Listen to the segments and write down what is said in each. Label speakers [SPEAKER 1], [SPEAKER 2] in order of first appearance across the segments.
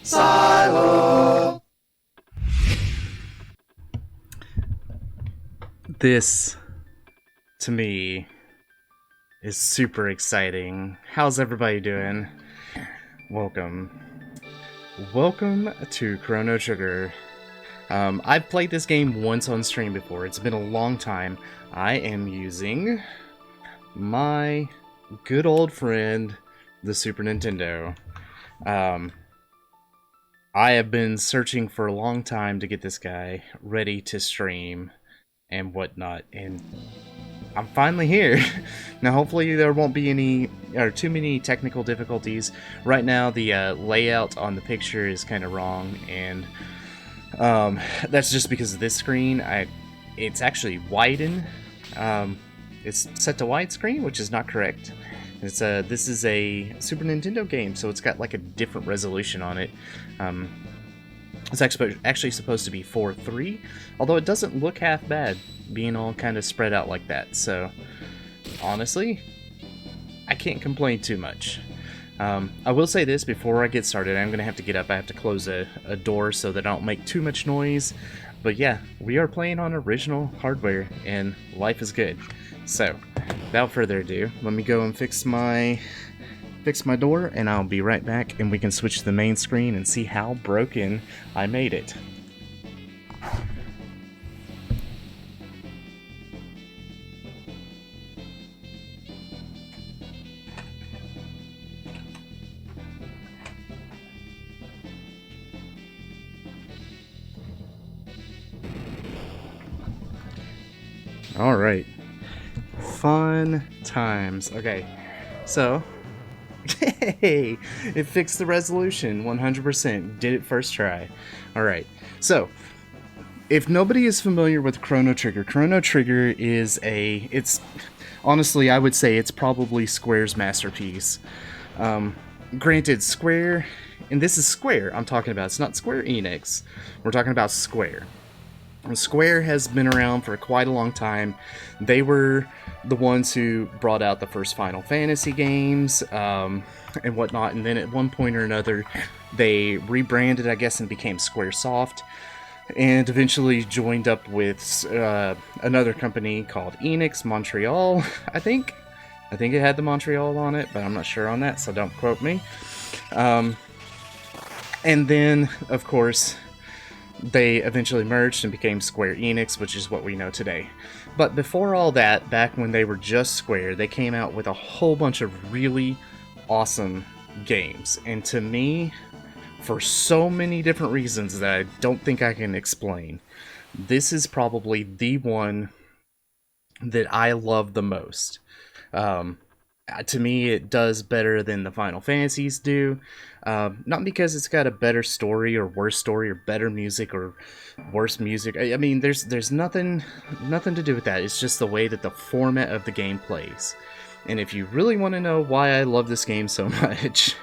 [SPEAKER 1] Silo.
[SPEAKER 2] This, to me, is super exciting. How's everybody doing? Welcome. Welcome to Chrono Trigger. I've played this game once on stream before. It's been a long time. I am using my good old friend, the Super Nintendo. I have been searching for a long time to get this guy ready to stream and whatnot, and I'm finally here. Now hopefully there won't be any or too many technical difficulties. Right now the layout on the picture is kind of wrong, and that's just because of this screen. It's actually widened. It's set to widescreen, which is not correct. It's this is a Super Nintendo game, so it's got like a different resolution on it. It's actually supposed to be 4:3, although it doesn't look half bad, being all kind of spread out like that. So, honestly, I can't complain too much. I will say this before I get started. I'm going to have to get up. I have to close a door so that I don't make too much noise. But yeah, we are playing on original hardware, and life is good. So, without further ado, let me go and fix my door, and I'll be right back, and we can switch to the main screen and see how broken I made it. Alright. Fun times. Okay, so hey, it fixed the resolution 100%. Did it first try. Alright, so if nobody is familiar with Chrono Trigger is it's honestly, I would say it's probably Square's masterpiece. Granted, Square And this is Square I'm talking about. It's not Square Enix. We're talking about Square. Square has been around for quite a long time. They were the ones who brought out the first Final Fantasy games and whatnot. And then at one point or another, they rebranded, I guess, and became Squaresoft. And eventually joined up with another company called Enix Montreal, I think. I think it had the Montreal on it, but I'm not sure on that, so don't quote me. And then, of course, they eventually merged and became Square Enix, which is what we know today. But before all that, back when they were just Square, they came out with a whole bunch of really awesome games. And to me, for so many different reasons that I don't think I can explain, this is probably the one that I love the most. To me, it does better than the Final Fantasies do. Not because it's got a better story or worse story or better music or worse music. I mean, there's nothing to do with that. It's just the way that the format of the game plays. And if you really want to know why I love this game so much,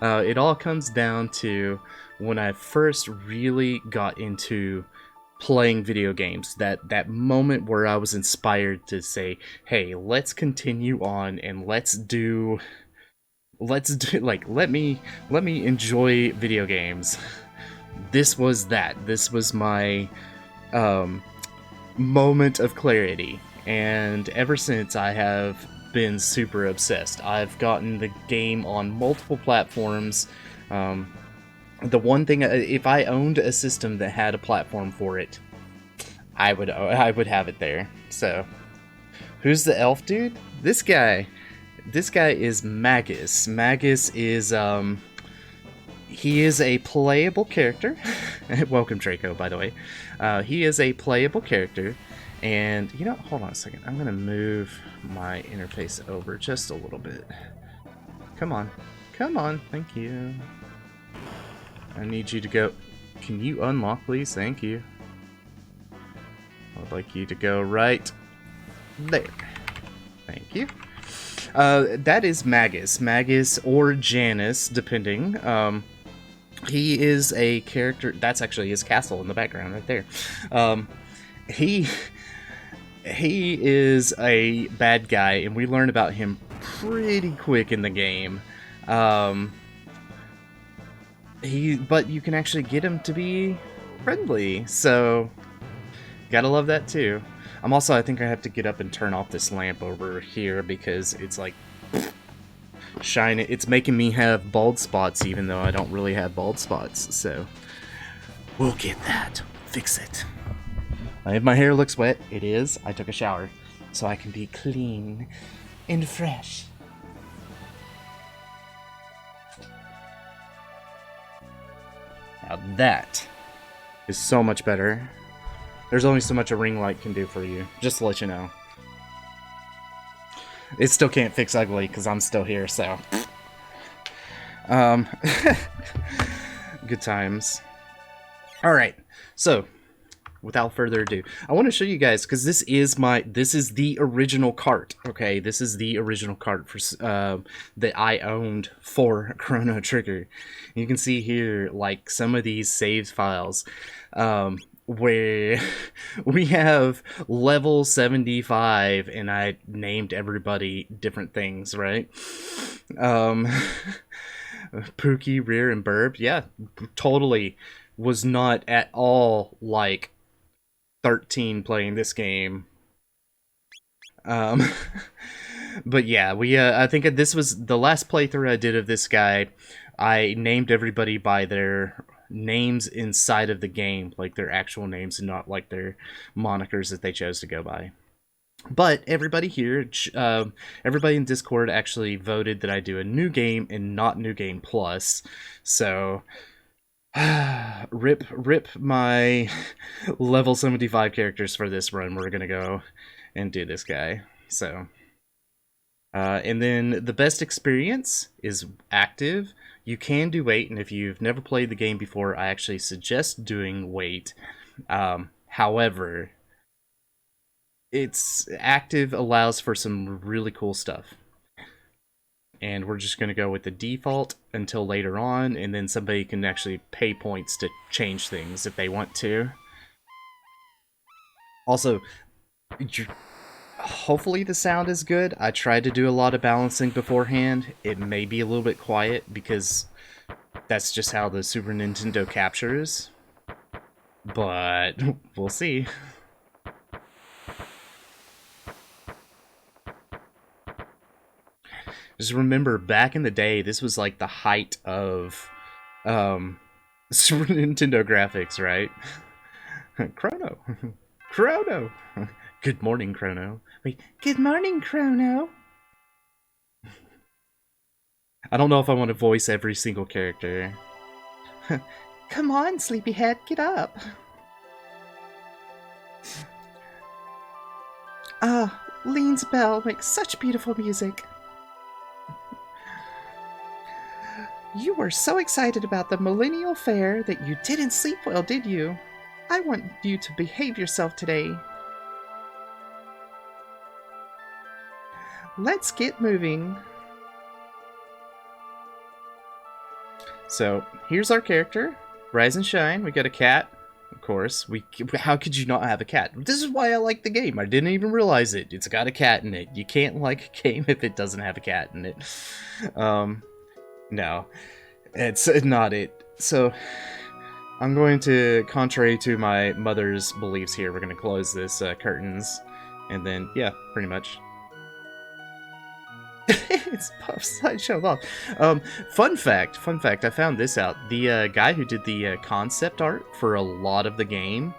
[SPEAKER 2] it all comes down to when I first really got into playing video games, that moment where I was inspired to say, hey, let's continue on and let's do like let me enjoy video games. This was my moment of clarity, and ever since I have been super obsessed. I've gotten the game on multiple platforms. The one thing, if I owned a system that had a platform for it, I would have it there. So, who's the elf dude? This guy is Magus. Magus is he is a playable character. Welcome, Draco, by the way. He is a playable character, and you know, hold on a second. I'm gonna move my interface over just a little bit. Come on, thank you. I need you to go. Can you unlock, please? Thank you. I'd like you to go right there. Thank you. That is Magus. Magus or Janus, depending. He is a character. That's actually his castle in the background right there. He is a bad guy, and we learn about him pretty quick in the game. But you can actually get him to be friendly, so gotta love that too. I think I have to get up and turn off this lamp over here because it's like shining. It's making me have bald spots even though I don't really have bald spots, so we'll get that. Fix it. If my hair looks wet, it is. I took a shower, so I can be clean and fresh. Now that is so much better. There's only so much a ring light can do for you, just to let you know. It still can't fix ugly, because I'm still here, so. Good times. Alright, so, without further ado, I want to show you guys, because this is the original cart, okay? This is the original cart for that I owned for Chrono Trigger. You can see here, like, some of these saved files, where we have level 75, and I named everybody different things, right? Pookie, Rear, and Burb, yeah, totally was not at all like 13 playing this game. But yeah, I think this was the last playthrough I did of this guy. I named everybody by their names inside of the game, like their actual names and not like their monikers that they chose to go by. But everybody here, everybody in Discord actually voted that I do a new game and not New Game Plus. So, rip my level 75 characters for this run. We're gonna go and do this guy. So, and then the best experience is active. You can do wait, and if you've never played the game before, I actually suggest doing wait. However, it's active allows for some really cool stuff. and we're just going to go with the default until later on, and then somebody can actually pay points to change things if they want to. Also, hopefully the sound is good. I tried to do a lot of balancing beforehand. It may be a little bit quiet because that's just how the Super Nintendo captures, but we'll see. Just remember, back in the day, this was like the height of Super Nintendo graphics, right? Chrono. Chrono. Good morning, Chrono. Wait, good morning, Chrono. I don't know if I want to voice every single character. Come on, sleepyhead, get up. Ah, Lean's bell makes such beautiful music. You were so excited about the Millennial Fair that you didn't sleep well, did you? I want you to behave yourself today. Let's get moving. So, here's our character. Rise and shine. We got a cat. Of course. How could you not have a cat? This is why I like the game. I didn't even realize it. It's got a cat in it. You can't like a game if it doesn't have a cat in it. No. It's not it. So, I'm going to, contrary to my mother's beliefs here, we're going to close this curtains. And then, yeah, pretty much. It's Puff's slideshow off. Fun fact, I found this out. The guy who did the concept art for a lot of the game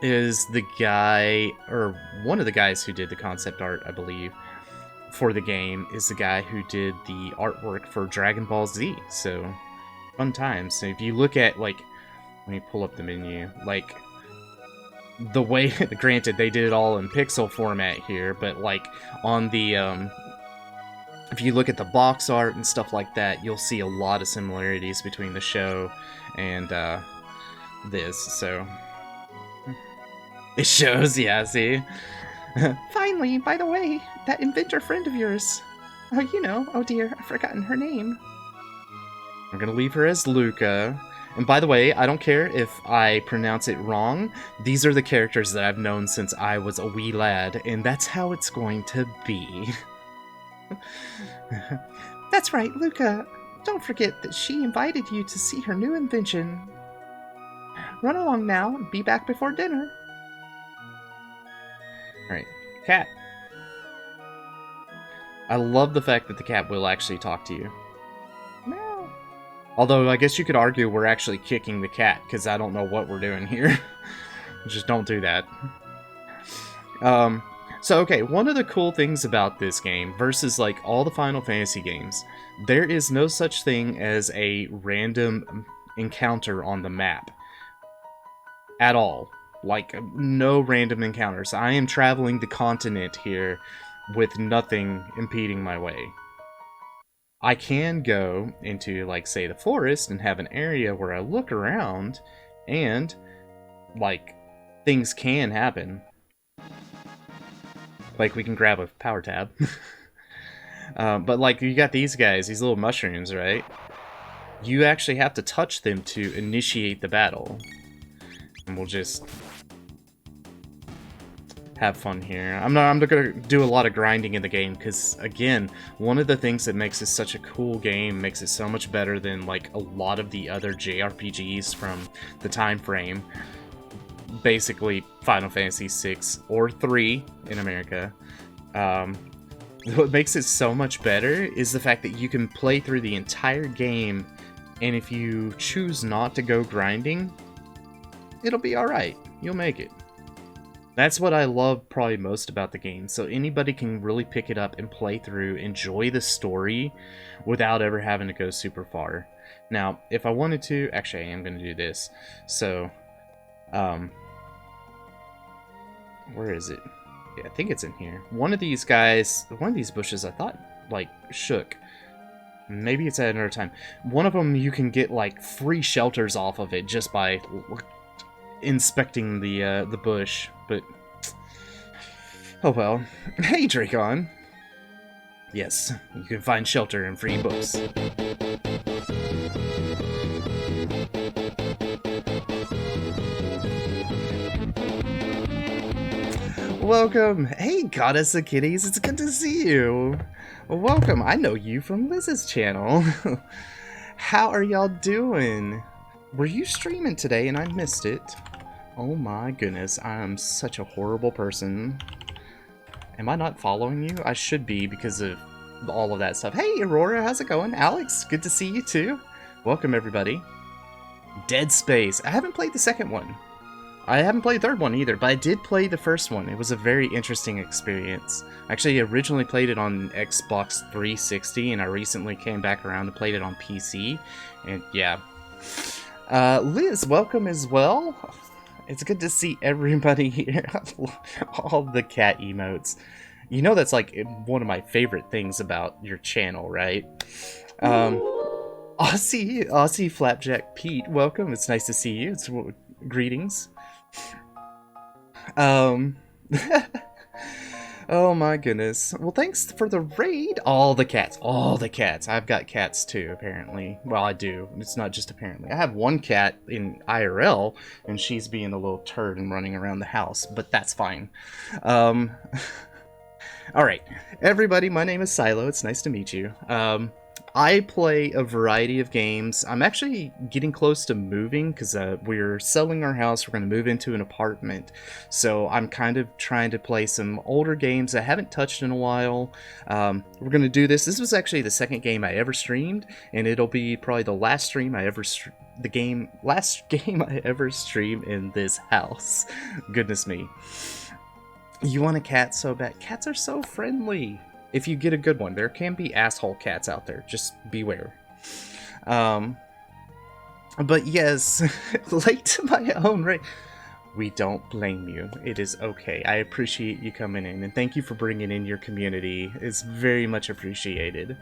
[SPEAKER 2] is the guy, or one of the guys who did the concept art, I believe, for the game, is the guy who did the artwork for Dragon Ball Z. So, fun times. So if you look at, like, let me pull up the menu, like, the way, granted, they did it all in pixel format here, but, like, on the, if you look at the box art and stuff like that, you'll see a lot of similarities between the show and, this, so. It shows, yeah, see? Finally, by the way, that inventor friend of yours. Oh, you know, oh dear, I've forgotten her name. I'm gonna leave her as Luca. And by the way, I don't care if I pronounce it wrong. These are the characters that I've known since I was a wee lad, and that's how it's going to be. That's right, Luca. Don't forget that she invited you to see her new invention. Run along now and be back before dinner. Alright, cat. I love the fact that the cat will actually talk to you. Meow. Although, I guess you could argue we're actually kicking the cat, because I don't know what we're doing here. Just don't do that. So, okay, one of the cool things about this game, versus, like, all the Final Fantasy games, there is no such thing as a random encounter on the map. At all. Like, no random encounters. I am traveling the continent here with nothing impeding my way. I can go into, like, say, the forest and have an area where I look around and, like, things can happen. Like, we can grab a power tab. But, like, you got these guys, these little mushrooms, right? You actually have to touch them to initiate the battle. And we'll just have fun here. I'm not gonna do a lot of grinding in the game, because, again, one of the things that makes this such a cool game, makes it so much better than, like, a lot of the other JRPGs from the time frame, basically Final Fantasy 6 or 3 in America. What makes it so much better is the fact that you can play through the entire game, and if you choose not to go grinding, it'll be alright. You'll make it. That's what I love probably most about the game. So anybody can really pick it up and play through, enjoy the story without ever having to go super far. Now, if I wanted to, actually I am going to do this. So, where is it? Yeah, I think it's in here. One of these guys, one of these bushes I thought, like, shook. Maybe it's at another time. One of them you can get, like, free shelters off of it just by inspecting the bush, but oh well. Hey, Dracon. Yes, you can find shelter and free books. Welcome! Hey, Goddess of Kitties, it's good to see you! Welcome, I know you from Liz's channel. How are y'all doing? Were you streaming today and I missed it? Oh my goodness, I am such a horrible person. Am I not following you? I should be because of all of that stuff. Hey, Aurora, how's it going? Alex, good to see you too. Welcome, everybody. Dead Space. I haven't played the second one. I haven't played the third one either, but I did play the first one. It was a very interesting experience. I actually originally played it on Xbox 360, and I recently came back around and played it on PC. And yeah. Liz, welcome as well. It's good to see everybody here. All the cat emotes. You know that's like one of my favorite things about your channel, right? Aussie Flapjack Pete, welcome. It's nice to see you. Greetings. Oh my goodness. Well, thanks for the raid. All the cats. I've got cats too, apparently. Well, I do. It's not just apparently. I have one cat in IRL, and she's being a little turd and running around the house, but that's fine. Alright, everybody, my name is Silo. It's nice to meet you. I play a variety of games. I'm actually getting close to moving because we're selling our house. We're going to move into an apartment. So I'm kind of trying to play some older games I haven't touched in a while. We're going to do this. This was actually the second game I ever streamed, and it'll be probably the last stream I ever last game I ever stream in this house. Goodness me. You want a cat so bad? Cats are so friendly. If you get a good one. There can be asshole cats out there. Just beware. But yes, late to my own rate. We don't blame you. It is okay. I appreciate you coming in, and thank you for bringing in your community. It's very much appreciated.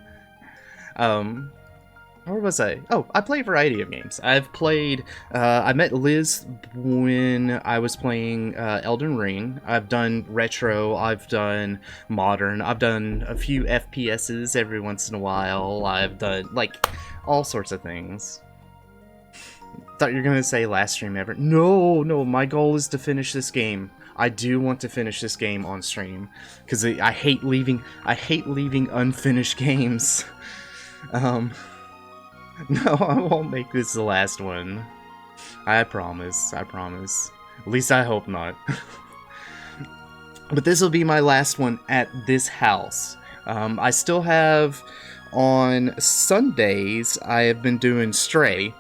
[SPEAKER 2] Where was I? Oh, I play a variety of games. I've played, I met Liz when I was playing Elden Ring. I've done retro, I've done modern, I've done a few FPSs every once in a while. I've done, like, all sorts of things. Thought you were gonna say last stream ever. No, my goal is to finish this game. I do want to finish this game on stream, because I hate leaving unfinished games. No, I won't make this the last one. I promise. At least I hope not. But this will be my last one at this house. I still have, on Sundays, I have been doing Stray,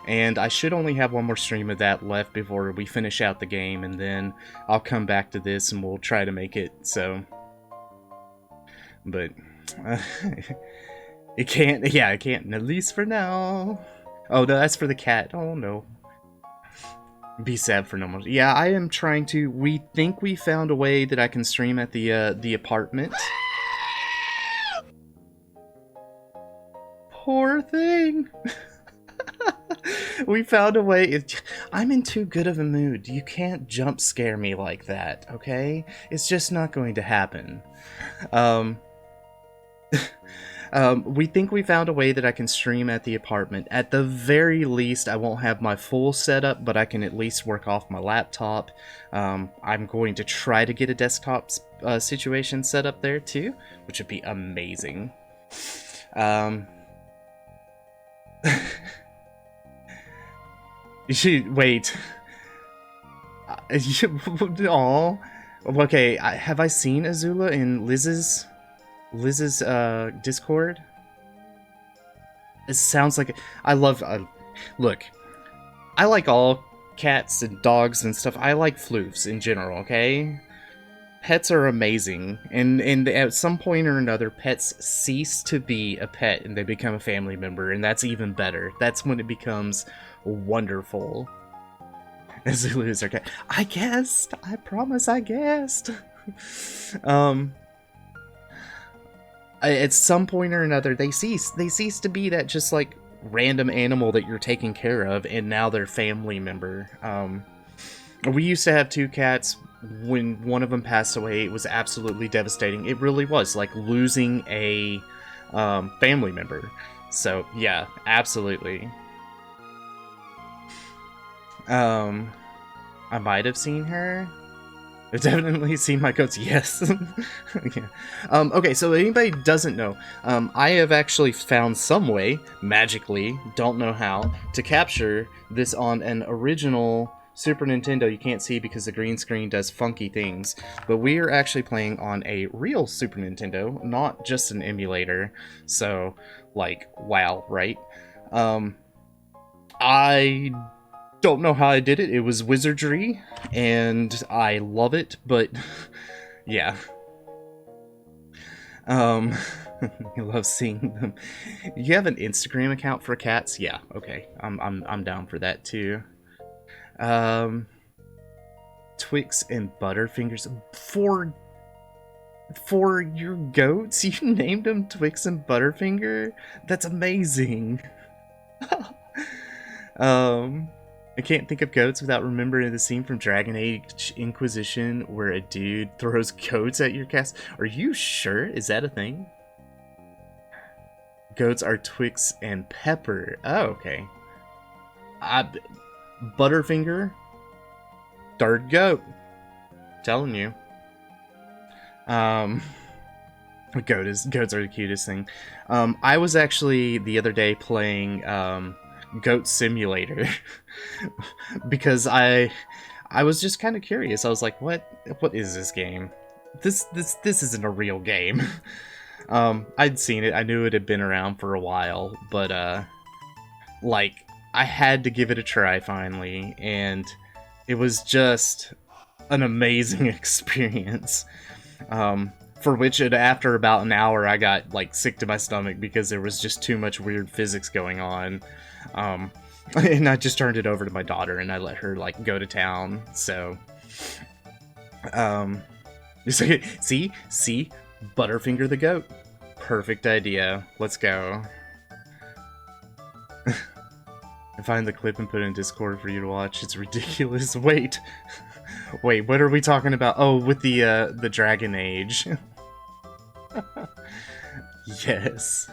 [SPEAKER 2] and I should only have one more stream of that left before we finish out the game, and then I'll come back to this and we'll try to make it, so... But... It can't, at least for now. Oh, no, that's for the cat. Oh, no. Be sad for no more. Yeah, I am trying to, we think we found a way that I can stream at the apartment. Poor thing. We found a way. I'm in too good of a mood. You can't jump scare me like that, okay? It's just not going to happen. We think we found a way that I can stream at the apartment. At the very least, I won't have my full setup, but I can at least work off my laptop. I'm going to try to get a desktop situation set up there too, which would be amazing. Wait. Aw. Okay, have I seen Azula in Liz's Discord? It sounds like I love look, I like all cats and dogs and stuff. I like floofs in general, okay? Pets are amazing, and at some point or another pets cease to be a pet and they become a family member, and that's even better. That's when it becomes wonderful. Zulu is our cat. I guessed. I promise I guessed. At some point or another, they cease to be that just like random animal that you're taking care of, and now they're family member. We used to have two cats. when one of them passed away, it was absolutely devastating. It really was like losing a family member. So yeah, absolutely. I might have seen her. I've definitely seen my goats, yes. Yeah. Okay, so if anybody doesn't know, I have actually found some way, magically, don't know how, to capture this on an original Super Nintendo. You can't see because the green screen does funky things, but we are actually playing on a real Super Nintendo, not just an emulator. So, like, wow, right? I don't know how I did it. It was wizardry, and I love it, but yeah. I love seeing them. You have an Instagram account for cats? Yeah, okay. I'm down for that too. Twix and Butterfingers for your goats? You named them Twix and Butterfinger? That's amazing. I can't think of goats without remembering the scene from Dragon Age Inquisition where a dude throws goats at your cast. Are you sure? Is that a thing? Goats are Twix and Pepper. Oh, okay. Butterfinger, third goat. Telling you. Goats are the cutest thing. I was actually the other day playing Goat Simulator because I was just kind of curious. I was like, what is this game? This isn't a real game. I'd seen it. I knew it had been around for a while, but like I had to give it a try finally, and it was just an amazing experience. For which, after about an hour, I got like sick to my stomach because there was just too much weird physics going on. And I just turned it over to my daughter and I let her like go to town. So, see, Butterfinger the goat, perfect idea. Let's go. I find the clip and put it in Discord for you to watch. It's ridiculous. Wait, what are we talking about? Oh, with the Dragon Age. Yes.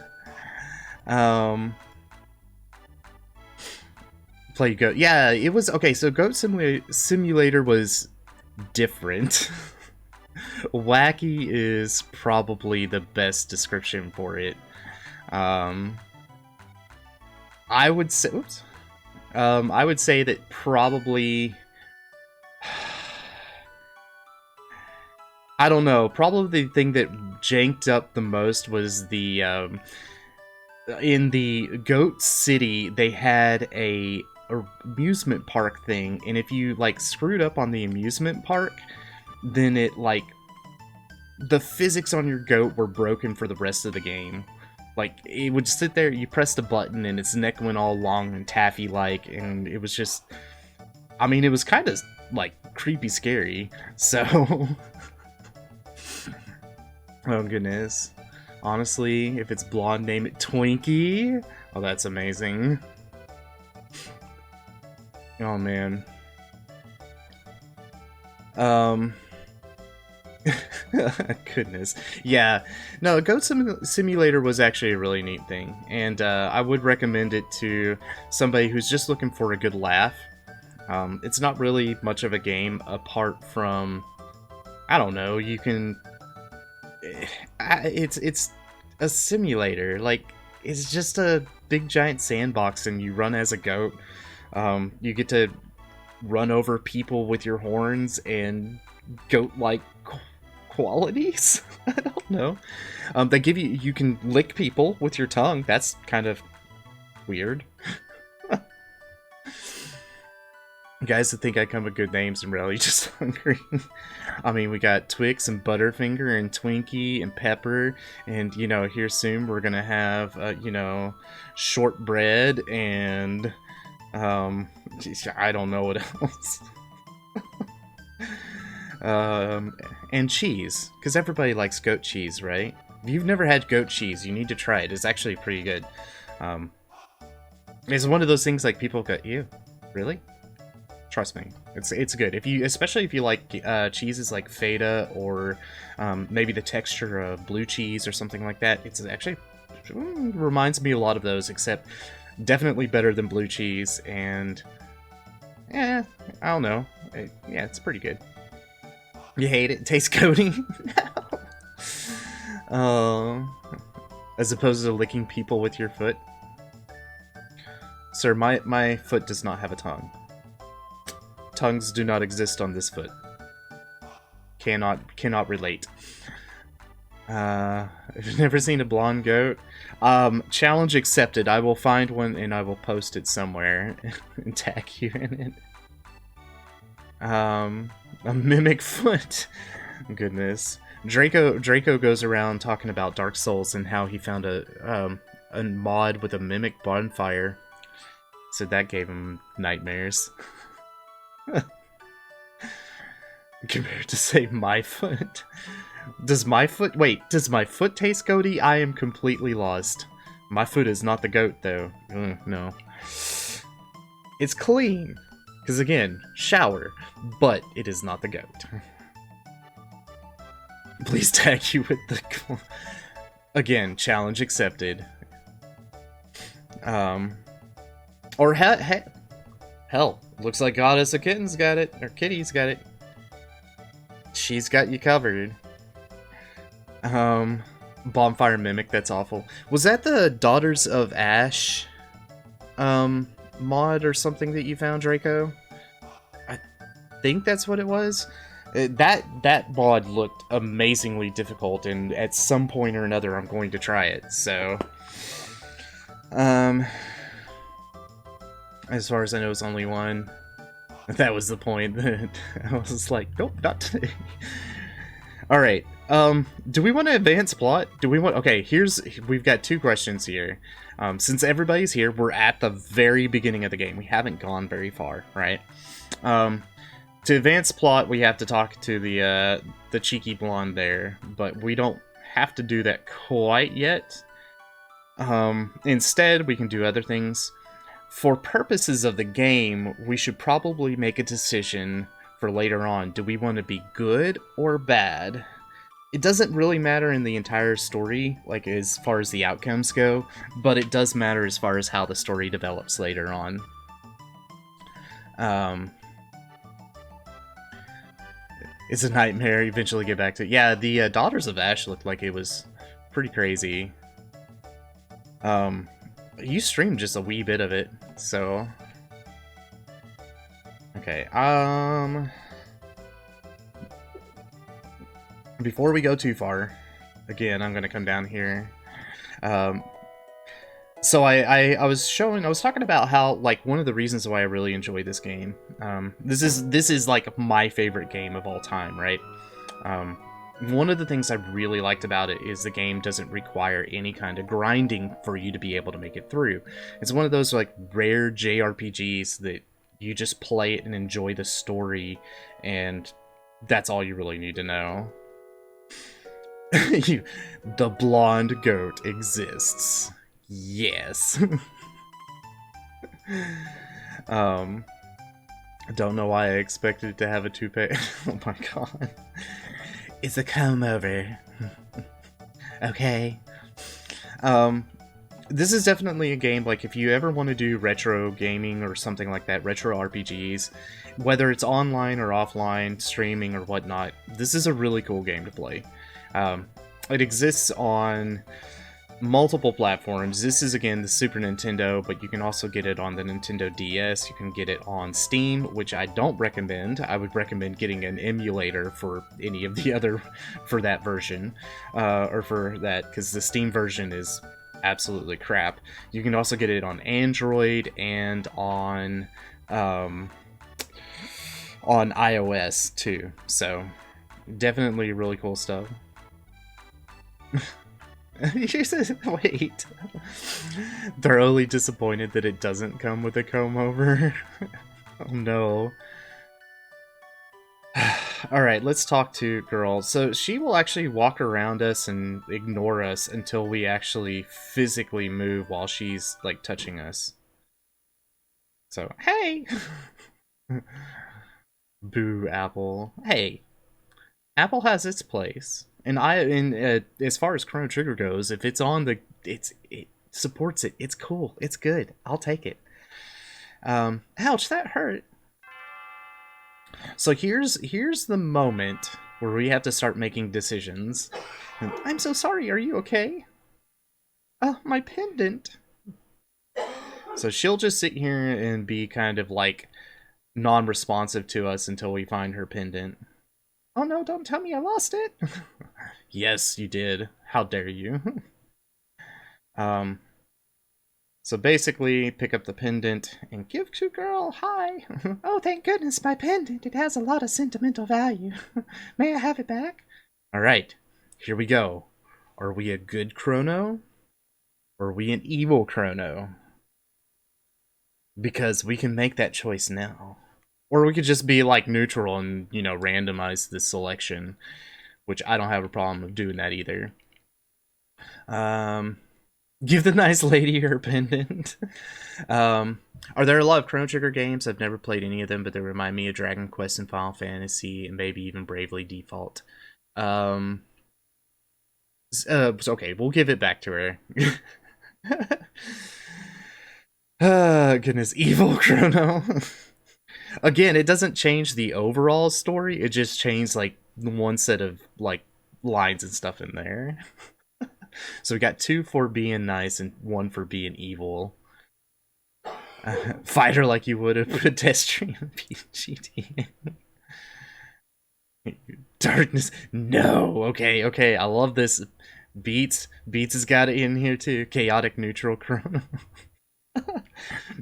[SPEAKER 2] Play Goat. Yeah, it was okay. So Goat Simulator was different. Wacky is probably the best description for it. I would say, oops. I would say that probably, I don't know, probably the thing that janked up the most was the, in the Goat City, they had a amusement park thing, and if you, like, screwed up on the amusement park, then it, like, the physics on your goat were broken for the rest of the game. Like, it would sit there, you pressed a button, and its neck went all long and taffy-like, and it was just... I mean, it was kind of, like, creepy scary, so... Oh, goodness. Honestly, if it's blonde, name it Twinkie. Oh, that's amazing. Oh, man. Goodness. Yeah. No, Goat Simulator was actually a really neat thing, and I would recommend it to somebody who's just looking for a good laugh. It's not really much of a game apart from, I don't know, you can... It's a simulator. Like, it's just a big giant sandbox and you run as a goat. You get to run over people with your horns and goat-like qualities? I don't know. They give you can lick people with your tongue. That's kind of weird. Guys that think I come with good names and really just hungry. I mean, we got Twix and Butterfinger and Twinkie and Pepper, and, you know, here soon we're gonna have, you know, shortbread and, I don't know what else. And cheese, because everybody likes goat cheese, right? If you've never had goat cheese, you need to try it. It's actually pretty good. It's one of those things like people go, ew, really? Trust me, it's good. If you, especially if you like cheeses like feta or maybe the texture of blue cheese or something like that, it's actually reminds me a lot of those, except definitely better than blue cheese. And I don't know. Yeah, it's pretty good. You hate it? It tastes coating. As opposed to licking people with your foot. Sir, my foot does not have a tongue. Tongues do not exist on this foot. Cannot relate. I've never seen a blonde goat. Challenge accepted. I will find one and I will post it somewhere and tag you in it. A mimic foot. Goodness. Draco goes around talking about Dark Souls and how he found a mod with a mimic bonfire. So that gave him nightmares. Compared to, say, my foot. Does my foot taste goaty? I am completely lost. My foot is not the goat, though. No. It's clean. Because again, shower. But it is not the goat. Please tag you with the... Again, challenge accepted. Or hell, looks like Goddess of Kitten's got it, or Kitty's got it. She's got you covered. Bonfire Mimic, that's awful. Was that the Daughters of Ash mod or something that you found, Draco? I think that's what it was. That mod looked amazingly difficult, and at some point or another I'm going to try it, so... As far as I know, it's only one. That was the point. I was like, nope, not today. Alright, do we want to advance plot? Do we want... Okay, we've got two questions here. Since everybody's here, we're at the very beginning of the game. We haven't gone very far, right? To advance plot, we have to talk to the cheeky blonde there, but we don't have to do that quite yet. Instead, we can do other things. For purposes of the game, we should probably make a decision for later on. Do we want to be good or bad? It doesn't really matter in the entire story, like as far as the outcomes go, but it does matter as far as how the story develops later on. It's a nightmare, eventually get back to it. Yeah, the Daughters of Ash looked like it was pretty crazy. You streamed just a wee bit of it, so... Okay, before we go too far, again, I'm gonna come down here. So I was talking about how, like, one of the reasons why I really enjoy this game, this is like my favorite game of all time, right? One of the things I really liked about it is the game doesn't require any kind of grinding for you to be able to make it through. It's one of those, like, rare JRPGs that you just play it and enjoy the story, and that's all you really need to know. The blonde goat exists. Yes. Don't know why I expected to have a toupee. Oh my god. It's a comb over. Okay. This is definitely a game, like, if you ever want to do retro gaming or something like that, retro RPGs, whether it's online or offline, streaming or whatnot, this is a really cool game to play. It exists on multiple platforms. This is, again, the Super Nintendo, but you can also get it on the Nintendo DS. You can get it on Steam, which I don't recommend. I would recommend getting an emulator for any of the other, for that version, or for that, because the Steam version is absolutely crap. You can also get it on Android and on iOS too. So definitely really cool stuff. Wait. Thoroughly disappointed that it doesn't come with a comb over. Oh no. Alright, let's talk to girl. So she will actually walk around us and ignore us until we actually physically move while she's, like, touching us. So, hey! Boo, Apple. Hey, Apple has its place, and as far as Chrono Trigger goes, if it's on it supports it. It's cool. It's good. I'll take it. Ouch, that hurt. So here's the moment where we have to start making decisions. I'm so sorry. Are you okay? My pendant. So she'll just sit here and be kind of like non-responsive to us until we find her pendant. Oh no, don't tell me I lost it. Yes, you did. How dare you? So basically, pick up the pendant and give to girl hi. Oh, thank goodness, my pendant. It has a lot of sentimental value. May I have it back? Alright, here we go. Are we a good Chrono? Or are we an evil Chrono? Because we can make that choice now. Or we could just be like neutral and, randomize the selection. Which I don't have a problem with doing that either. Give the nice lady her pendant. Are there a lot of Chrono Trigger games? I've never played any of them, but they remind me of Dragon Quest and Final Fantasy, and maybe even Bravely Default. Okay, we'll give it back to her. Goodness, evil Chrono. Again, it doesn't change the overall story. It just changed like one set of like lines and stuff in there. So we got 2 for being nice and 1 for being evil. Fight her like you would a pedestrian PGT. Darkness. No. Okay. I love this. Beats has got it in here too. Chaotic neutral Chrono.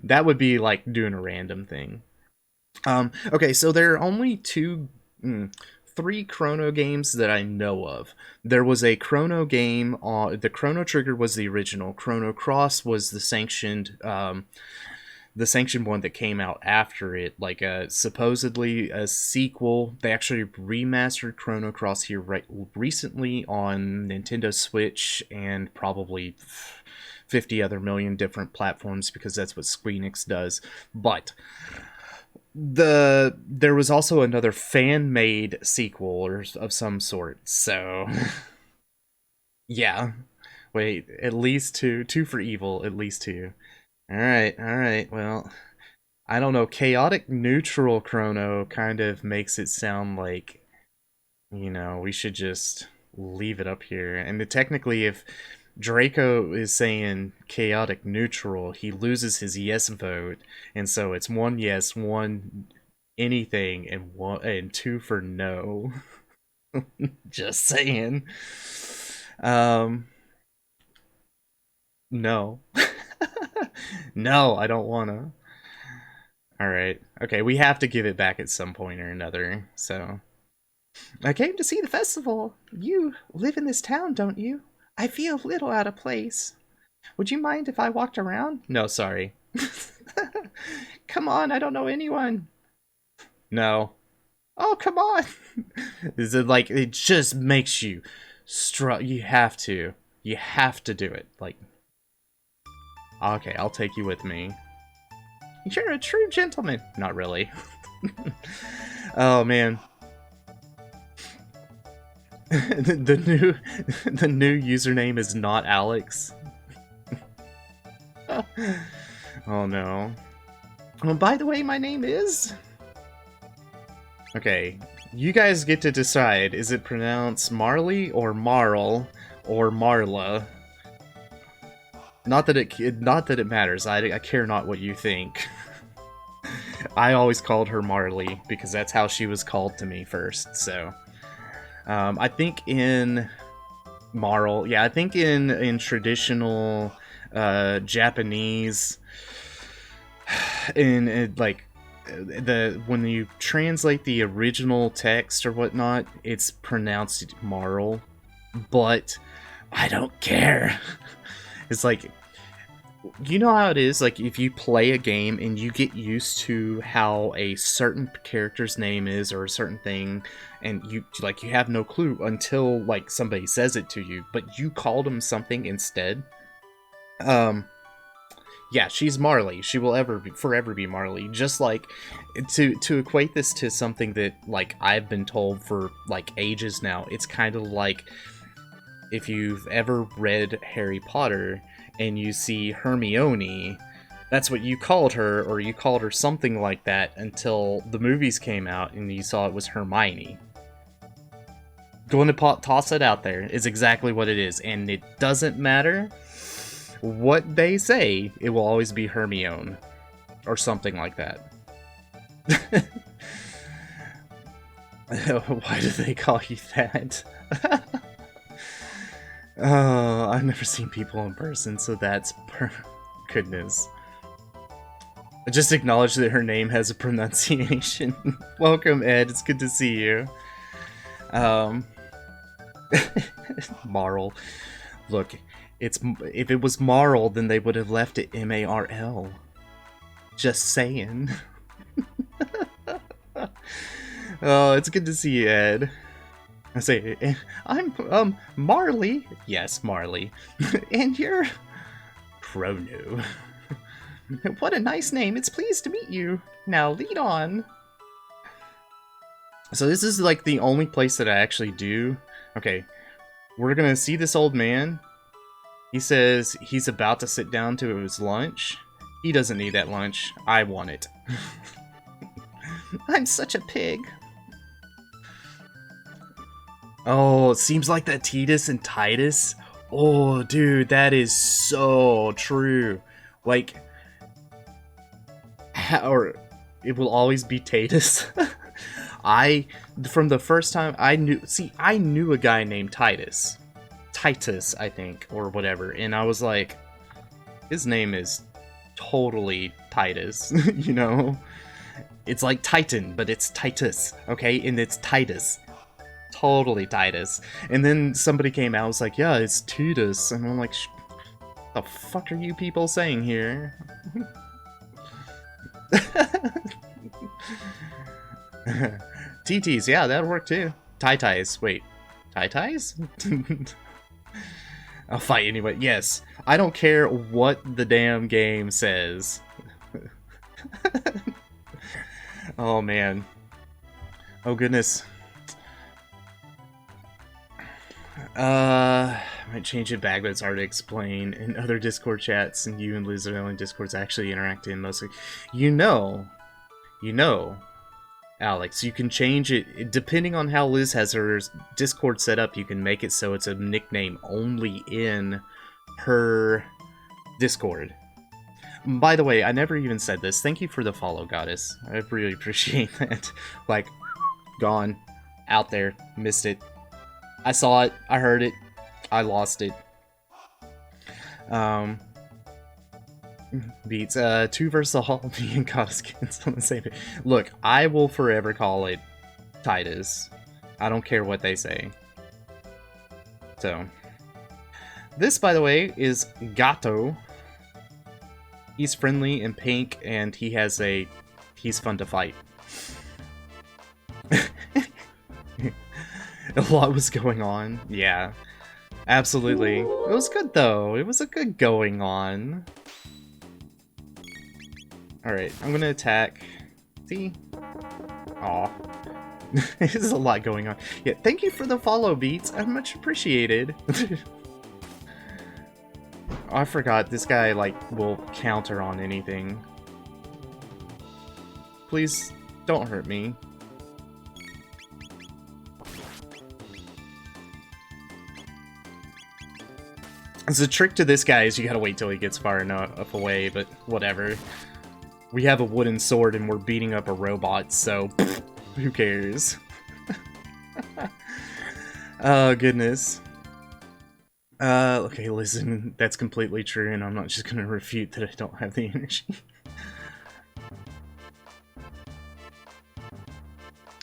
[SPEAKER 2] That would be like doing a random thing. Okay, so there are only 3 Chrono games that I know of. There was a Chrono game on the Chrono Trigger was the original. Chrono Cross was the sanctioned one that came out after it, like supposedly a sequel. They actually remastered Chrono Cross here recently on Nintendo Switch and probably 50 other million different platforms because that's what Squeenix does. But there was also another fan-made sequel of some sort, so yeah. Wait, at least two for evil, at least 2. All right. Well, I don't know. Chaotic neutral Chrono kind of makes it sound like, we should just leave it up here. And technically, if Draco is saying chaotic neutral, he loses his yes vote, and so it's 1 yes, 1 anything, and 2 for no. Just saying. No. No, I don't wanna. Alright. Okay, we have to give it back at some point or another, so. I came to see the festival. You live in this town, don't you? I feel a little out of place. Would you mind if I walked around? No, sorry. Come on, I don't know anyone. No. Oh, come on. Is it like, it just makes you you have to. You have to do it. Like, okay, I'll take you with me. You're a true gentleman. Not really. Oh, man. the new username is not Alex. Oh no. Oh, by the way, my name is... Okay, you guys get to decide. Is it pronounced Marley or Marl or Marla? Not that it matters. I care not what you think. I always called her Marley because that's how she was called to me first. So, I think in Marl, yeah, I think in traditional Japanese, in like when you translate the original text or whatnot, it's pronounced Marl, but I don't care. It's like, you know how it is, like, if you play a game and you get used to how a certain character's name is or a certain thing, and you have no clue until, like, somebody says it to you, but you called them something instead. Yeah, she's Marley. She will forever be Marley. Just like, to equate this to something that, like, I've been told for, like, ages now, it's kind of like if you've ever read Harry Potter and you see Hermione, that's what you called her, or you called her something like that until the movies came out and you saw it was Hermione. Going to toss it out there is exactly what it is, and it doesn't matter what they say, it will always be Hermione, or something like that. Why do they call you that? Oh, I've never seen people in person, so that's goodness. Just acknowledge that her name has a pronunciation. Welcome, Ed. It's good to see you. Marl. Look, if it was Marl, then they would have left it M-A-R-L. Just saying. Oh, it's good to see you, Ed. I say, I'm Marley. Yes, Marley. And you're Chrono. What a nice name. It's pleased to meet you. Now lead on. So this is like the only place that I actually do. Okay, we're gonna see this old man. He says he's about to sit down to his lunch. He doesn't need that lunch. I want it. I'm such a pig. Oh, it seems like that Titus and Titus. Oh, dude, that is so true. Like, or it will always be Titus. From the first time I knew a guy named Titus. Titus, I think, or whatever, and I was like, his name is totally Titus, you know? It's like Titan, but it's Titus, okay? And it's Titus. Totally Titus. And then somebody came out and was like, yeah, it's Titus. And I'm like, the fuck are you people saying here? TTs, yeah, that'd work too. Tai-Tais, wait. Tai-Tais? I'll fight anyway. Yes, I don't care what the damn game says. Oh man. Oh goodness. Might change it back, but it's hard to explain. In other Discord chats, and you and Liz are the only Discords actually interact in mostly. You know, Alex, you can change it depending on how Liz has her Discord set up. You can make it so it's a nickname only in her Discord. By the way, I never even said this. Thank you for the follow, Goddess. I really appreciate that. Like, gone, out there, missed it. I saw it, I heard it, I lost it. Beats, 2 versus all, me and Goddess Kids on the same page. Look, I will forever call it Titus. I don't care what they say. So, this, by the way, is Gato. He's friendly and pink, and he's fun to fight. A lot was going on. Yeah, absolutely. It was good, though. It was a good going on. Alright, I'm gonna attack. See? Aw. There's a lot going on. Yeah, thank you for the follow, Beats. I'm much appreciated. Oh, I forgot. This guy, like, will counter on anything. Please, don't hurt me. The trick to this guy is you gotta wait till he gets far enough away, but whatever. We have a wooden sword and we're beating up a robot, so pff, who cares? Oh, goodness. Okay, listen, that's completely true, and I'm not just gonna refute that I don't have the energy.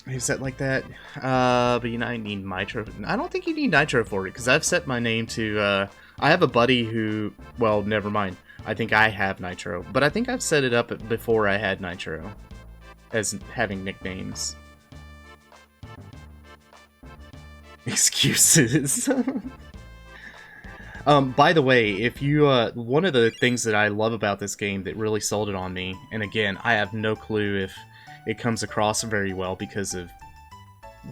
[SPEAKER 2] Is that like that? But you know, I need Nitro. I don't think you need Nitro for it, because I've set my name to, I have a buddy who, well, never mind. I think I have Nitro, but I think I've set it up before I had Nitro, as having nicknames. Excuses. By the way, if you, one of the things that I love about this game that really sold it on me, and again, I have no clue if it comes across very well because of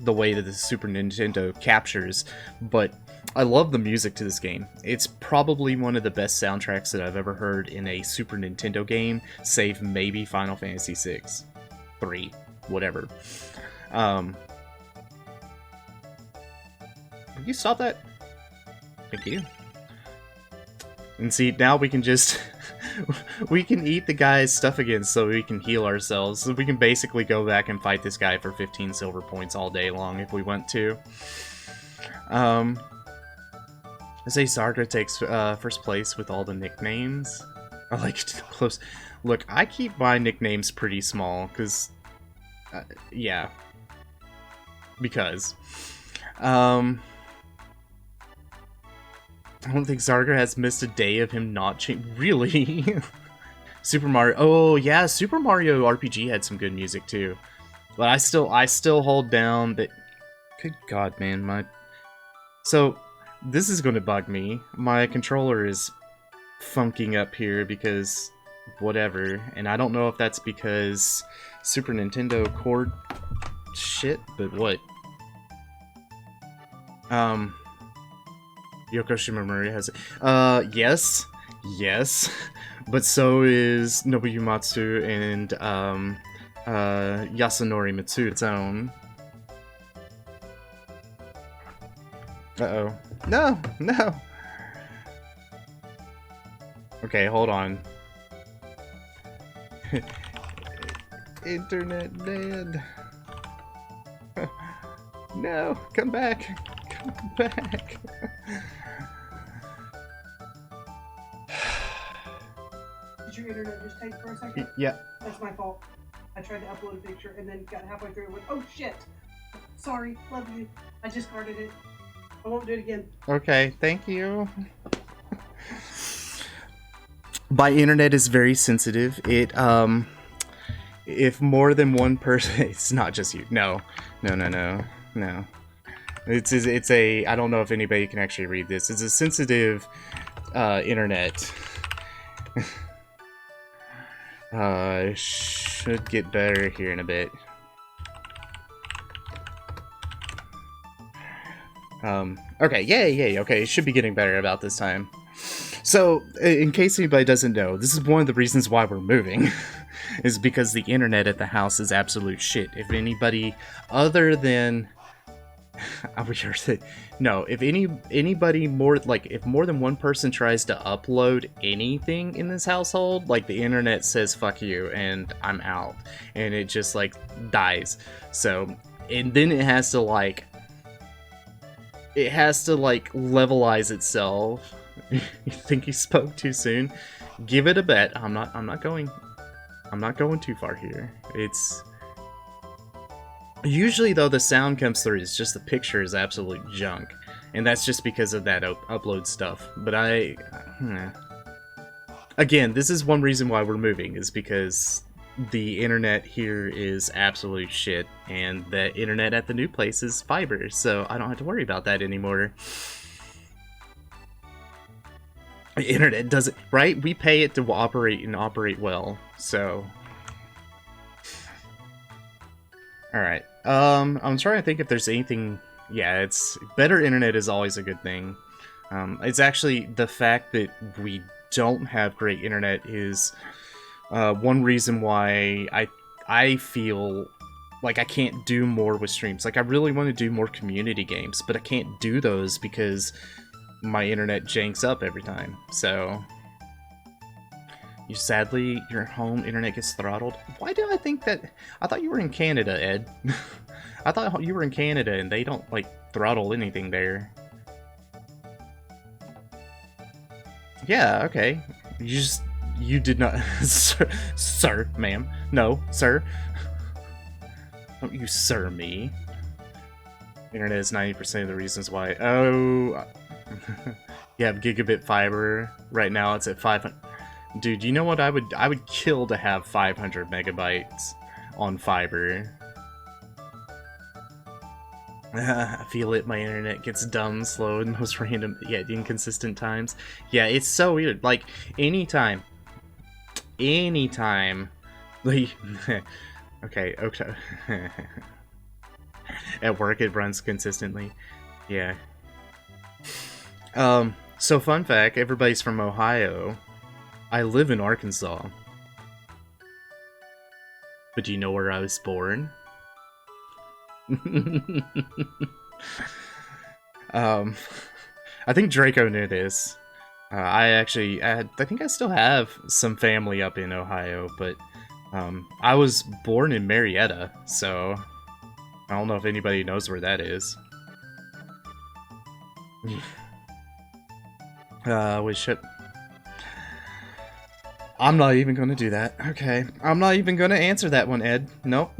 [SPEAKER 2] the way that the Super Nintendo captures, but I love the music to this game. It's probably one of the best soundtracks that I've ever heard in a Super Nintendo game, save maybe Final Fantasy VI, 3, whatever. Will you stop that? Thank you. And see, now we can just... we can eat the guy's stuff again so we can heal ourselves. So we can basically go back and fight this guy for 15 silver points all day long if we want to. I say Zarga takes first place with all the nicknames. I like it close. Look, I keep my nicknames pretty small, because... yeah. Because... I don't think Zarga has missed a day of him not really? Super Mario... Oh, yeah, Super Mario RPG had some good music, too. But I still hold down that... Good God, man, my... So, this is going to bug me. My controller is funking up here because... whatever. And I don't know if that's because Super Nintendo cord shit, but what? Yoko Shimomura has it. Yes. Yes. But so is Nobuyu Matsu and, Yasunori Mitsu, its own. Uh-oh. No! No! Okay, hold on. Internet dead. No! Come back! Come back!
[SPEAKER 3] Did your internet just take for a second?
[SPEAKER 2] Yeah.
[SPEAKER 3] That's my fault. I tried to upload a picture and then got halfway through and went, oh shit! Sorry, love you. I just guarded it. I won't do it again.
[SPEAKER 2] Okay, thank you. My internet is very sensitive. It, if more than one person... It's not just you. No. No, no, no. No. It's a... I don't know if anybody can actually read this. It's a sensitive, internet. Should get better here in a bit. Okay, yay, okay, it should be getting better about this time. So, in case anybody doesn't know, this is one of the reasons why we're moving, is because the internet at the house is absolute shit. If anybody other than... No, if anybody more, like, if more than one person tries to upload anything in this household, like, the internet says fuck you, and I'm out. And it just, like, dies. So, and then it has to, like, levelize itself. You think you spoke too soon? Give it a bet. I'm not going too far here. It's... Usually, though, the sound comes through, it's just the picture is absolute junk. And that's just because of that upload stuff. But Again, this is one reason why we're moving, is because the internet here is absolute shit, and the internet at the new place is fiber, so I don't have to worry about that anymore. The internet does it, right? We pay it to operate and operate well, so... Alright, I'm trying to think if there's anything... Yeah, it's... Better internet is always a good thing. It's actually the fact that we don't have great internet is one reason why I feel like I can't do more with streams. Like, I really want to do more community games, but I can't do those because my internet janks up every time, so... Sadly, your home internet gets throttled. Why do I think that... I thought you were in Canada, Ed. I thought you were in Canada and they don't, like, throttle anything there. Yeah, okay. You did not... Sir, ma'am. No, sir. Don't you sir me. Internet is 90% of the reasons why... Oh... You have gigabit fiber. Right now it's at 500... Dude, you know what I would kill to have 500 megabytes on fiber. I feel it. My internet gets dumb, slow, and most random, yet inconsistent times. Yeah, it's so weird. Like anytime, like, okay. At work, it runs consistently. Yeah. So fun fact: everybody's from Ohio. I live in Arkansas. But do you know where I was born? I think Draco knew this. I think I still have some family up in Ohio, but I was born in Marietta, so I don't know if anybody knows where that is. Wait, shit. I'm not even gonna do that. Okay. I'm not even gonna answer that one, Ed. Nope.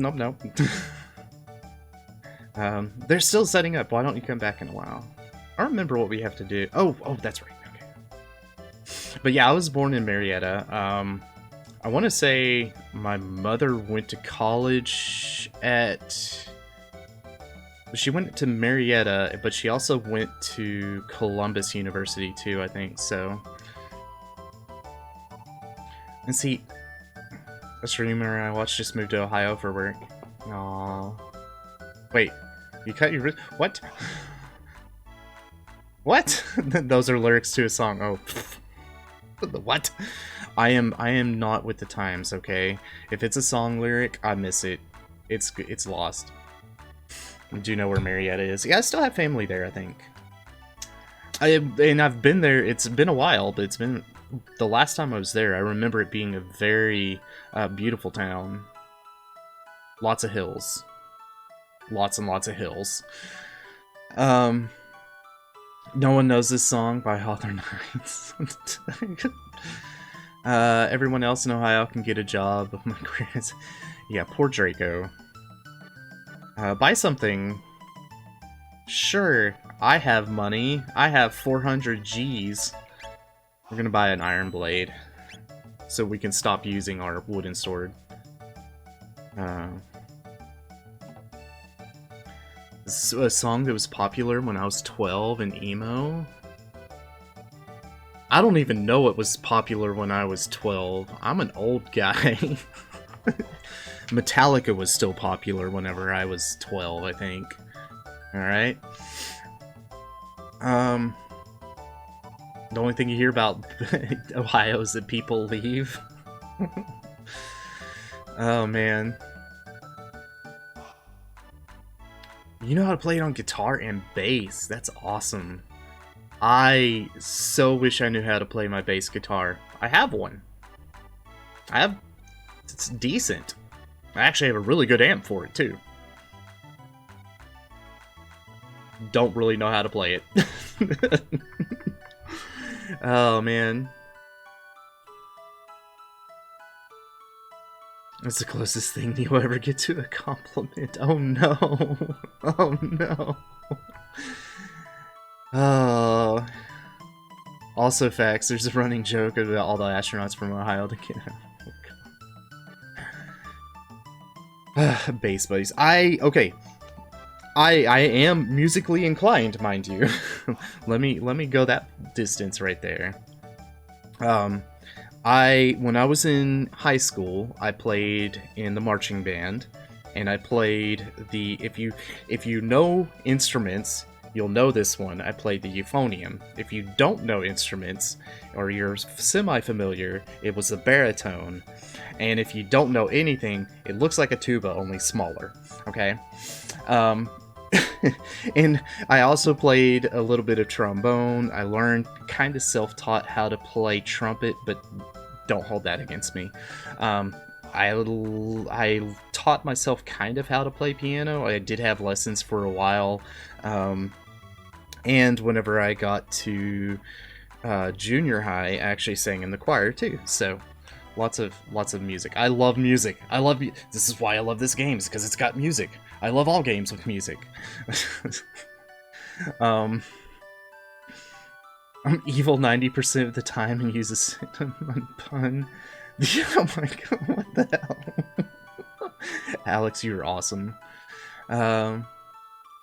[SPEAKER 2] They're still setting up. Why don't you come back in a while? I don't remember what we have to do. Oh, that's right. Okay. But yeah, I was born in Marietta. I want to say my mother went to college at... She went to Marietta, but she also went to Columbus University too, I think, so... And see, a streamer I watched just moved to Ohio for work. Aww. Wait, you cut your wrist? What? What? Those are lyrics to a song. Oh, what? I am not with the times. Okay, if it's a song lyric, I miss it. It's lost. Do you know where Marietta is? Yeah, I still have family there. I think. And I've been there. It's been a while, but it's been. The last time I was there, I remember it being a very beautiful town. Lots of hills. Lots and lots of hills. No one knows this song by Hawthorne Heights. Everyone else in Ohio can get a job. My career. Yeah, poor Draco. Buy something. Sure, I have money. I have 400 G's. We're gonna buy an iron blade, so we can stop using our wooden sword. This is a song that was popular when I was 12 in emo. I don't even know what was popular when I was 12. I'm an old guy. Metallica was still popular whenever I was 12, I think. Alright. The only thing you hear about Ohio is that people leave. Oh, man. You know how to play it on guitar and bass. That's awesome. I so wish I knew how to play my bass guitar. I have one. It's decent. I actually have a really good amp for it, too. Don't really know how to play it. Oh, man. That's the closest thing you'll ever get to a compliment. Oh, no. Oh, no. Oh. Also, facts, there's a running joke about all the astronauts from Ohio to get out. Bass buddies. Okay. I am musically inclined, mind you. let me go that distance right there. When I was in high school, I played in the marching band, and I played the if you know instruments, you'll know this one. I played the euphonium. If you don't know instruments, or you're semi-familiar, it was the baritone. And if you don't know anything, it looks like a tuba, only smaller. Okay? And I also played a little bit of trombone. I learned, kind of self-taught how to play trumpet, but don't hold that against me. I taught myself kind of how to play piano. I did have lessons for a while. And whenever I got to junior high, I actually sang in the choir too. So lots of music. I love music. This is why I love this game, because it's got music. I love all games with music. I'm evil 90% of the time and use a cinnamon pun. Oh my god, what the hell? Alex, you're awesome.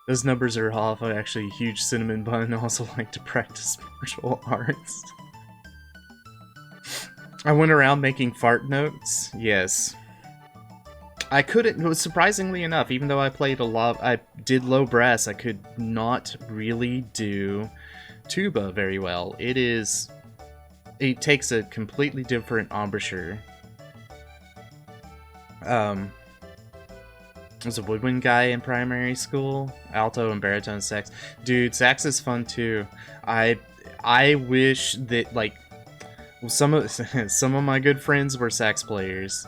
[SPEAKER 2] Those numbers are off. I'm actually a huge cinnamon bun. I also like to practice martial arts. I went around making fart notes. Yes. I couldn't, it was surprisingly enough, even though I played a lot, I did low brass, I could not really do tuba very well. It takes a completely different embouchure. I was a woodwind guy in primary school, alto and baritone sax. Dude, sax is fun too. I wish that, like, some of my good friends were sax players.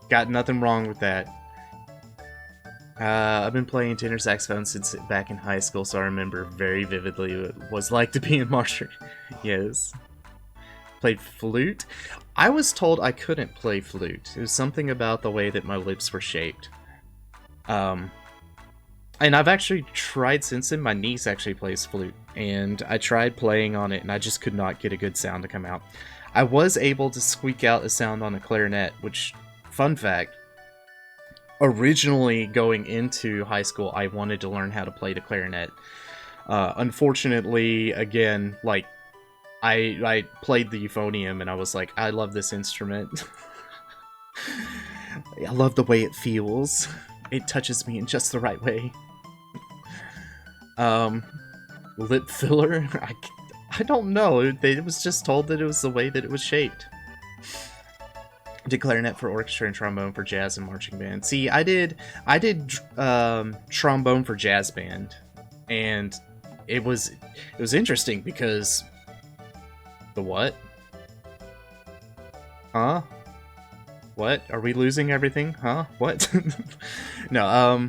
[SPEAKER 2] Got nothing wrong with that. I've been playing tenor saxophone since back in high school, so I remember very vividly what it was like to be in martial. Yes. Played flute. I was told I couldn't play flute. It was something about the way that my lips were shaped. And I've actually tried since then. My niece actually plays flute, and I tried playing on it, and I just could not get a good sound to come out. I was able to squeak out a sound on a clarinet, which, fun fact, originally going into high school, I wanted to learn how to play the clarinet. Unfortunately, again, like, I played the euphonium, and I was like, I love this instrument. I love the way it feels. It touches me in just the right way. Lip filler? I don't know. It was just told that it was the way that it was shaped. Did clarinet for orchestra and trombone for jazz and marching band. See, I did trombone for jazz band, and it was interesting because the what? Huh? What? Are we losing everything? Huh? What? No,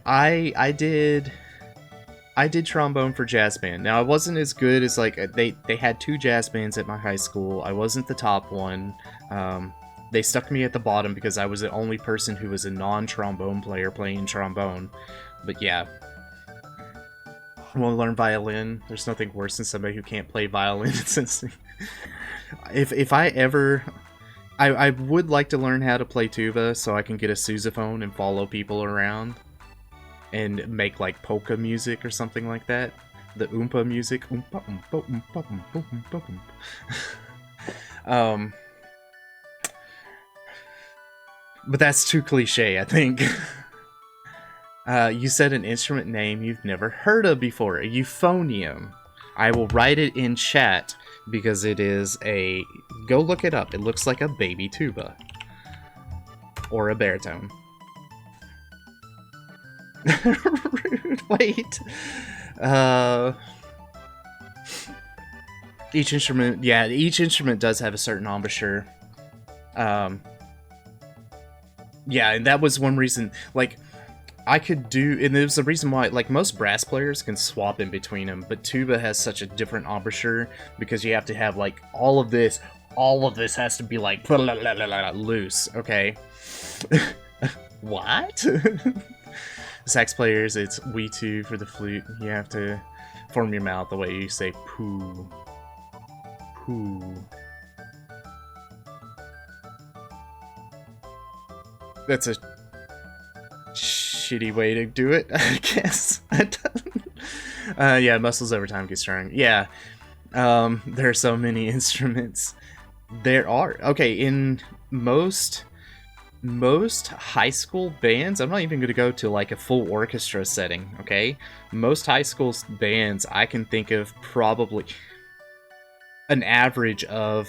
[SPEAKER 2] I did trombone for jazz band. Now, I wasn't as good as, like, they had 2 jazz bands at my high school. I wasn't the top one. They stuck me at the bottom because I was the only person who was a non-trombone player playing trombone. But yeah. I want to learn violin. There's nothing worse than somebody who can't play violin. If I ever... I would like to learn how to play tuba so I can get a sousaphone and follow people around. And make, like, polka music or something like that. The oompa music. Oompa, oompa, oompa, oompa, oompa, oompa. But that's too cliche, I think. You said an instrument name you've never heard of before. A euphonium. I will write it in chat because it is a... Go look it up. It looks like a baby tuba. Or a baritone. Rude. Wait. Each instrument... Yeah, each instrument does have a certain embouchure. Yeah, and that was one reason, like, I could do, and there's a reason why, like, most brass players can swap in between them, but tuba has such a different embouchure, because you have to have, like, all of this has to be, like, loose, okay? What? Sax players, it's we two for the flute. You have to form your mouth the way you say poo. Poo. That's a shitty way to do it, I guess. Yeah, muscles over time get strong. Yeah, there are so many instruments. There are. Okay, in most high school bands, I'm not even going to go to, like, a full orchestra setting, okay? Most high school bands, I can think of probably an average of,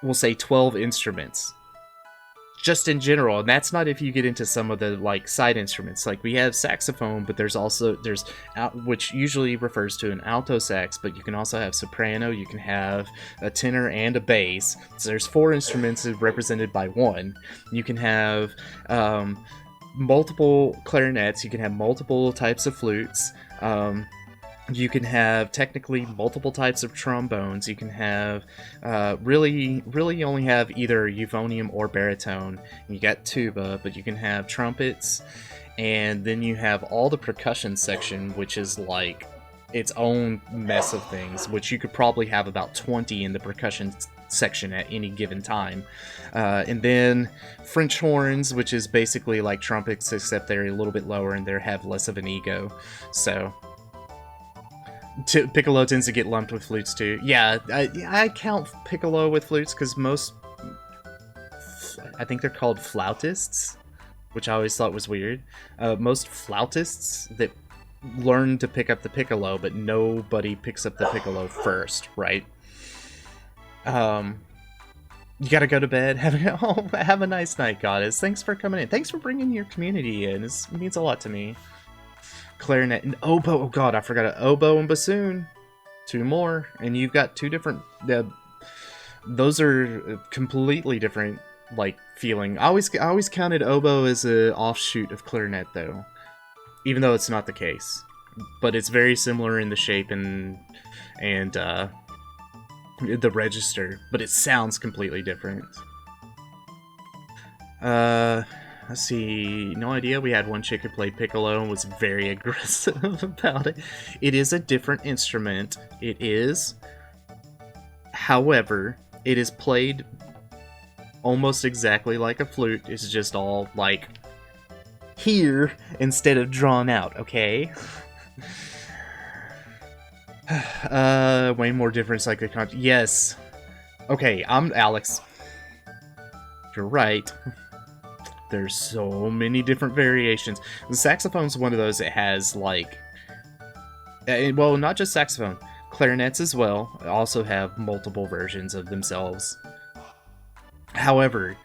[SPEAKER 2] we'll say, 12 instruments. Just in general, and that's not if you get into some of the, like, side instruments. Like, we have saxophone, but there's which usually refers to an alto sax, but you can also have soprano, you can have a tenor and a bass. So there's 4 instruments represented by 1. You can have multiple clarinets, you can have multiple types of flutes, you can have technically multiple types of trombones. You can have really only have either euphonium or baritone. You got tuba, but you can have trumpets, and then you have all the percussion section, which is like its own mess of things, which you could probably have about 20 in the percussion section at any given time. And then French horns, which is basically like trumpets, except they're a little bit lower and they have less of an ego. So piccolo tends to get lumped with flutes too. Yeah, I count piccolo with flutes because most, I think they're called flautists, which I always thought was weird. Most flautists that learn to pick up the piccolo, but nobody picks up the piccolo first, right? You gotta go to bed. Have a nice night, Goddess. Thanks for coming in. Thanks for bringing your community in. It means a lot to me. Clarinet and oboe. Oh god, I forgot an oboe and bassoon. 2 more, and you've got 2 different. Those are completely different, like, feeling. I always counted oboe as an offshoot of clarinet, though, even though it's not the case. But it's very similar in the shape and the register, but it sounds completely different. Let's see, no idea. We had one chick who played piccolo and was very aggressive about it. It is a different instrument. It is. However, it is played almost exactly like a flute. It's just all, like, here instead of drawn out, okay? Way more different psychic content. Yes. Okay, I'm Alex. You're right. There's so many different variations. The saxophone's one of those that has, like... well, not just saxophone. Clarinets as well also have multiple versions of themselves. However,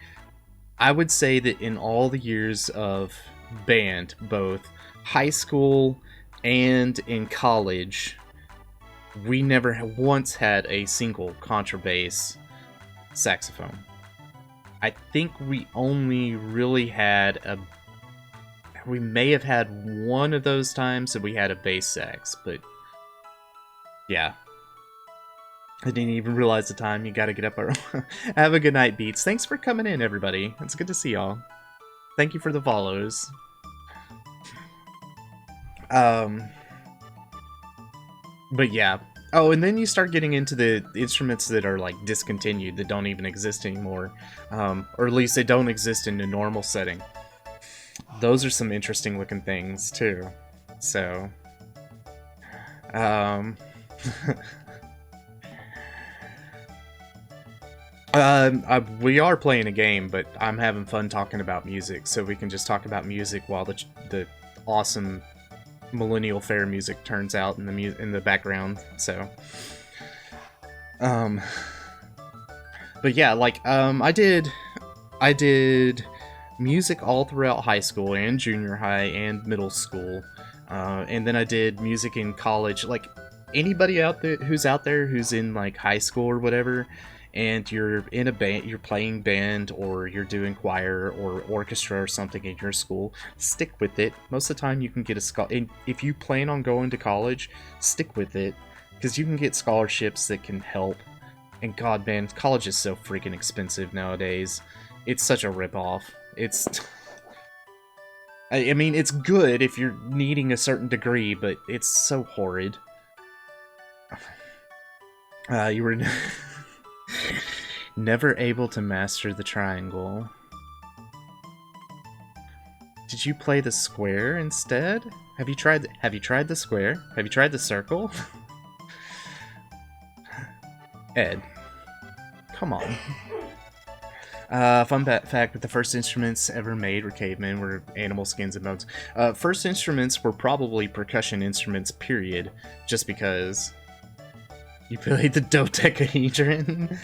[SPEAKER 2] I would say that in all the years of band, both high school and in college, we never once had a single contrabass saxophone. I think we only really had we may have had one of those times that we had a bass sax, but yeah. I didn't even realize the time. You gotta get up early. Have a good night, Beats. Thanks for coming in, everybody. It's good to see y'all. Thank you for the follows. But yeah. Oh, and then you start getting into the instruments that are, like, discontinued, that don't even exist anymore. Or at least they don't exist in a normal setting. Those are some interesting looking things, too. So... we are playing a game, but I'm having fun talking about music, so we can just talk about music while the awesome Millennial Fair music turns out in the background. So, but yeah, like I did music all throughout high school and junior high and middle school, and then I did music in college. Like anybody who's out there who's in like high school or whatever, and you're in a band, you're playing band, or you're doing choir or orchestra or something in your school, stick with it. Most of the time you can get and if you plan on going to college, stick with it, because you can get scholarships that can help. And god man, college is so freaking expensive nowadays. It's such a ripoff. It's... I mean, it's good if you're needing a certain degree, but it's so horrid. You were... never able to master the triangle. Did you play the square instead? Have you tried the square? Have you tried the circle? Ed. Come on. Fun fact, the first instruments ever made were cavemen, were animal skins and bones. First instruments were probably percussion instruments, period. Just because... You played the dodecahedron?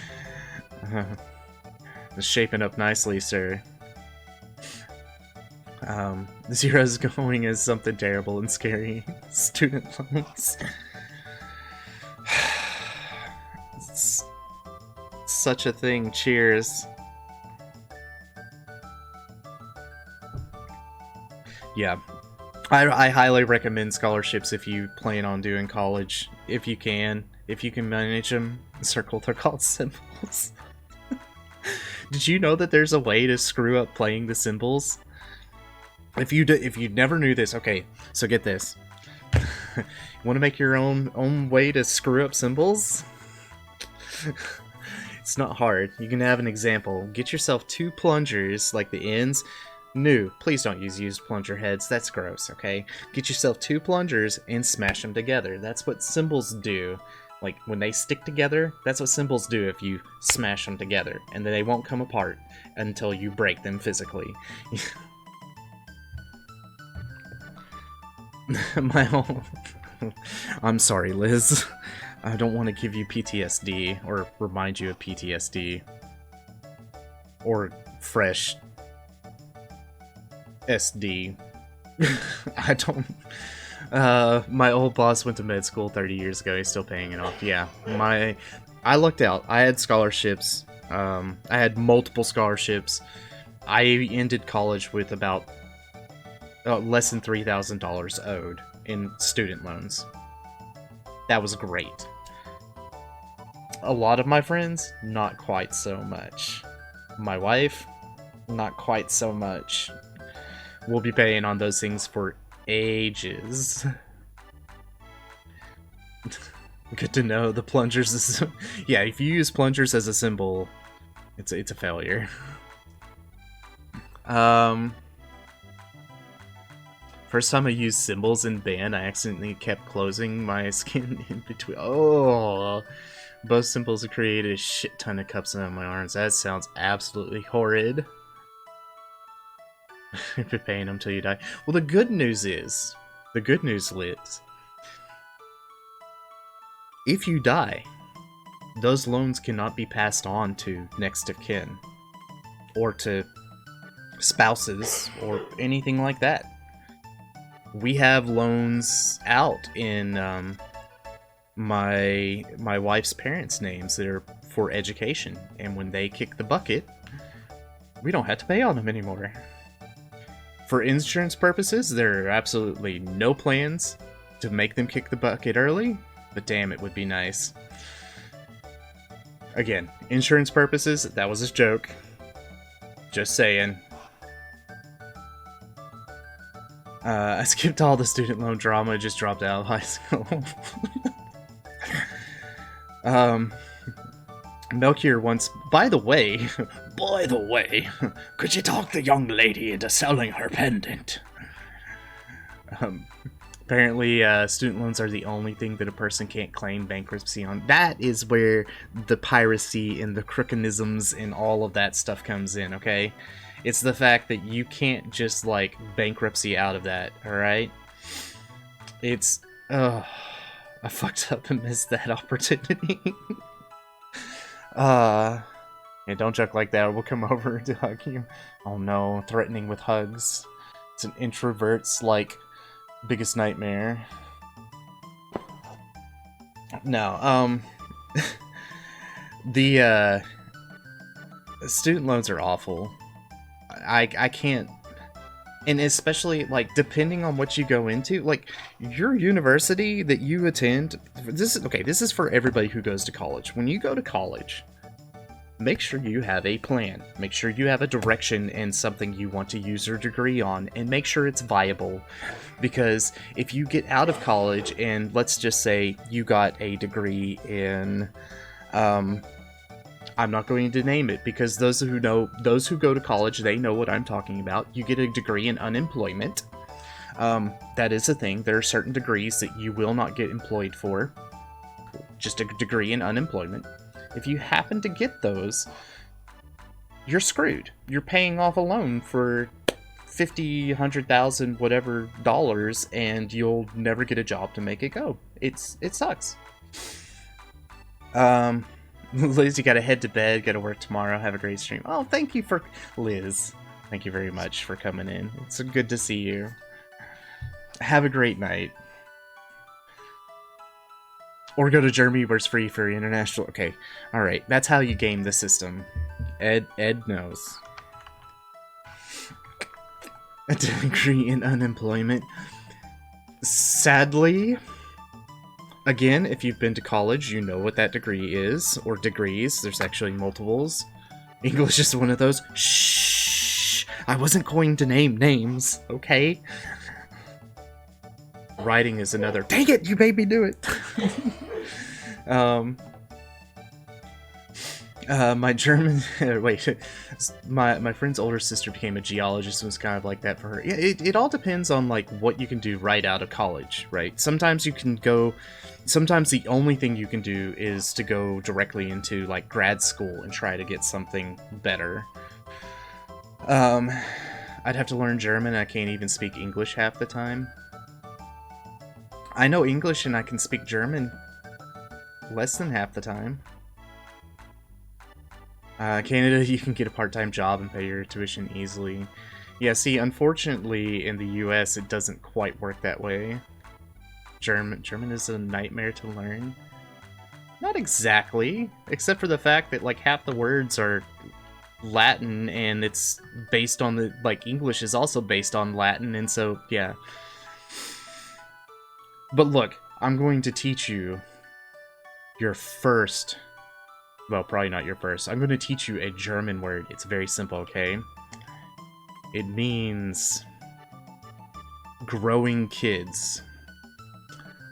[SPEAKER 2] It's shaping up nicely, sir. Zero's going as something terrible and scary. Student loans. It's such a thing. Cheers. Yeah. I highly recommend scholarships if you plan on doing college. If you can manage them. Circle, they're called symbols. Did you know that there's a way to screw up playing the cymbals? If you never knew this, okay, so get this. You want to make your own way to screw up cymbals? It's not hard. You can have an example. Get yourself 2 plungers, like the ends. No, please don't use used plunger heads. That's gross, okay? Get yourself 2 plungers and smash them together. That's what symbols do. Like, when they stick together, that's what symbols do if you smash them together. And then they won't come apart until you break them physically. My whole... I'm sorry, Liz. I don't want to give you PTSD, or remind you of PTSD. Or fresh... SD. I don't... my old boss went to med school 30 years ago. He's still paying it off. Yeah, I lucked out. I had scholarships. I had multiple scholarships. I ended college with about less than $3,000 owed in student loans. That was great. A lot of my friends, not quite so much. My wife, not quite so much. We'll be paying on those things for ages. Good to know. The plungers is... yeah, if you use plungers as a symbol, it's a failure. First time I used symbols in band, I accidentally kept closing my skin in between. Oh, both symbols have created a shit ton of cups on my arms. That sounds absolutely horrid. You've been paying them till you die. Well, the good news is, Liz, if you die, those loans cannot be passed on to next of kin, or to spouses, or anything like that. We have loans out in my wife's parents' names that are for education, and when they kick the bucket, we don't have to pay on them anymore. For insurance purposes, there are absolutely no plans to make them kick the bucket early, but damn, it would be nice. Again, insurance purposes, that was a joke. Just saying. I skipped all the student loan drama, just dropped out of high school. Melchior once... By the way, could you talk the young lady into selling her pendant? Apparently, student loans are the only thing that a person can't claim bankruptcy on. That is where the piracy and the crookenisms and all of that stuff comes in, okay? It's the fact that you can't just, like, bankruptcy out of that, alright? It's... I fucked up and missed that opportunity. Yeah, don't joke like that, we'll come over to hug you. Oh no, threatening with hugs. It's an introvert's, like, biggest nightmare. No, the, student loans are awful. I can't... And especially, like, depending on what you go into, like, your university that you attend... This is for everybody who goes to college. When you go to college, make sure you have a plan. Make sure you have a direction and something you want to use your degree on, and make sure it's viable. Because if you get out of college and, let's just say, you got a degree in... I'm not going to name it, because those who go to college, they know what I'm talking about. You get a degree in unemployment. That is a thing. There are certain degrees that you will not get employed for. Just a degree in unemployment. If you happen to get those, you're screwed. You're paying off a loan for $50,000, $100,000, whatever dollars, and you'll never get a job to make it go. It sucks. Liz, you gotta head to bed, gotta work tomorrow, have a great stream. Oh, thank you for... Liz, thank you very much for coming in. It's good to see you. Have a great night. Or go to Germany where it's free for international... Okay, alright, that's how you game the system. Ed knows. A degree in unemployment. Sadly... Again, if you've been to college, you know what that degree is, or degrees. There's actually multiples. English is one of those. Shh! I wasn't going to name names, okay? Writing is another. Dang it, you made me do it! My German, wait, my friend's older sister became a geologist and was kind of like that for her. Yeah, it all depends on like what you can do right out of college, right? Sometimes you can go, sometimes the only thing you can do is to go directly into like grad school and try to get something better. I'd have to learn German. I can't even speak English half the time. I know English and I can speak German less than half the time. Canada, you can get a part-time job and pay your tuition easily. Yeah, see, unfortunately, in the US, it doesn't quite work that way. German is a nightmare to learn. Not exactly, except for the fact that, like, half the words are Latin, and it's based on the, like, English is also based on Latin, and so, yeah. But look, I'm going to teach you your first... Well, probably not your first. I'm going to teach you a German word. It's very simple, okay? It means growing kids.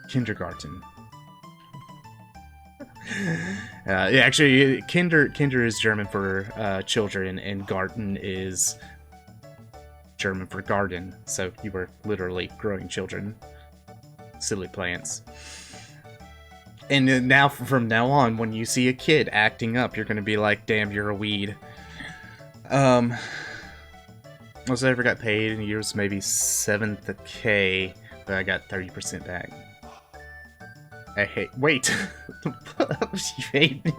[SPEAKER 2] Kindergarten. Yeah, actually, Kinder is German for children, and Garten is German for garden. So you were literally growing children. Silly plants. And now, from now on, when you see a kid acting up, you're gonna be like, damn, you're a weed. Most I ever got paid in years, maybe 7K, but I got 30% back. I hate- wait! You hate me?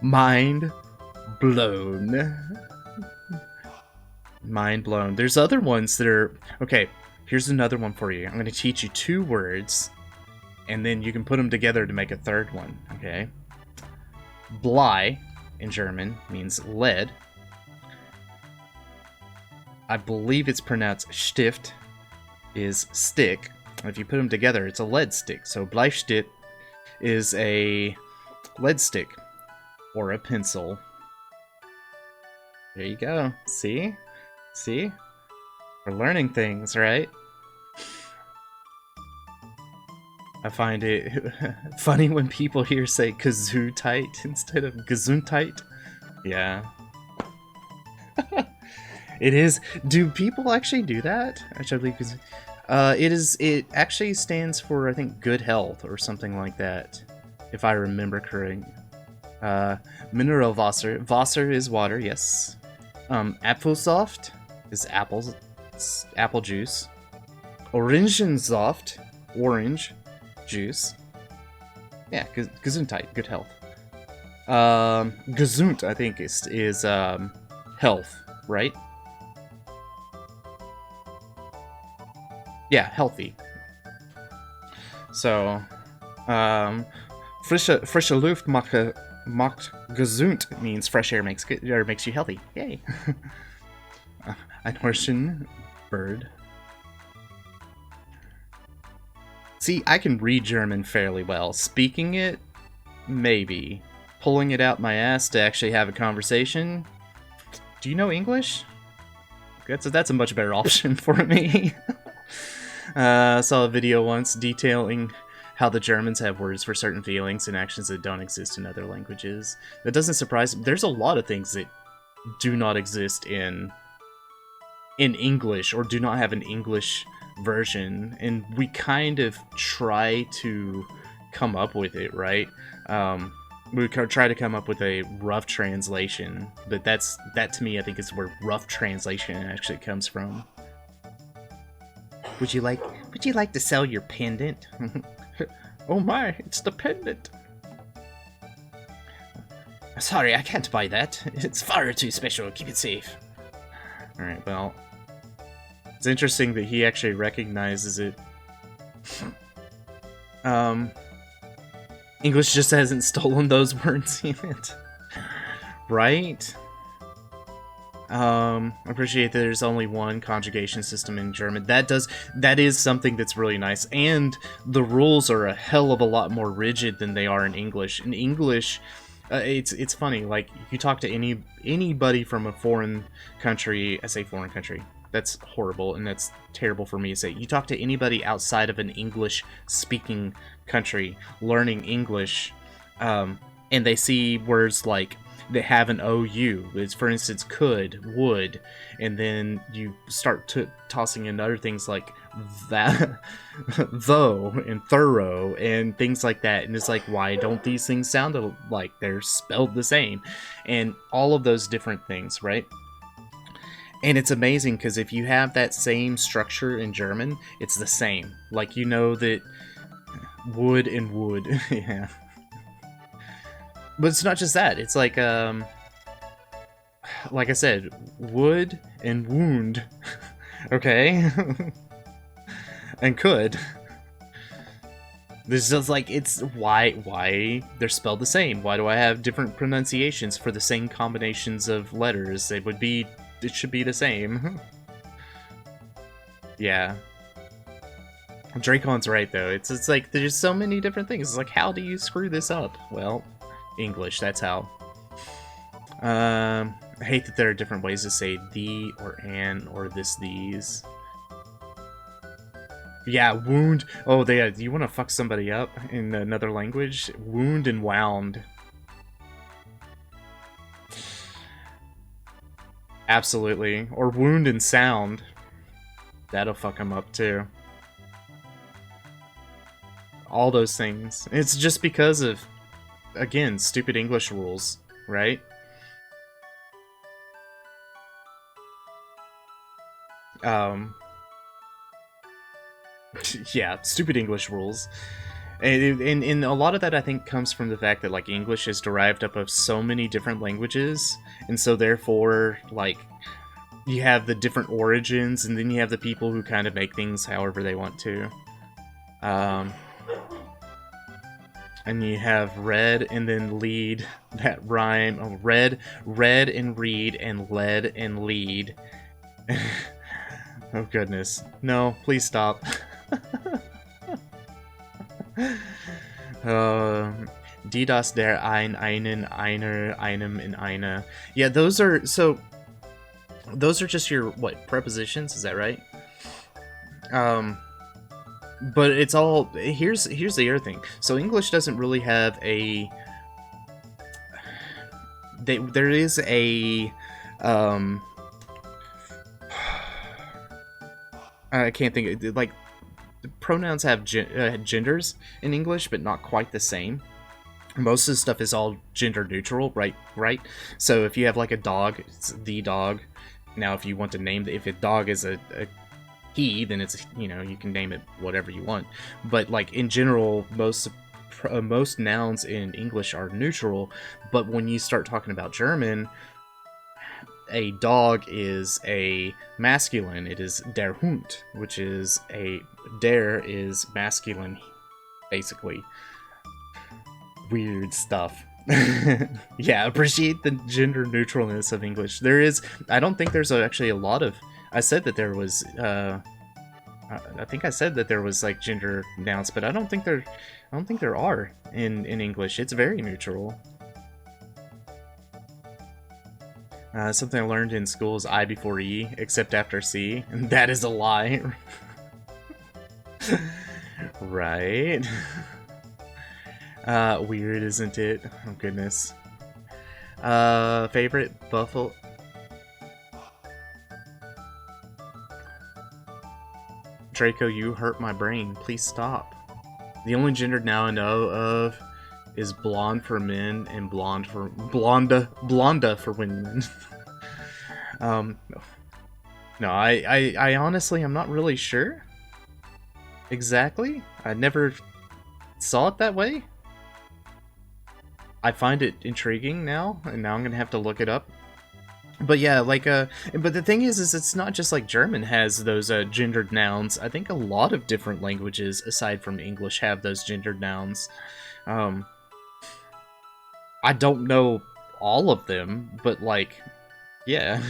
[SPEAKER 2] Mind blown. Mind blown. There's other ones that are... Okay, here's another one for you. I'm going to teach you 2 words, and then you can put them together to make a third one, okay? Blei, in German, means lead. I believe it's pronounced Stift, is stick. And if you put them together, it's a lead stick. So Bleistift is a lead stick, or a pencil. There you go. See? See? We're learning things, right? I find it funny when people here say Gesundheit instead of Gesundheit. Yeah. It is. Do people actually do that? Actually, because it actually stands for, I think, good health or something like that, if I remember correct. Mineral Wasser. Wasser is water, yes. Apfelsaft is apple juice. Orangensaft, orange juice. Yeah, Gesundheit, good health. Gesund, I think, is health, right? Yeah, healthy. So, frische Luft macht gesund means fresh air makes you healthy. Yay! Ein Horschen bird. See, I can read German fairly well. Speaking it, maybe. Pulling it out my ass to actually have a conversation. Do you know English? That's a much better option for me. I saw a video once detailing how the Germans have words for certain feelings and actions that don't exist in other languages. That doesn't surprise me. There's a lot of things that do not exist in English, or do not have an English version, and we kind of try to come up with it, right? We try to come up with a rough translation, but that to me, I think, is where rough translation actually comes from. Would you like to sell your pendant? Oh my, it's the pendant. Sorry, I can't buy that. It's far too special. Keep it safe. Alright, well, it's interesting that he actually recognizes it. English just hasn't stolen those words yet. Right? I appreciate that there's only one conjugation system in German. That is something that's really nice, and the rules are a hell of a lot more rigid than they are in English. In English, it's funny, like, you talk to anybody from a foreign country, I say foreign country, That's horrible, and that's terrible for me to say. You talk to anybody outside of an English-speaking country learning English, and they see words like that have an OU. It's, for instance, could, would, and then you start tossing in other things like that, though, and thorough, and things like that. And it's like, why don't these things sound like they're spelled the same? And all of those different things, right? And it's amazing because if you have that same structure in German, it's the same. Like, you know that would and would, yeah. But it's not just that. It's like I said, would and wound, okay, and could. This is like, it's why they're spelled the same. Why do I have different pronunciations for the same combinations of letters? It should be the same. Yeah. Dracon's right though. It's like there's so many different things. It's like, how do you screw this up? Well, English, that's how. I hate that there are different ways to say the or an or this, these. Yeah, wound. Oh, you want to fuck somebody up in another language? Wound and wound. Absolutely. Or wound and sound. That'll fuck them up too. All those things. It's just because of, again, stupid English rules, right? Yeah, stupid English rules. And a lot of that, I think, comes from the fact that, like, English is derived up of so many different languages, and so therefore, like, you have the different origins, and then you have the people who kind of make things however they want to. And you have red and then lead, that rhyme. Oh, red and read, and lead and lead. Oh goodness. No, please stop. Die das, der, ein, einen, einer, einem, and eine. Yeah, those are just your, what, prepositions, is that right? But it's all, here's the other thing. So English doesn't really have a, there is a, I can't think of, like, pronouns have genders in English, but not quite the same. Most of the stuff is all gender neutral, right? So if you have, like, a dog, it's the dog. Now, if you want to name, if a dog is a he, then it's, you know, you can name it whatever you want. But, like, in general, most nouns in English are neutral. But when you start talking about German, a dog is a masculine. It is der Hund, which is der is masculine, basically. Weird stuff. Yeah, appreciate the gender neutralness of English. I don't think there's actually a lot of, I said that there was, I think I said that there was, like, gender nouns, but I don't think there are in English. It's very neutral. Something I learned in school is I before E, except after C, and that is a lie. Right? Weird, isn't it? Oh, goodness. Favorite buffalo... Draco, you hurt my brain. Please stop. The only gender now I know of is blonde for men and blonda for women. No, I honestly, I'm not really sure. Exactly. I never saw it that way. I find it intriguing now, and now I'm gonna have to look it up. But yeah, like, but the thing is it's not just like German has those gendered nouns. I think a lot of different languages, aside from English, have those gendered nouns. I don't know all of them, but, like, yeah.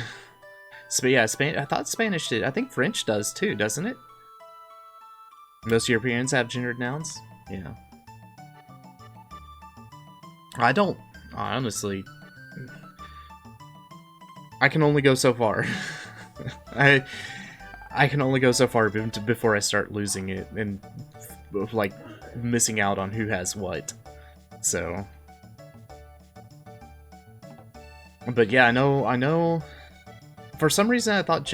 [SPEAKER 2] Yeah, I thought Spanish did. I think French does too, doesn't it? Most Europeans have gendered nouns? Yeah. I don't, honestly. I can only go so far. I can only go so far before I start losing it and like missing out on who has what. So, but yeah, I know. For some reason, I thought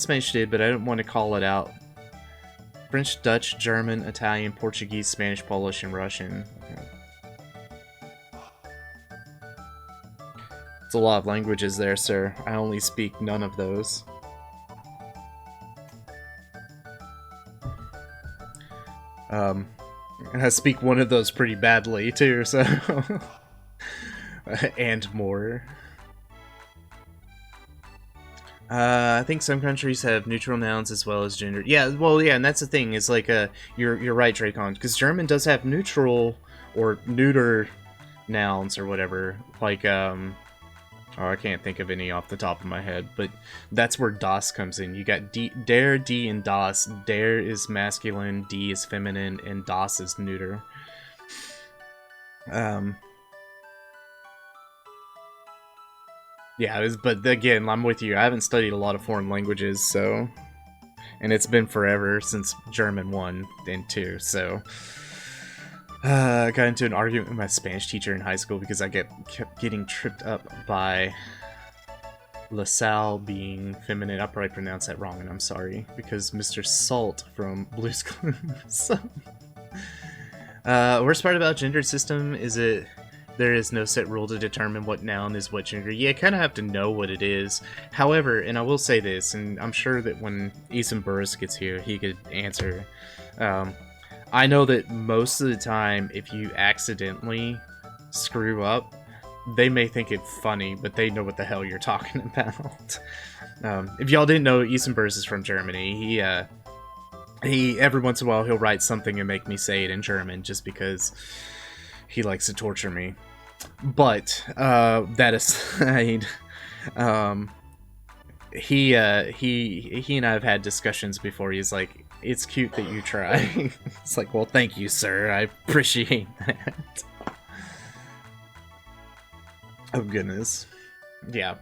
[SPEAKER 2] Spanish did, but I didn't want to call it out. French, Dutch, German, Italian, Portuguese, Spanish, Polish, and Russian. Okay. It's a lot of languages there, sir. I only speak none of those. And I speak one of those pretty badly, too, so... and more. I think some countries have neutral nouns as well as gender. Yeah, well, yeah, and that's the thing, is like, you're right, Dracon, because German does have neutral or neuter nouns or whatever, like, oh, I can't think of any off the top of my head, but that's where das comes in. You got der, die, and das. Der is masculine, die is feminine, and das is neuter. Yeah, but again, I'm with you. I haven't studied a lot of foreign languages, so... And it's been forever since German 1 and 2, so... I got into an argument with my Spanish teacher in high school because I kept getting tripped up by LaSalle being feminine. I'll probably pronounce that wrong, and I'm sorry, because Mr. Salt from Blue's Clues. Worst part about gender system is there is no set rule to determine what noun is what gender. You kind of have to know what it is. However, and I will say this, and I'm sure that when Ethan Burris gets here, he could answer. I know that most of the time, if you accidentally screw up, they may think it's funny, but they know what the hell you're talking about. If y'all didn't know, Isenbergs is from Germany. He every once in a while he'll write something and make me say it in German just because he likes to torture me. But that aside, he and I have had discussions before. He's like, it's cute that you try. It's like, well, thank you, sir. I appreciate that. Oh, goodness. Yeah.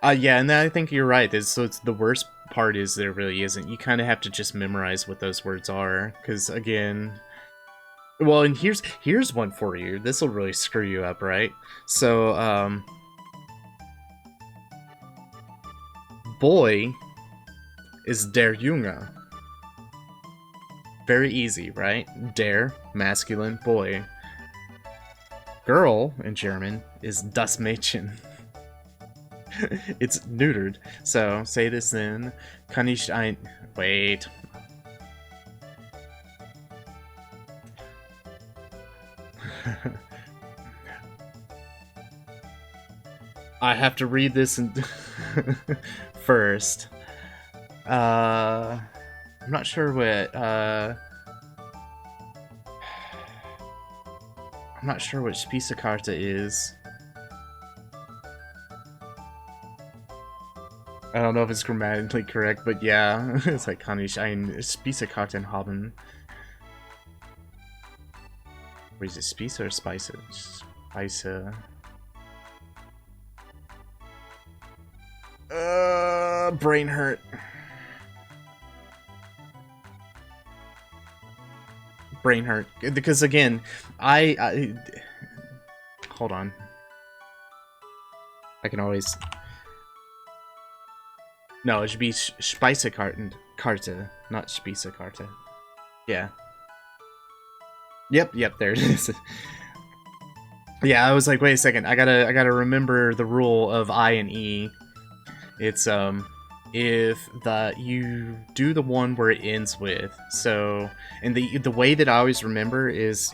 [SPEAKER 2] Yeah, and I think you're right. So it's the worst part is there really isn't. You kind of have to just memorize what those words are. Because, again... Well, and here's one for you. This will really screw you up, right? So, boy... is der Junge. Very easy, right? Der, masculine, boy. Girl, in German, is das Mädchen. It's neutered. So, say this then. Kann ich ein... Wait. I have to read this first. I'm not sure what, I'm not sure what Spießkarte is. I don't know if it's grammatically correct, but yeah, it's like, kann ich ein Spießkarten haben? Wait, is it Spieße or Spice? Spice. Brain hurt. Brain hurt. Because again, I hold on. I can always... No, it should be Speisekarte, not Spießkarte. Yeah. Yep, there it is. Yeah, I was like, wait a second, I gotta remember the rule of I and E. It's, if you do the one where it ends with, so, and the way that I always remember is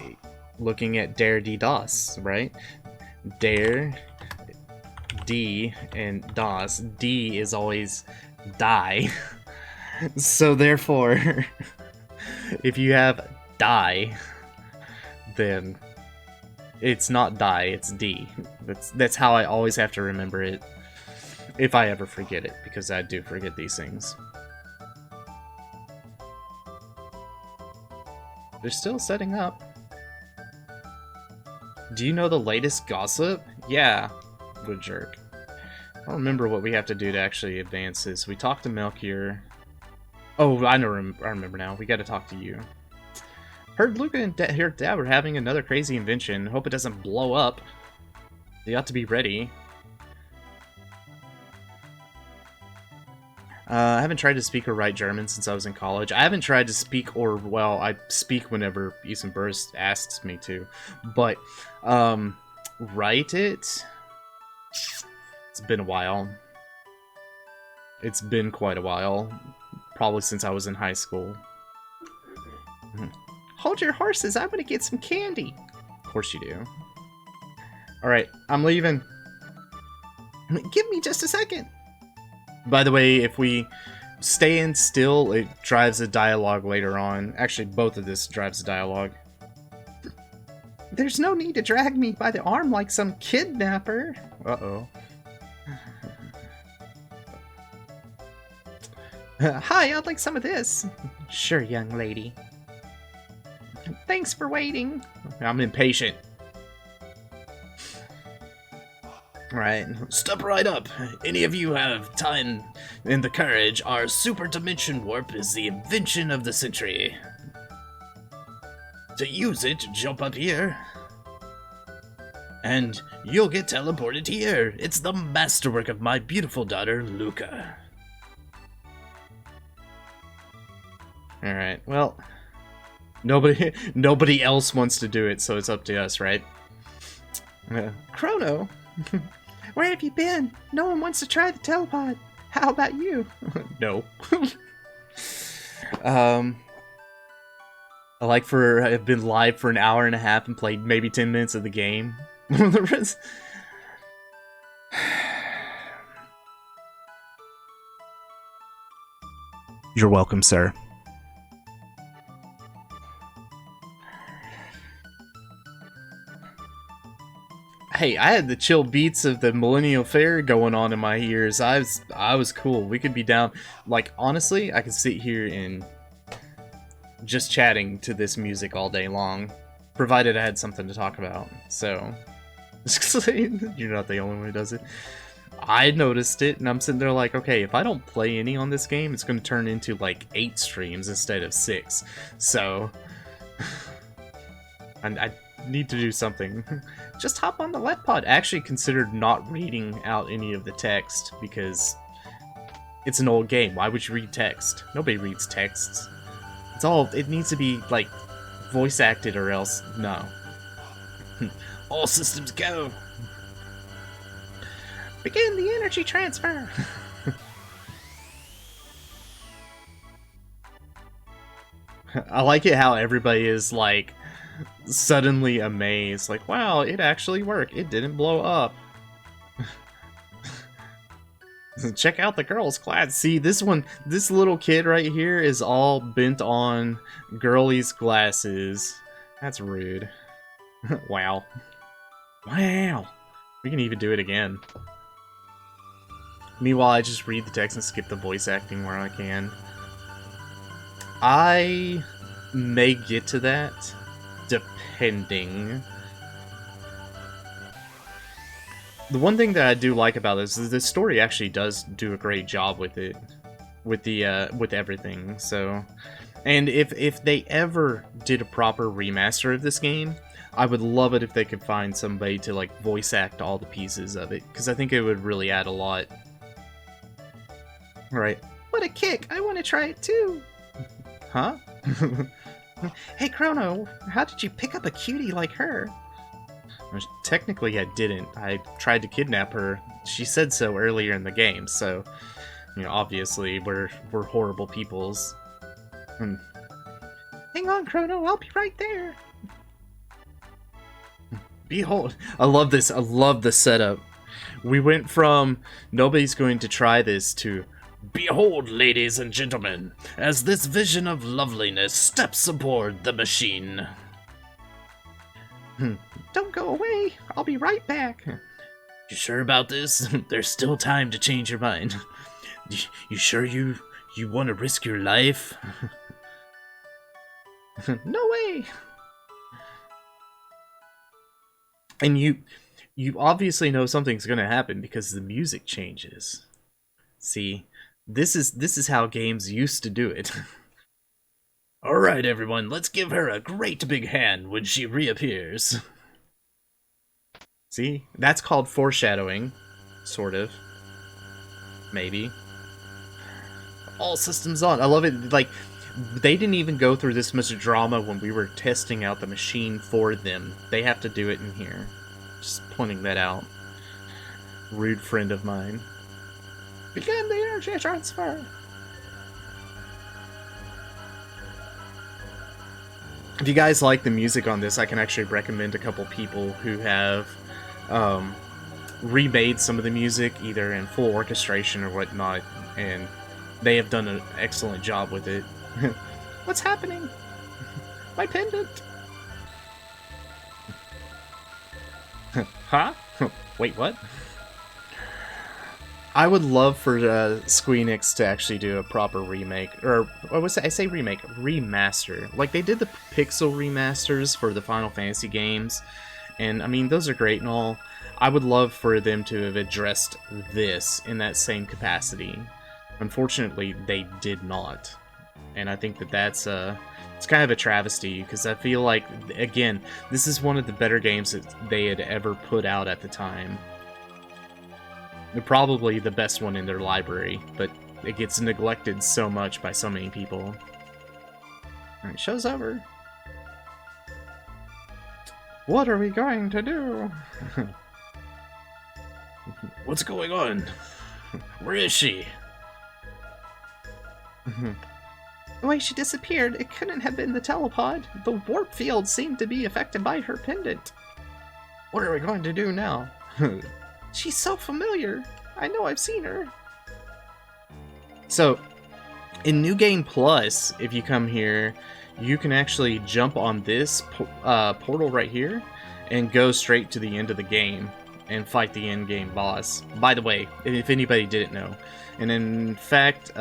[SPEAKER 2] looking at der, die, das, right? Der, die, and das. Die is always die. So therefore, if you have die, then it's not die, it's D. That's how I always have to remember it. If I ever forget it, because I do forget these things. They're still setting up. Do you know the latest gossip? Yeah, good jerk. don't remember what we have to do to actually advance this. We talked to Melchior. Oh, I remember now. We got to talk to you. Heard Luca and her dad were having another crazy invention. Hope it doesn't blow up. They ought to be ready. I haven't tried to speak or write German since I was in college. I haven't tried to speak or, well, I speak whenever Ethan Burst asks me to. But, write it? It's been a while. It's been quite a while. Probably since I was in high school. Hold your horses, I'm gonna get some candy. Of course you do. Alright, I'm leaving. Give me just a second. By the way, if we stay in still, it drives a dialogue later on. Actually, both of this drives a dialogue. There's no need to drag me by the arm like some kidnapper. Uh-oh. Hi, I'd like some of this. Sure, young lady. Thanks for waiting. I'm impatient. Right. Step right up. Any of you have time and the courage, our super dimension warp is the invention of the century. To use it, jump up here. And you'll get teleported here. It's the masterwork of my beautiful daughter, Luca. Alright, well, nobody else wants to do it, so it's up to us, right? Chrono? Where have you been? No one wants to try the telepod. How about you? No. I've been live for an hour and a half and played maybe 10 minutes of the game. The rest... You're welcome, sir. Hey, I had the chill beats of the Millennial Fair going on in my ears. I was cool. We could be down. Like, honestly, I could sit here and just chatting to this music all day long, provided I had something to talk about. So, you're not the only one who does it. I noticed it, and I'm sitting there like, okay, if I don't play any on this game, it's going to turn into like 8 streams instead of 6. So, I need to do something. Just hop on the left pod. I actually considered not reading out any of the text because it's an old game. Why would you read text? Nobody reads texts. It needs to be like voice acted or else no. All systems go. Begin the energy transfer. I like it how everybody is like suddenly amazed, like, wow, it actually worked. It didn't blow up. Check out the girl's class. See, this little kid right here is all bent on girly's glasses. That's rude. Wow. Wow. We can even do it again. Meanwhile, I just read the text and skip the voice acting where I can. I may get to that, depending. The one thing that I do like about this is the story actually does do a great job with it, with everything. So, and if they ever did a proper remaster of this game, I would love it if they could find somebody to like voice act all the pieces of it, because I think it would really add a lot. Right? What a kick! I want to try it too. Huh? Hey Chrono, how did you pick up a cutie like her? Well, technically I didn't. I tried to kidnap her. She said so earlier in the game, so, you know, obviously we're horrible peoples. Hang on, Chrono, I'll be right there. Behold, I love this. I love the setup. We went from nobody's going to try this to behold, ladies and gentlemen, as this vision of loveliness steps aboard the machine. Don't go away. I'll be right back. You sure about this? There's still time to change your mind. You sure you want to risk your life? No way. And you you obviously know something's gonna happen because the music changes. See, this is how games used to do it. Alright everyone, let's give her a great big hand when she reappears. See? That's called foreshadowing. Sort of. Maybe. All systems on. I love it. Like, they didn't even go through this much drama when we were testing out the machine for them. They have to do it in here. Just pointing that out. Rude friend of mine. Begin the energy transfer! If you guys like the music on this, I can actually recommend a couple people who have remade some of the music, either in full orchestration or whatnot, and they have done an excellent job with it. What's happening? My pendant! Huh? Wait, what? I would love for Squeenix to actually do a proper remake, or I say remake, remaster. Like they did the Pixel remasters for the Final Fantasy games, and I mean those are great and all. I would love for them to have addressed this in that same capacity. Unfortunately, they did not, and I think that that's it's kind of a travesty because I feel like again this is one of the better games that they had ever put out at the time. Probably the best one in their library, but it gets neglected so much by so many people. Alright, show's over. What are we going to do? What's going on? Where is she? The way she disappeared, it couldn't have been the telepod. The warp field seemed to be affected by her pendant. What are we going to do now? She's so familiar. I know I've seen her. So, in New Game Plus, if you come here, you can actually jump on this portal right here and go straight to the end of the game and fight the end-game boss. By the way, if anybody didn't know. And in fact,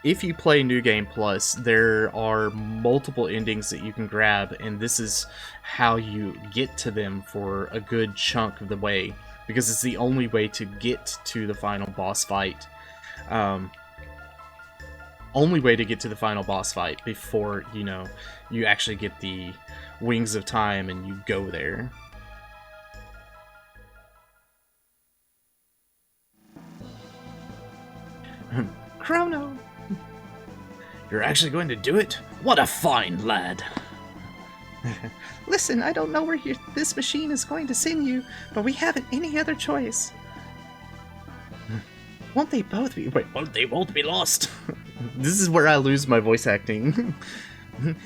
[SPEAKER 2] if you play New Game Plus, there are multiple endings that you can grab, and this is how you get to them for a good chunk of the way. Because it's the only way to get to the final boss fight. Only way to get to the final boss fight before, you know, you actually get the Wings of Time and you go there. Chrono! You're actually going to do it? What a fine lad! Listen, I don't know where this machine is going to send you, but we haven't any other choice. Won't they both be... Wait, won't they both be lost? This is where I lose my voice acting.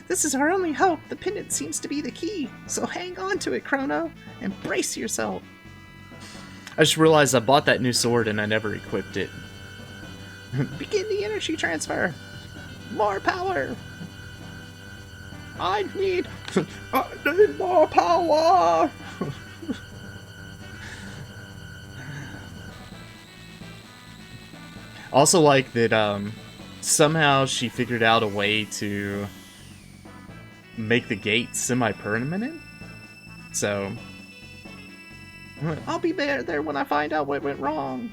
[SPEAKER 2] This is our only hope. The pendant seems to be the key. So hang on to it, Chrono, and brace yourself. I just realized I bought that new sword and I never equipped it. Begin the energy transfer. More power. I need more power. Also like that somehow she figured out a way to make the gate semi-permanent. So I'll be there when I find out what went wrong.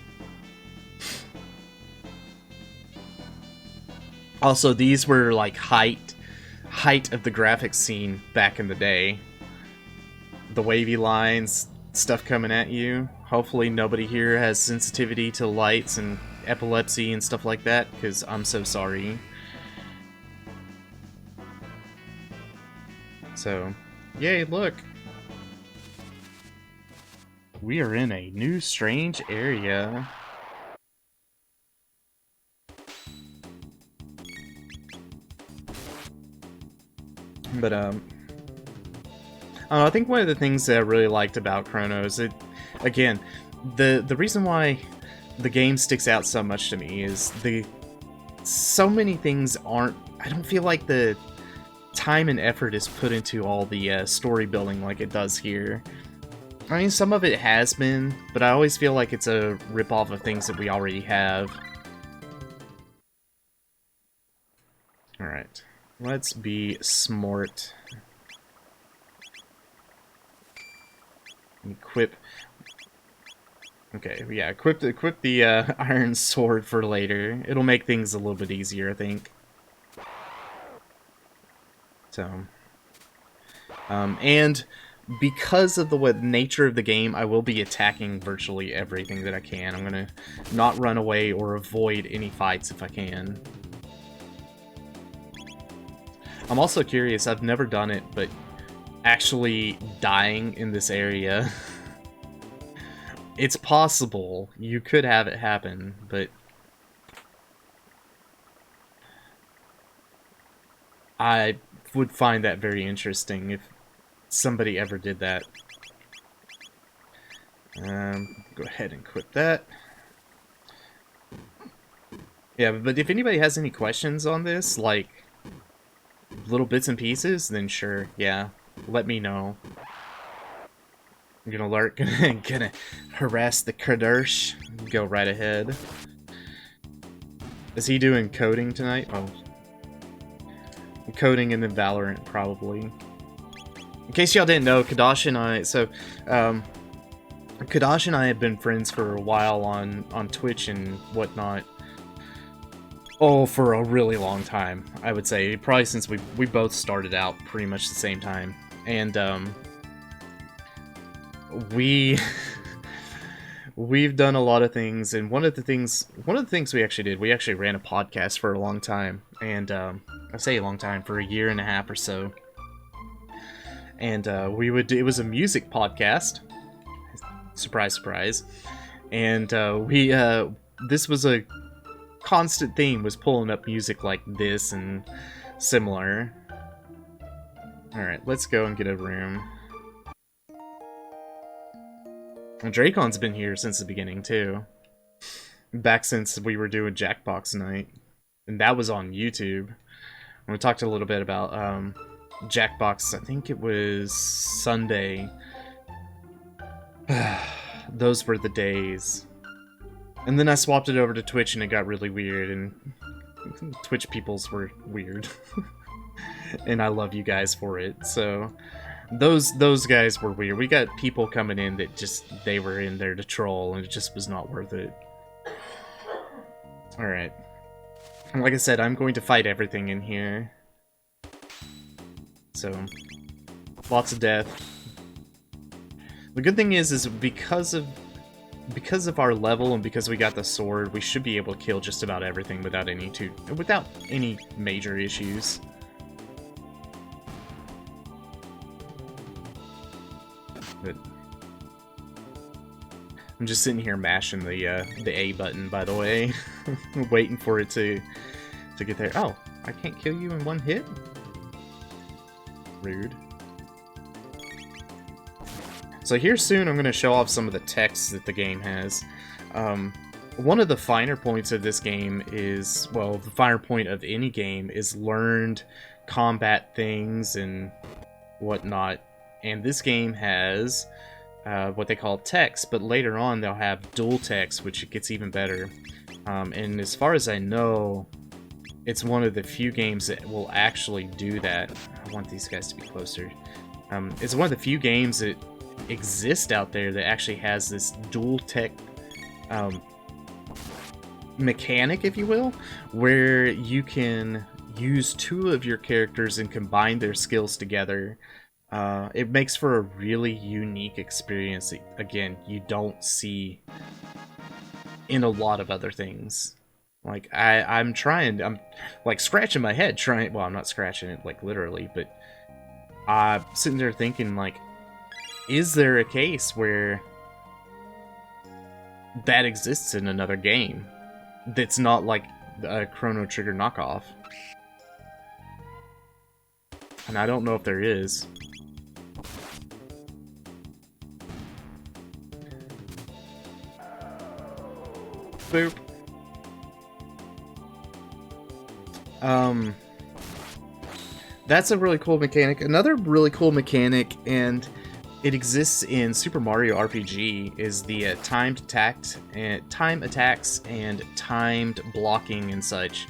[SPEAKER 2] Also, these were like height of the graphics scene back in the day. The wavy lines, stuff coming at you. Hopefully nobody here has sensitivity to lights and epilepsy and stuff like that, because I'm so sorry. So, yay, look. We are in a new strange area. But, I don't know, I think one of the things that I really liked about Chrono is that, again, the reason why the game sticks out so much to me is so many things aren't, I don't feel like the time and effort is put into all the story building like it does here. I mean, some of it has been, but I always feel like it's a rip-off of things that we already have. Alright, let's be smart. Equip. Okay, yeah, equip the iron sword for later. It'll make things a little bit easier, I think. So, and because of the nature of the game, I will be attacking virtually everything that I can. I'm gonna not run away or avoid any fights if I can. I'm also curious, I've never done it, but actually dying in this area, it's possible. You could have it happen, but I would find that very interesting if somebody ever did that. Go ahead and quit that. Yeah, but if anybody has any questions on this, like little bits and pieces, then sure, yeah, let me know. I'm gonna lurk, gonna harass the Kurdersh. Go right ahead. Is he doing coding tonight? Oh. Coding and then Valorant, probably. In case y'all didn't know, Kadash and I, Kadash and I have been friends for a while on Twitch and whatnot. Oh, for a really long time, I would say. Probably since we both started out pretty much the same time. And, we've done a lot of things, and one of the things we actually did, we actually ran a podcast for a long time, and I say a long time, for a year and a half or so. And it was a music podcast, surprise, surprise, and this was a constant theme, was pulling up music like this and similar. All right, let's go and get a room. And Dracon's been here since the beginning, too. Back since we were doing Jackbox night. And that was on YouTube. And we talked a little bit about Jackbox, I think it was Sunday. Those were the days. And then I swapped it over to Twitch and it got really weird, and Twitch peoples were weird. And I love you guys for it, so... Those guys were weird. We got people coming in that they were in there to troll, and it just was not worth it. Alright. And like I said, I'm going to fight everything in here. So, lots of death. The good thing is because of our level and because we got the sword, we should be able to kill just about everything without any major issues. But I'm just sitting here mashing the A button, by the way, waiting for it to get there. Oh, I can't kill you in one hit? Rude. So here soon I'm going to show off some of the text that the game has. One of the finer points of this game is, well, the finer point of any game is learned combat things and whatnot. And this game has what they call text, but later on they'll have dual text, which gets even better. And as far as I know, it's one of the few games that will actually do that. I want these guys to be closer. It's one of the few games that exist out there that actually has this dual tech mechanic, if you will, where you can use two of your characters and combine their skills together. It makes for a really unique experience that, again, you don't see in a lot of other things. Like, I'm like scratching my head trying, well, I'm not scratching it like literally, but I'm sitting there thinking, like, is there a case where that exists in another game that's not like a Chrono Trigger knockoff? And I don't know if there is. Boop. That's a really cool mechanic. Another really cool mechanic, and it exists in Super Mario RPG, is the time attacks and timed blocking and such.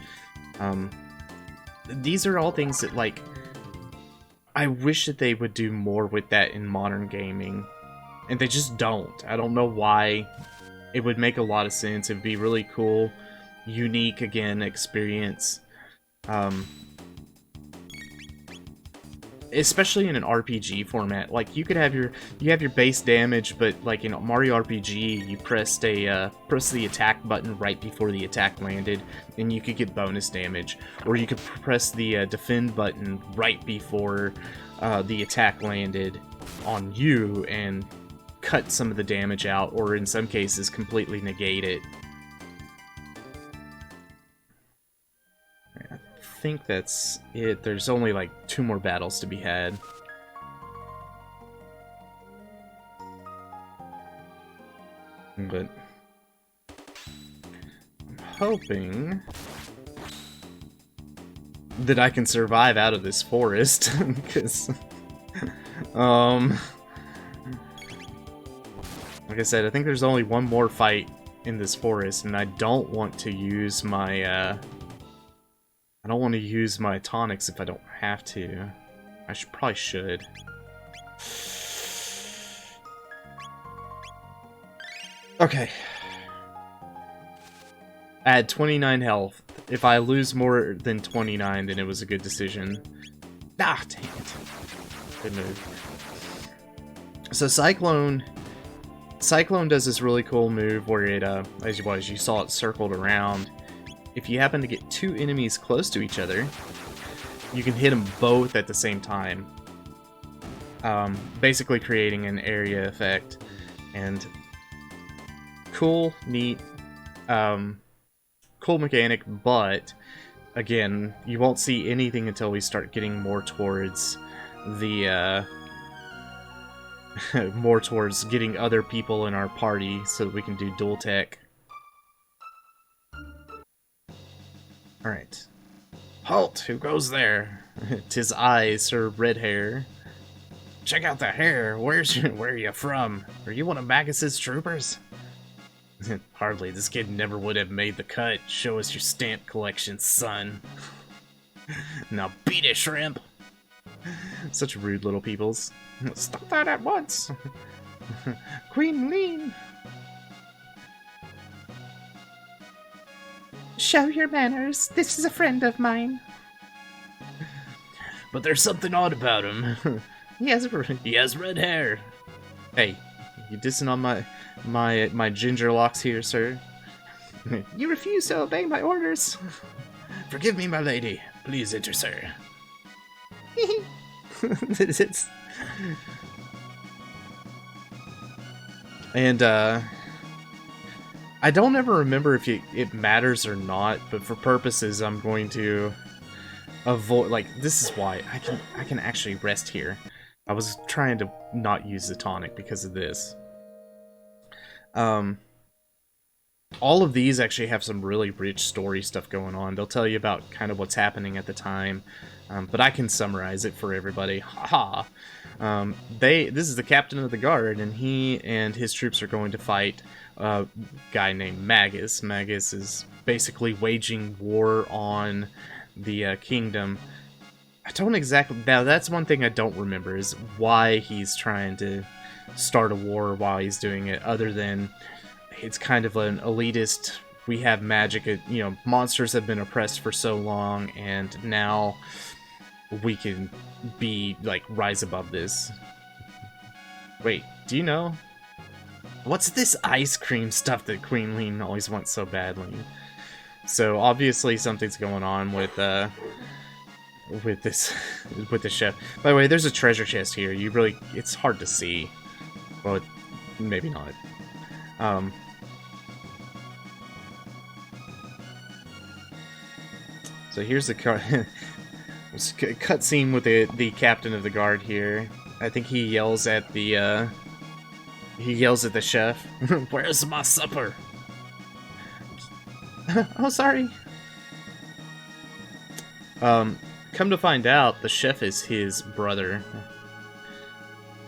[SPEAKER 2] These are all things that, like, I wish that they would do more with that in modern gaming. And they just don't. I don't know why. It would make a lot of sense. It'd be really cool, unique, again, experience. Especially in an RPG format. Like, you could have your base damage, but like in Mario RPG, you pressed the attack button right before the attack landed, and you could get bonus damage. Or you could press the defend button right before the attack landed on you and cut some of the damage out, or in some cases completely negate it. I think that's it. There's only like 2 more battles to be had. But I'm hoping that I can survive out of this forest, because like I said, I think there's only 1 more fight in this forest, and I don't want to use my tonics if I don't have to. I probably should. Okay. I had 29 health. If I lose more than 29, then it was a good decision. Ah, dang it. Good move. So Cyclone does this really cool move where it, as you saw it circled around. If you happen to get 2 enemies close to each other, you can hit them both at the same time. Basically creating an area effect. And cool, neat, cool mechanic, but again, you won't see anything until we start getting more towards the, more towards getting other people in our party so that we can do dual tech. Alright. Halt! Who goes there? 'Tis I, Sir Red Hair. Check out the hair. Where are you from? Are you one of Magus's troopers? Hardly. This kid never would have made the cut. Show us your stamp collection, son. Now beat it, shrimp! Such rude little peoples. Stop that at once! Queen Lean! Show your manners. This is a friend of mine. But there's something odd about him. He has red hair. Hey, you dissing on my ginger locks here, sir? You refuse to obey my orders. Forgive me, my lady. Please enter, sir. And I don't ever remember if it matters or not, but for purposes, I'm going to avoid. Like, this is why I can actually rest here. I was trying to not use the tonic because of this. All of these actually have some really rich story stuff going on. They'll tell you about kind of what's happening at the time, but I can summarize it for everybody. Haha. This is the captain of the guard, and he and his troops are going to fight a guy named Magus. Magus is basically waging war on the kingdom. I don't exactly... Now, that's one thing I don't remember, is why he's trying to start a war while he's doing it, other than it's kind of an elitist, we have magic, you know, monsters have been oppressed for so long, and now we can be, like, rise above this. Wait, do you know? What's this ice cream stuff that Queen Lean always wants so badly? So, obviously something's going on with the chef. By the way, there's a treasure chest here. It's hard to see. Well, maybe not. So here's the cutscene with the captain of the guard here. I think he yells at the chef. Where's my supper? Oh, sorry. Come to find out, the chef is his brother.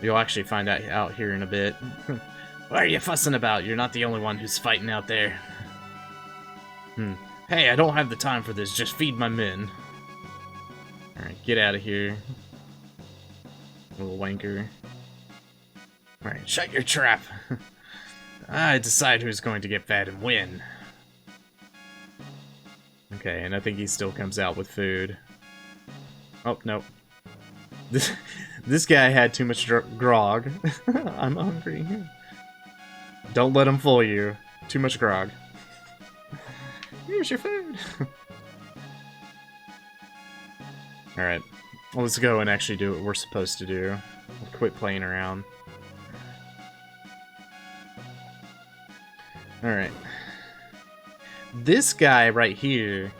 [SPEAKER 2] You'll actually find out here in a bit. What are you fussing about? You're not the only one who's fighting out there. Hey, I don't have the time for this. Just feed my men. Alright, get out of here. Little wanker. Alright, shut your trap. I decide who's going to get fed and win. Okay, and I think he still comes out with food. Oh, no. This guy had too much grog. I'm hungry. Don't let him fool you. Too much grog. Here's your food. Alright, well, let's go and actually do what we're supposed to do. Quit playing around. Alright. This guy right here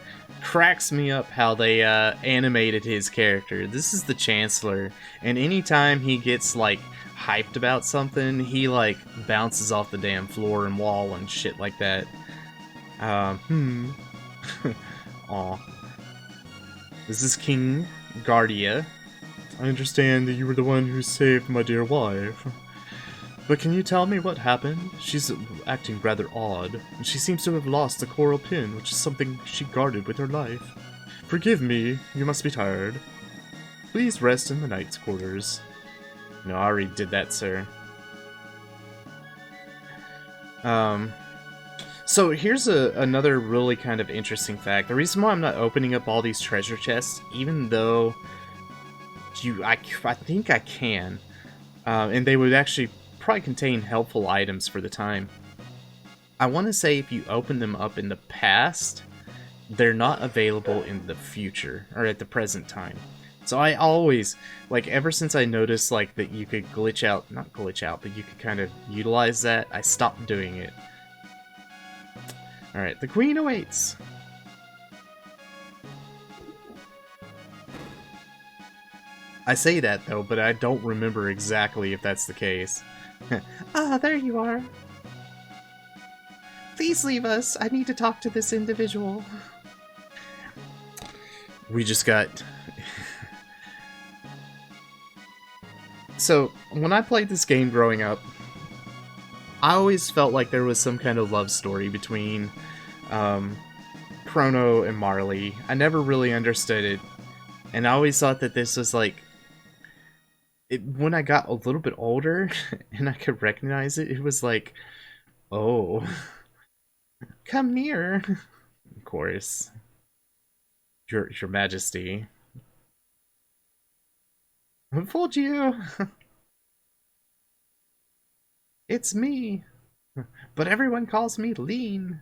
[SPEAKER 2] cracks me up how they animated his character. This is the Chancellor, and anytime he gets, like, hyped about something, he, like, bounces off the damn floor and wall and shit like that. Aw. This is King Guardia. I understand that you were the one who saved my dear wife. But can you tell me what happened? She's acting rather odd, and she seems to have lost the coral pin, which is something she guarded with her life. Forgive me, you must be tired. Please rest in the knight's quarters. No, I already did that, sir. So here's another really kind of interesting fact. The reason why I'm not opening up all these treasure chests, even though I think I can, and they would actually probably contain helpful items for the time. I want to say if you open them up in the past, they're not available in the future, or at the present time. So I always, like, ever since I noticed, like, that you could glitch out, not glitch out, but you could kind of utilize that, I stopped doing it. Alright, the queen awaits! I say that, though, but I don't remember exactly if that's the case. Ah, there you are. Please leave us. I need to talk to this individual. We just got... So, when I played this game growing up, I always felt like there was some kind of love story between Chrono and Marley. I never really understood it, and I always thought that this was like... when I got a little bit older, and I could recognize it, it was like, oh, come near. Of course. Your Majesty. I fooled you. It's me. But everyone calls me Lean.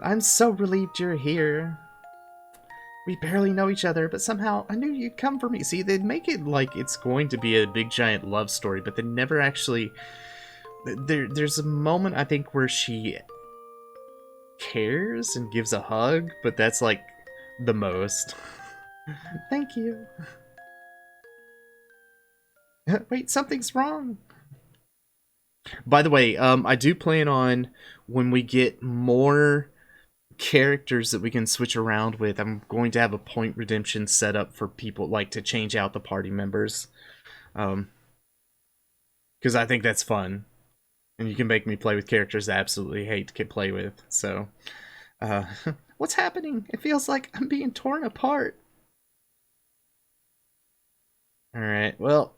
[SPEAKER 2] I'm so relieved you're here. We barely know each other, but somehow I knew you'd come for me. See, they'd make it like it's going to be a big giant love story, but they never actually... There's a moment, I think, where she cares and gives a hug, but that's like the most. Thank you. Wait, something's wrong. By the way, I do plan on, when we get more characters that we can switch around with, I'm going to have a point redemption set up for people, like, to change out the party members. Because I think that's fun. And you can make me play with characters I absolutely hate to play with, so... what's happening? It feels like I'm being torn apart. Alright, well...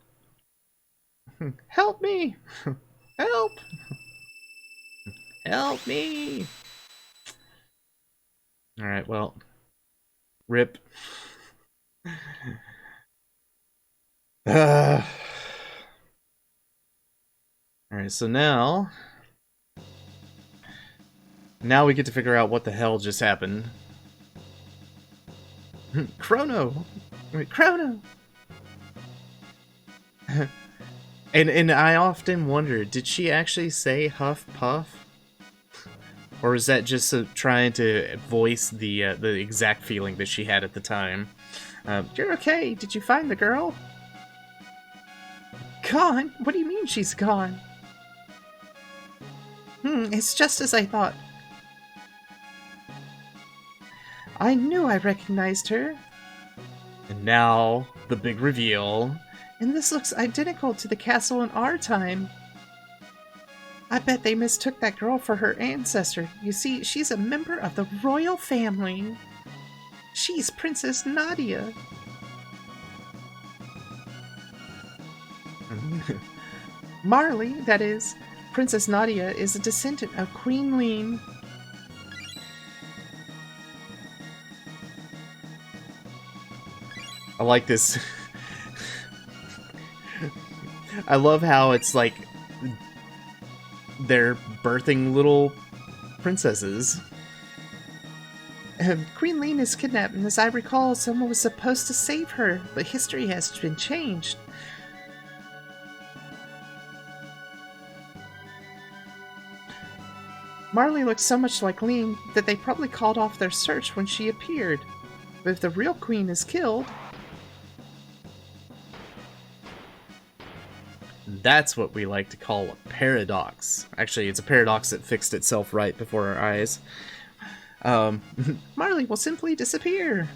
[SPEAKER 2] Help me! Help! Help me! Alright, well... Rip. Alright, so now... Now we get to figure out what the hell just happened. Chrono! Wait, Chrono! And I often wonder, did she actually say Huff Puff? Or is that just trying to voice the exact feeling that she had at the time? You're okay. Did you find the girl? Gone? What do you mean she's gone? It's just as I thought. I knew I recognized her. And now, the big reveal. And this looks identical to the castle in our time. I bet they mistook that girl for her ancestor. You see, she's a member of the royal family. She's Princess Nadia. Marley, that is, Princess Nadia, is a descendant of Queen Lean. I like this. I love how it's like they're birthing little princesses. Queen Lean is kidnapped, and as I recall, someone was supposed to save her, but history has been changed. Marley looks so much like Lean that they probably called off their search when she appeared. But if the real queen is killed... That's what we like to call a paradox. Actually, it's a paradox that fixed itself right before our eyes. Marley will simply disappear.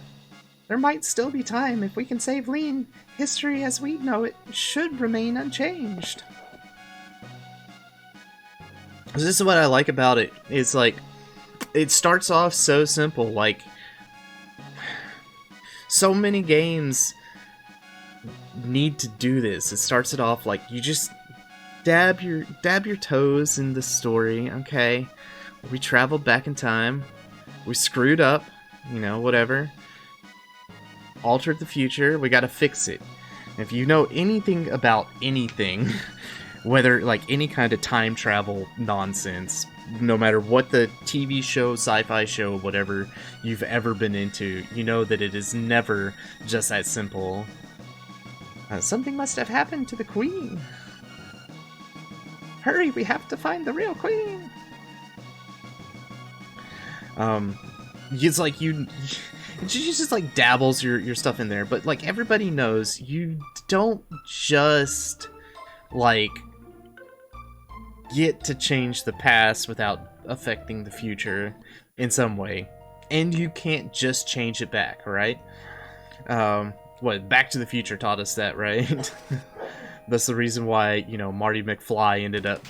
[SPEAKER 2] There might still be time if we can save Lean. History as we know it should remain unchanged. This is what I like about it. It's like, it starts off so simple. Like, so many games need to do this. It starts it off like you just dab your toes in the story. Okay, we traveled back in time. We screwed up, you know, whatever. Altered the future. We gotta fix it. If you know anything about anything, whether like any kind of time travel nonsense, no matter what the TV show, sci-fi show, whatever you've ever been into, you know that it is never just that simple. Something must have happened to the queen. Hurry, we have to find the real queen. It's like you just like dabbles your stuff in there, but like everybody knows you don't just like get to change the past without affecting the future in some way, and you can't just change it back, right? What Back to the Future taught us that, right? That's the reason why, you know, Marty McFly ended up,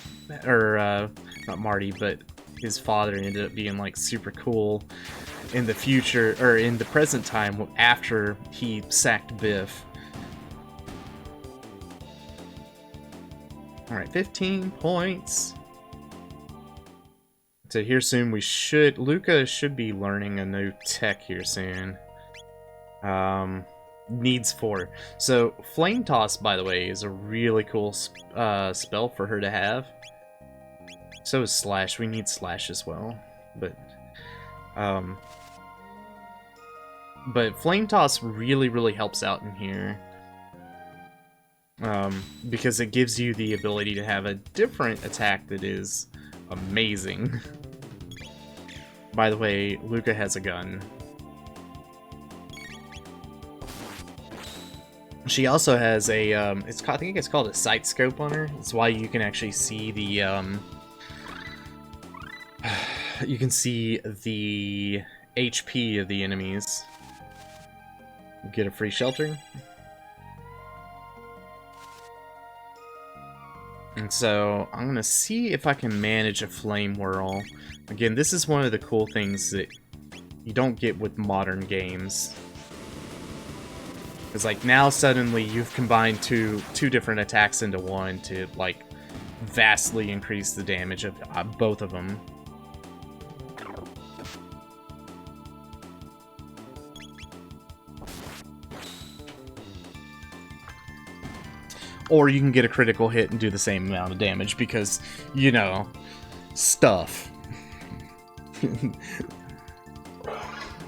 [SPEAKER 2] or not Marty, but his father ended up being like super cool in the future, or in the present time after he sacked Biff. Alright, 15 points. So here soon Luca should be learning a new tech here soon. Needs 4. So Flame Toss, by the way, is a really cool spell for her to have. So is Slash. We need Slash as well. But Flame Toss really helps out in here. Because it gives you the ability to have a different attack that is amazing. By the way, Luca has a gun. She also has a, I think it's called a sight scope on her. It's why you can actually see the, you can see the HP of the enemies. Get a free shelter. And so, I'm gonna see if I can manage a flame whirl. Again, this is one of the cool things that you don't get with modern games. Because, like, now suddenly you've combined two different attacks into one to, like, vastly increase the damage of both of them. Or you can get a critical hit and do the same amount of damage because, you know, stuff.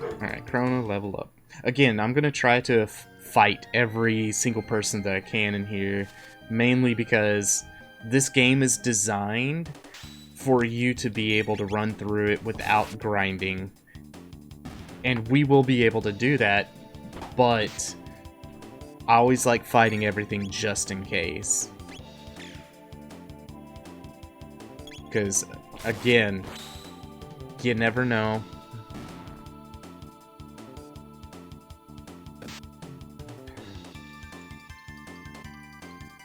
[SPEAKER 2] Alright, Chrono, level up. Again, I'm going to try to fight every single person that I can in here, mainly because this game is designed for you to be able to run through it without grinding. And we will be able to do that, but I always like fighting everything just in case. Because, again, you never know.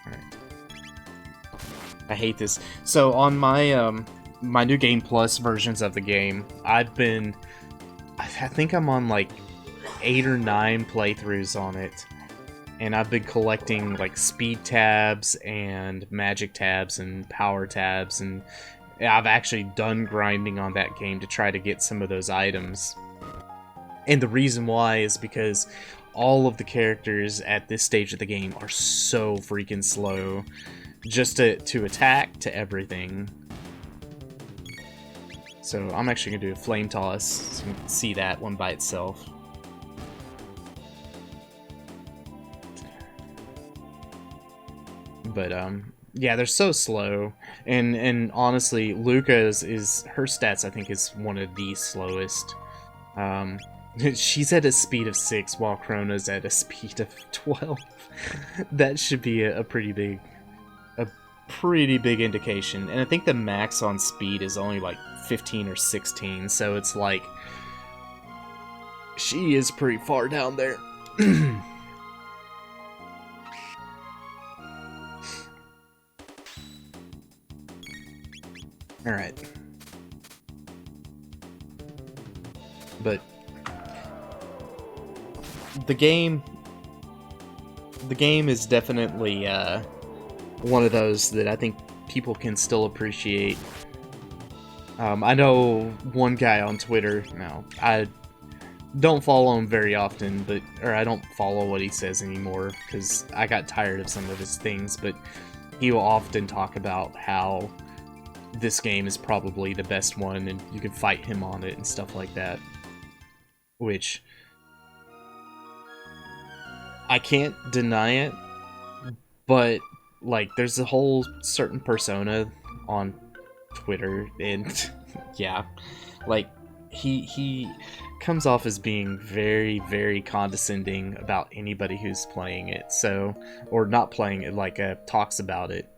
[SPEAKER 2] Alright. I hate this. So, on my, my New Game Plus versions of the game, I think I'm on, like, 8 or 9 playthroughs on it. and I've been collecting like speed tabs and magic tabs and power tabs, and I've actually done grinding on that game to try to get some of those items. And the reason why is because all of the characters at this stage of the game are so freaking slow, just to attack, to everything. So I'm actually going to do a flame toss so you can see that one by itself. But yeah, they're so slow, and honestly, Luca's is her stats I think is one of the slowest. She's at a speed of 6 while Chrona's at a speed of 12. That should be a pretty big indication. And I think the max on speed is only like 15 or 16, so it's like she is pretty far down there. Alright. But the game is definitely one of those that I think people can still appreciate. I know one guy on Twitter, now I don't follow him very often, or I don't follow what he says anymore because I got tired of some of his things, but he will often talk about how this game is probably the best one and you can fight him on it and stuff like that. Which I can't deny it, but like there's a whole certain persona on Twitter, and yeah, like he comes off as being very, very condescending about anybody who's playing it, so, or not playing it, like talks about it.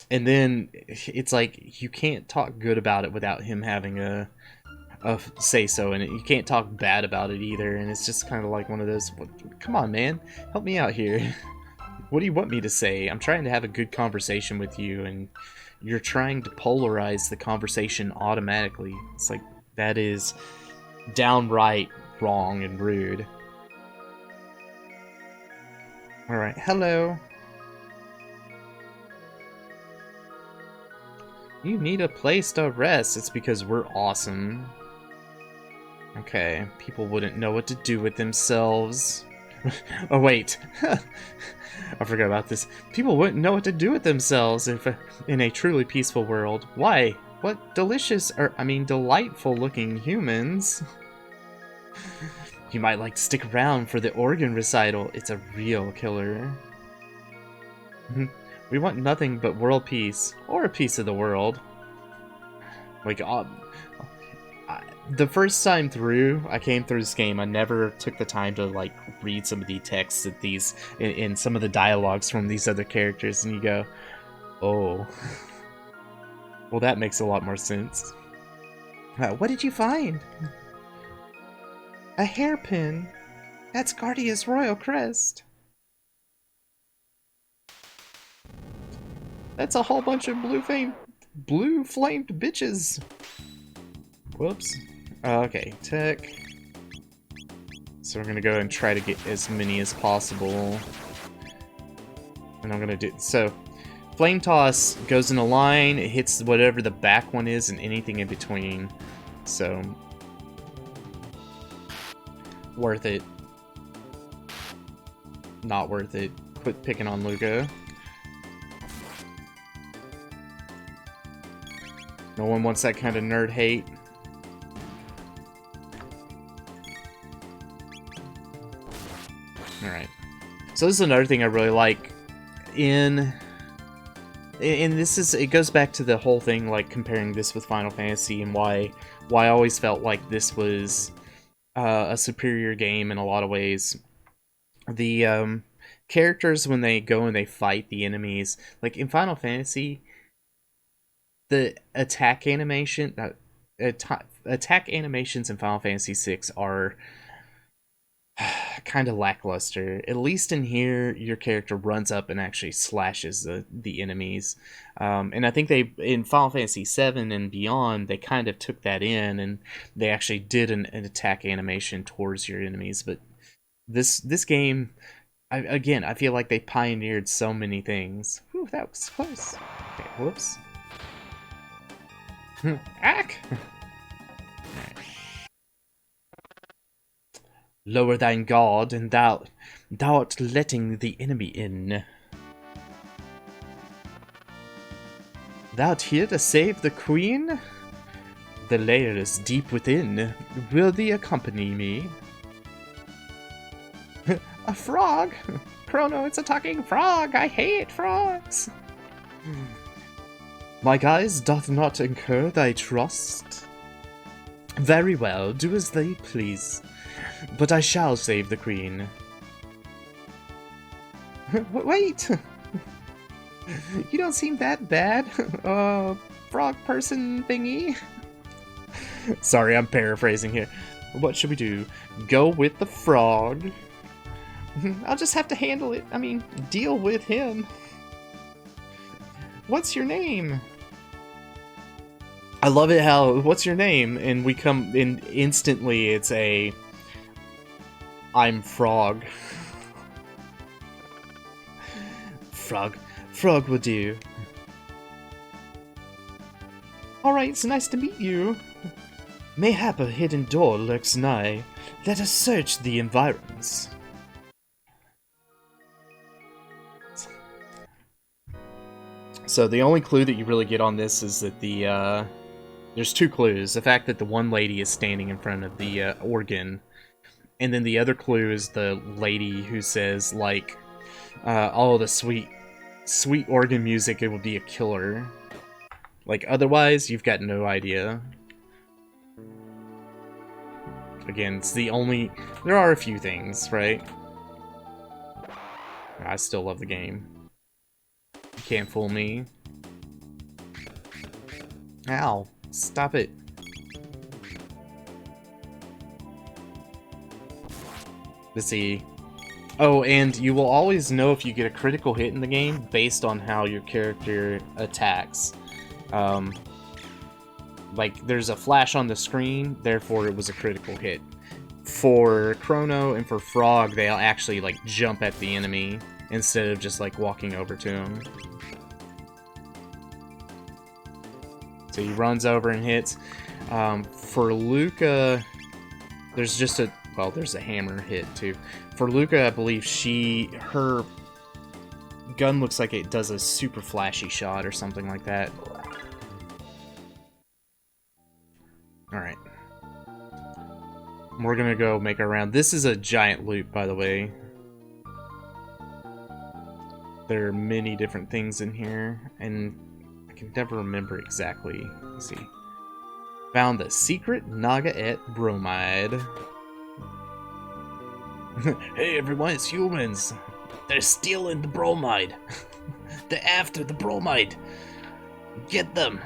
[SPEAKER 2] And then it's like you can't talk good about it without him having a say so, and you can't talk bad about it either, and it's just kind of like one of those, come on man, help me out here. What do you want me to say? I'm trying to have a good conversation with you, and you're trying to polarize the conversation automatically. It's like, that is downright wrong and rude. Alright, hello. You need a place to rest. It's because we're awesome. Okay, people wouldn't know what to do with themselves. Oh wait, I forgot about this. People wouldn't know what to do with themselves if in a truly peaceful world. Why? What delicious, or I mean delightful looking humans. You might like to stick around for the organ recital. It's a real killer. We want nothing but world peace, or a piece of the world. Like, the first time through, I came through this game, I never took the time to like read some of the texts that these, in some of the dialogues from these other characters, and you go, oh, well that makes a lot more sense. What did you find? A hairpin. That's Guardia's royal crest. That's a whole bunch of blue-flamed bitches. Whoops. Okay, tech. So we're gonna go and try to get as many as possible. And I'm gonna do, so flame toss goes in a line, it hits whatever the back one is and anything in between. So worth it. Not worth it. Quit picking on Luca. No one wants that kind of nerd hate. Alright. So this is another thing I really like and this is, it goes back to the whole thing, like comparing this with Final Fantasy and why I always felt like this was a superior game in a lot of ways. The characters, when they go and they fight the enemies, like in Final Fantasy, the attack animation, attack animations in Final Fantasy VI are kind of lackluster. At least in here, your character runs up and actually slashes the enemies. And I think they, in Final Fantasy VII and beyond, they kind of took that in and they actually did an attack animation towards your enemies. But This game, again, I feel like they pioneered so many things. Whew, that was close. Okay, whoops. Ack! Lower thine guard, and thou art letting the enemy in. Thou'rt here to save the queen? The lair is deep within. Will thee accompany me? A frog? Chrono, it's a talking frog! I hate frogs! My guise doth not incur thy trust. Very well, do as they please. But I shall save the queen. Wait! You don't seem that bad, frog person thingy. Sorry, I'm paraphrasing here. What should we do? Go with the frog? I'll just have to handle it. I mean, deal with him. What's your name? I love it how, what's your name? And we come in instantly, it's a... I'm Frog. Frog will do. Alright, it's nice to meet you. Mayhap a hidden door lurks nigh. Let us search the environs. So the only clue that you really get on this is that the, there's two clues. The fact that the one lady is standing in front of the organ. And then the other clue is the lady who says, like, oh, the sweet organ music, it would be a killer. Like, otherwise, you've got no idea. Again, it's the only... There are a few things, right? I still love the game. You can't fool me. Ow. Stop it. Let's see. Oh, and you will always know if you get a critical hit in the game based on how your character attacks. Like, there's a flash on the screen, therefore it was a critical hit. For Chrono and for Frog, they'll actually, like, jump at the enemy instead of just, like, walking over to him. So he runs over and hits. For Luca, there's just a... Well, there's a hammer hit, too. For Luca, I believe her gun looks like it does a super flashy shot or something like that. Alright. We're gonna go make our round. This is a giant loop, by the way. There are many different things in here, and I can never remember exactly. Let's see. Found the secret Naga-et bromide. Hey everyone, it's humans! They're stealing the bromide! They're after the bromide! Get them!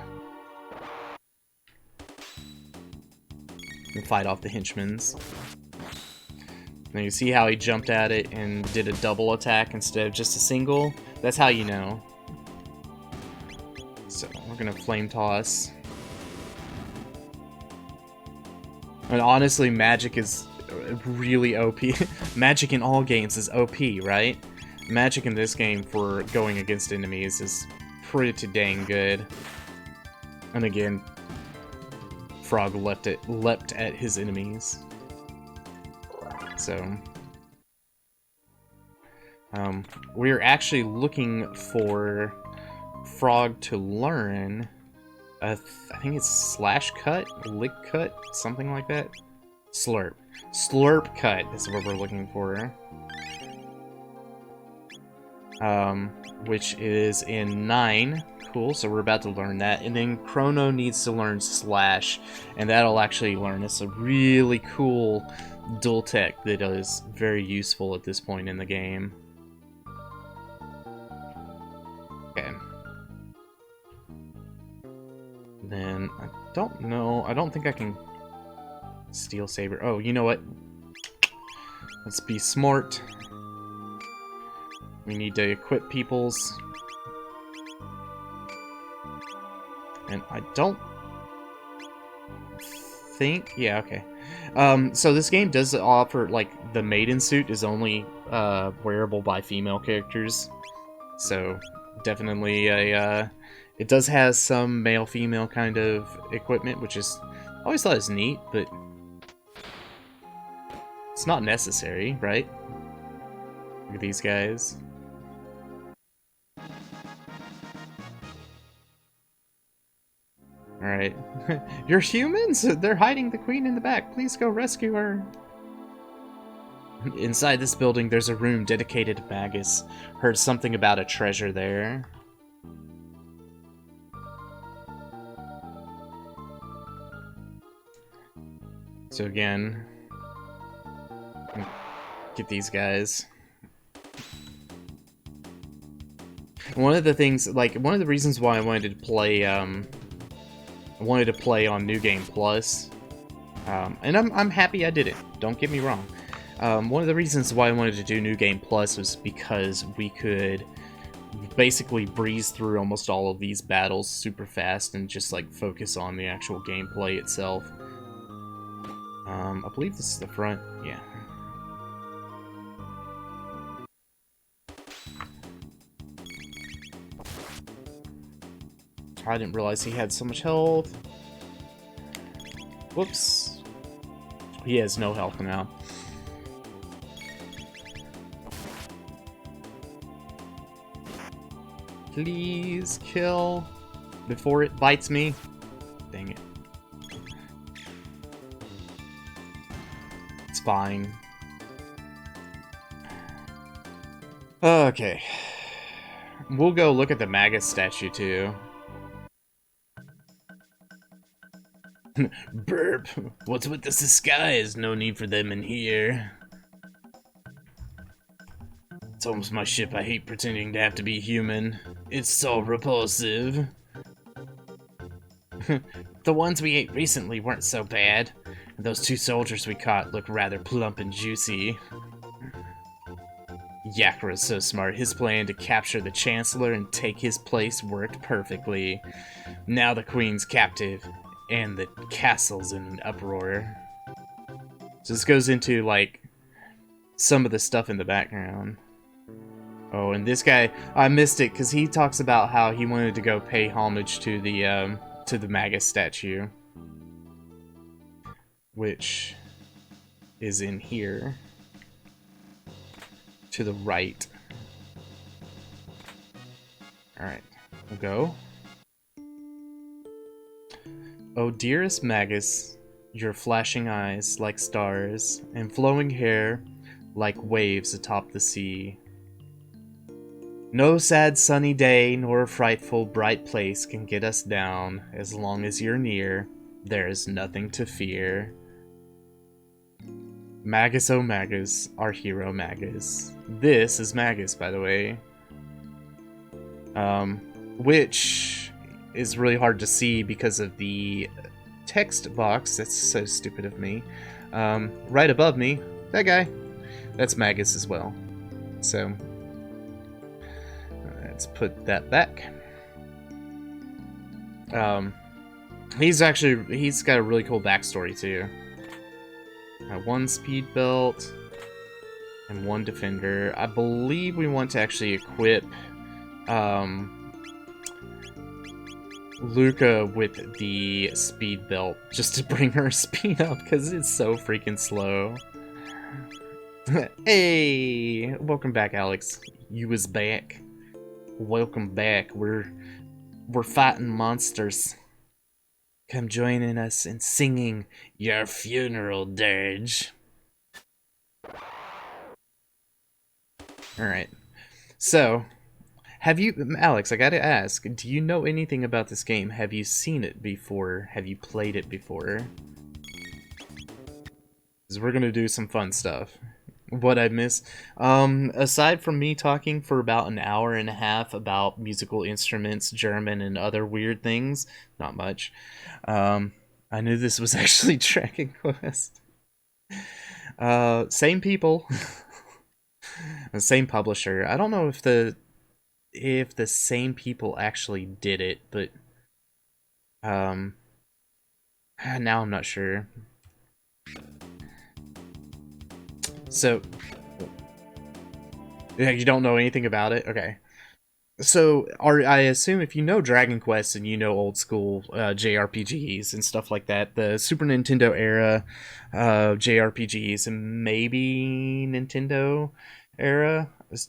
[SPEAKER 2] And fight off the henchmens. Now you see how he jumped at it and did a double attack instead of just a single? That's how you know. So, we're gonna flame toss. And honestly, magic is really OP. Magic in all games is OP, right? Magic in this game for going against enemies is pretty dang good. And again, Frog leapt at his enemies. So, we're actually looking for Frog to learn. I think it's slash cut, lick cut, something like that. Slurp. Slurp cut is what we're looking for. Which is in 9. Cool, so we're about to learn that. And then Chrono needs to learn slash, and that'll actually learn us a really cool dual tech that is very useful at this point in the game. Okay. Then, I don't know, I don't think I can Steel Saber. Oh, you know what? Let's be smart. We need to equip people's. And I don't think... Yeah, okay. So this game does offer, like, the maiden suit is only wearable by female characters, so definitely a it does has some male-female kind of equipment, which is I always thought it was neat, but it's not necessary, right? Look at these guys. Alright. You're humans? They're hiding the queen in the back. Please go rescue her. Inside this building, there's a room dedicated to Magus. Heard something about a treasure there. So again, get these guys. One of the things, like, one of the reasons why I wanted to play, on New Game Plus, and I'm happy I did it, don't get me wrong. One of the reasons why I wanted to do New Game Plus was because we could basically breeze through almost all of these battles super fast and just, like, focus on the actual gameplay itself. I believe this is the front, yeah. I didn't realize he had so much health. Whoops. He has no health now. Please kill before it bites me. Dang it. It's fine. Okay. We'll go look at the Magus statue too. Burp! What's with this disguise? No need for them in here. It's almost my ship. I hate pretending to have to be human. It's so repulsive. The ones we ate recently weren't so bad. Those 2 soldiers we caught look rather plump and juicy. Yakura's so smart. His plan to capture the Chancellor and take his place worked perfectly. Now the Queen's captive. And the castle's in an uproar. So this goes into, like, some of the stuff in the background. Oh, and this guy, I missed it because he talks about how he wanted to go pay homage to the Magus statue, which is in here to the right. All right, we'll go. Oh, dearest Magus, your flashing eyes like stars, and flowing hair like waves atop the sea. No sad sunny day nor a frightful bright place can get us down. As long as you're near, there is nothing to fear. Magus, oh Magus, our hero Magus. This is Magus, by the way. Which is really hard to see because of the text box. That's so stupid of me. Right above me, that guy. That's Magus as well. So let's put that back. He's got a really cool backstory too. 1 speed belt and 1 defender. I believe we want to actually equip Luca with the speed belt just to bring her speed up because it's so freaking slow. Hey, welcome back, Alex. You was back. Welcome back. We're fighting monsters. Come joining us in singing your funeral dirge. All right. So, have you, Alex, I gotta ask, do you know anything about this game? Have you seen it before? Have you played it before? Because we're gonna do some fun stuff. What I missed? Aside from me talking for about an hour and a half about musical instruments, German, and other weird things, not much. I knew this was actually Dragon Quest. Same people. Same publisher. I don't know if the same people actually did it, but now I'm not sure. So, yeah, you don't know anything about it? Okay. So, I assume if you know Dragon Quest and you know old school JRPGs and stuff like that, the Super Nintendo era JRPGs and maybe Nintendo era. I was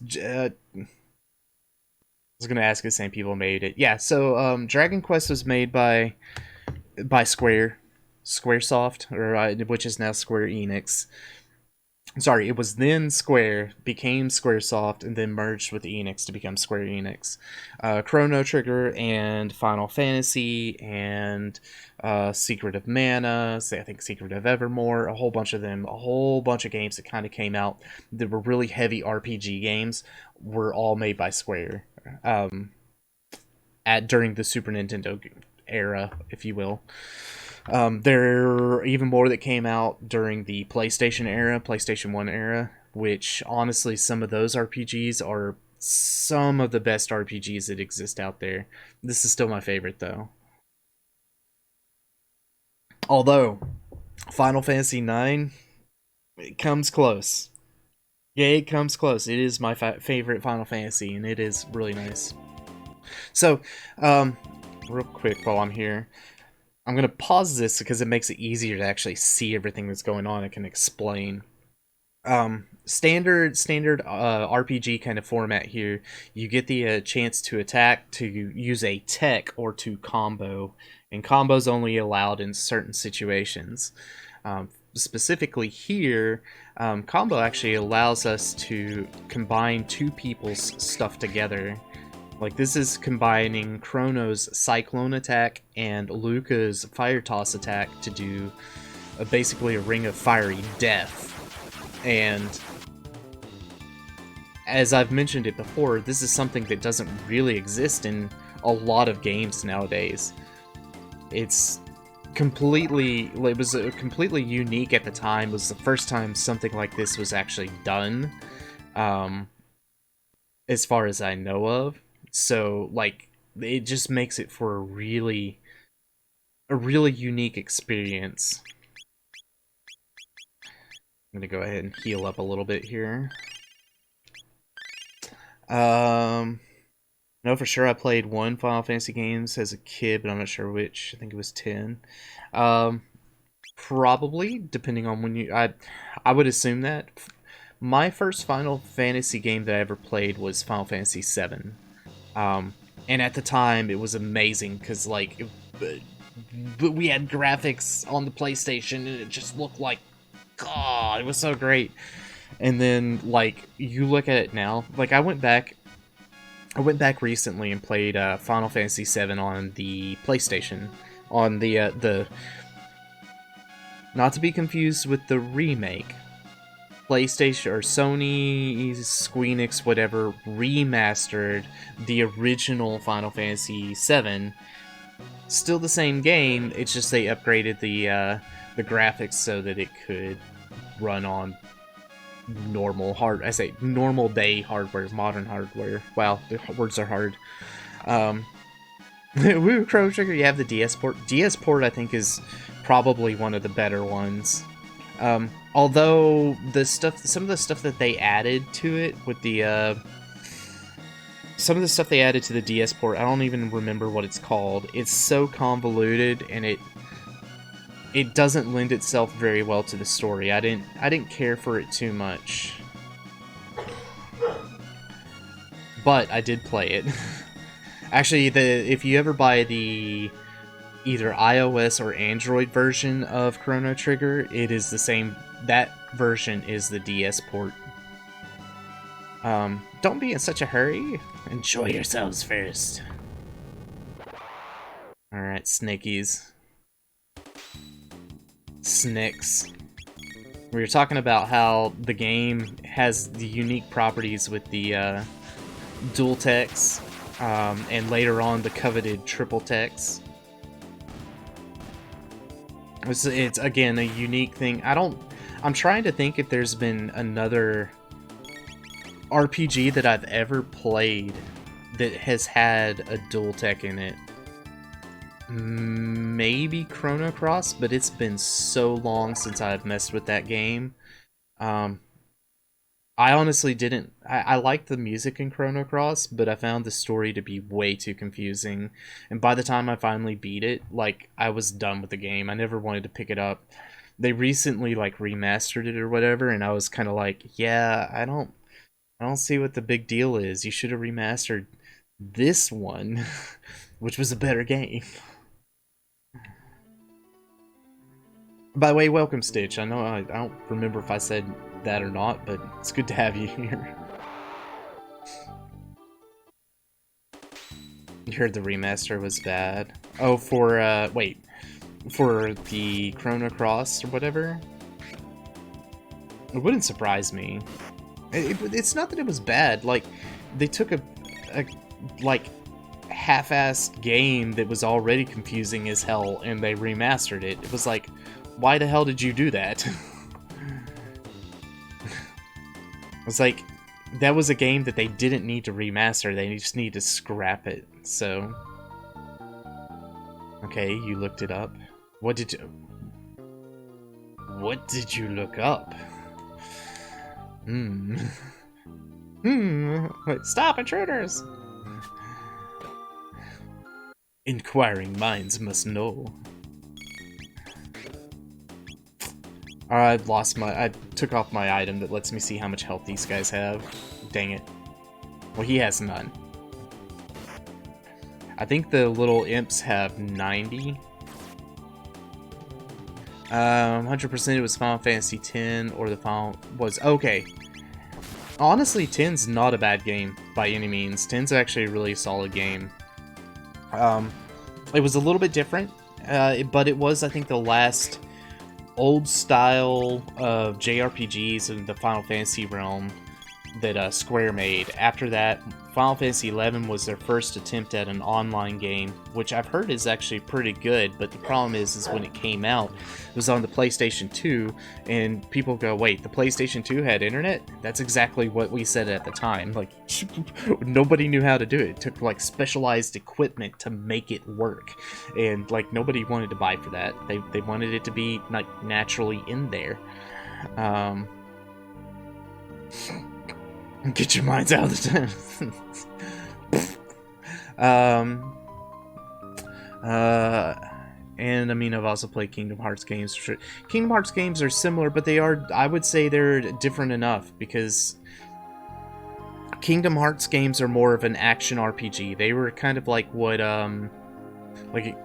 [SPEAKER 2] gonna ask if the same people made it. Yeah. So, Dragon Quest was made by Squaresoft, or which is now Square Enix. Sorry, it was then Square, became Squaresoft, and then merged with Enix to become Square Enix. Chrono Trigger and Final Fantasy and Secret of Mana, I think Secret of Evermore, a whole bunch of them, a whole bunch of games that kind of came out that were really heavy RPG games, were all made by Square during the Super Nintendo era, if you will. There are even more that came out during the PlayStation era, PlayStation 1 era, which honestly, some of those RPGs are some of the best RPGs that exist out there. This is still my favorite, though. Although, Final Fantasy IX, it comes close. Yeah, it comes close. It is my favorite Final Fantasy, and it is really nice. So, real quick while I'm here, I'm going to pause this because it makes it easier to actually see everything that's going on. I can explain. Standard RPG kind of format here. You get the chance to attack, to use a tech, or to combo. And combos only allowed in certain situations. Specifically here, combo actually allows us to combine two people's stuff together. Like, this is combining Chrono's Cyclone attack and Luca's Fire Toss attack to do basically a Ring of Fiery Death. And as I've mentioned it before, this is something that doesn't really exist in a lot of games nowadays. It was completely unique at the time. It was the first time something like this was actually done, as far as I know of. So, like, it just makes it for a really unique experience. I'm gonna go ahead and heal up a little bit here. No, for sure I played one Final Fantasy games as a kid, but I'm not sure which. I think it was 10. Probably, depending on when I would assume that. My first Final Fantasy game that I ever played was Final Fantasy 7. And at the time, it was amazing, because, like, we had graphics on the PlayStation, and it just looked like, God, it was so great. And then, like, you look at it now, like, I went back recently and played Final Fantasy 7 on the PlayStation, on the not to be confused with the remake, PlayStation or Sony, Squeenix, whatever, remastered the original Final Fantasy VII. Still the same game, it's just they upgraded the graphics so that it could run on normal normal day hardware, modern hardware. Wow, the words are hard. Woo, Chrono Trigger, you have the DS port. DS port, I think, is probably one of the better ones. Although some of the stuff that they added to it with the some of the stuff they added to the DS port, I don't even remember what it's called. It's so convoluted, and it doesn't lend itself very well to the story. I didn't care for it too much, but I did play it. Actually, if you ever buy the either iOS or Android version of Chrono Trigger, it is the same. That version is the DS port. Don't be in such a hurry. Enjoy yourselves first. Alright, Snakies. Snicks. We were talking about how the game has the unique properties with the dual techs, and later on the coveted triple techs. It's again a unique thing. I'm trying to think if there's been another RPG that I've ever played that has had a dual tech in it. Maybe Chrono Cross, but it's been so long since I've messed with that game. I honestly didn't. I liked the music in Chrono Cross, but I found the story to be way too confusing. And by the time I finally beat it, like, I was done with the game. I never wanted to pick it up. They recently like remastered it or whatever, and I was kind of like, yeah, I don't see what the big deal is. You should have remastered this one, which was a better game. By the way, welcome, Stitch. I know I don't remember if I said that or not, but it's good to have you here. You heard the remaster was bad. Oh, for, wait. For the Chrono Cross or whatever? It wouldn't surprise me. It's not that it was bad. Like, they took a like, half-assed game that was already confusing as hell, and they remastered it. It was like, why the hell did you do that? It's like, that was a game that they didn't need to remaster, they just need to scrap it, so... Okay, you looked it up. What did you look up? Wait, stop, intruders! Inquiring minds must know. I took off my item that lets me see how much health these guys have. Dang it. Well, he has none. I think the little imps have 90. 100% it was Final Fantasy X, or the final was... Okay. Honestly, 10's not a bad game, by any means. 10's actually a really solid game. It was a little bit different, but it was, I think, the last old style of JRPGs in the Final Fantasy realm that Square made. After that, Final Fantasy XI was their first attempt at an online game, which I've heard is actually pretty good, but the problem is when it came out, it was on the PlayStation 2, and people go, wait, the PlayStation 2 had internet? That's exactly what we said at the time. Like, nobody knew how to do it. It took, like, specialized equipment to make it work, and, like, nobody wanted to buy for that. They wanted it to be, like, naturally in there. Get your minds out of the and I mean, I've also played Kingdom Hearts games. For sure. Kingdom Hearts games are similar, but they are, I would say they're different enough, because Kingdom Hearts games are more of an action RPG. They were kind of like what, like,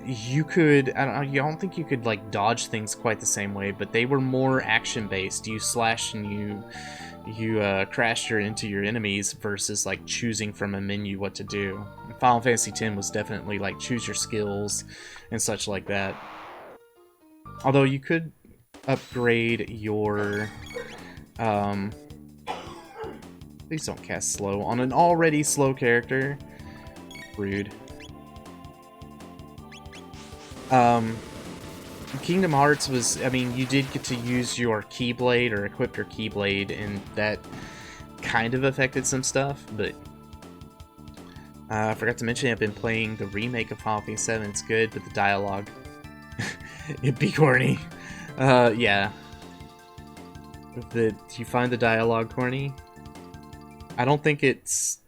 [SPEAKER 2] you could, I don't think you could, like, dodge things quite the same way, but they were more action-based. You slash and you crash into your enemies versus, like, choosing from a menu what to do. Final Fantasy X was definitely, like, choose your skills and such like that. Although you could upgrade your, please don't cast slow on an already slow character. Rude. Kingdom Hearts was, I mean, you did get to use your Keyblade or equip your Keyblade, and that kind of affected some stuff, but I forgot to mention I've been playing the remake of Final Fantasy VII. It's good, but the dialogue, it'd be corny. Yeah. Do you find the dialogue corny? I don't think it's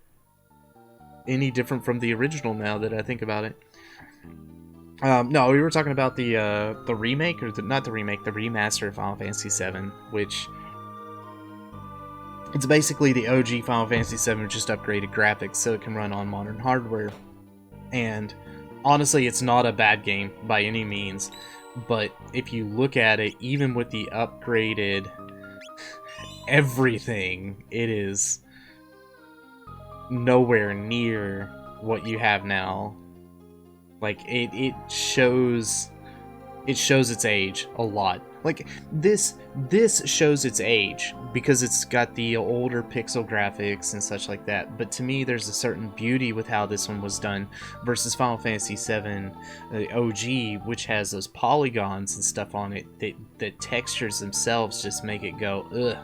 [SPEAKER 2] any different from the original now that I think about it. No, we were talking about the remake, or not the remake, the remaster of Final Fantasy VII, which it's basically the OG Final Fantasy VII with just upgraded graphics so it can run on modern hardware. And honestly, it's not a bad game by any means, but if you look at it, even with the upgraded everything, it is nowhere near what you have now. Like, it shows its age a lot. Like, this shows its age because it's got the older pixel graphics and such like that. But to me, there's a certain beauty with how this one was done versus Final Fantasy VII OG, which has those polygons and stuff on it. The textures themselves just make it go, ugh,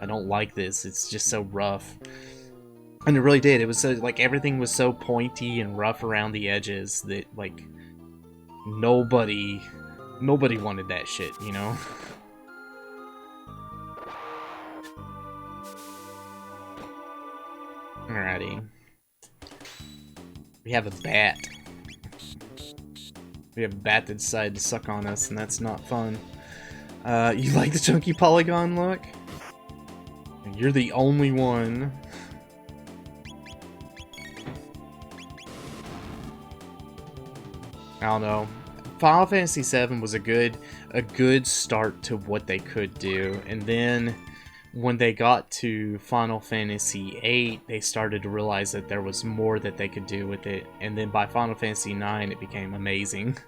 [SPEAKER 2] I don't like this. It's just so rough. And it really did. It was so, like, everything was so pointy and rough around the edges that, like, nobody wanted that shit, you know? Alrighty. We have a bat. We have a bat that decided to suck on us, and that's not fun. You like the chunky polygon look? You're the only one. I don't know. Final Fantasy VII was a good start to what they could do, and then when they got to Final Fantasy VIII, they started to realize that there was more that they could do with it, and then by Final Fantasy IX, it became amazing.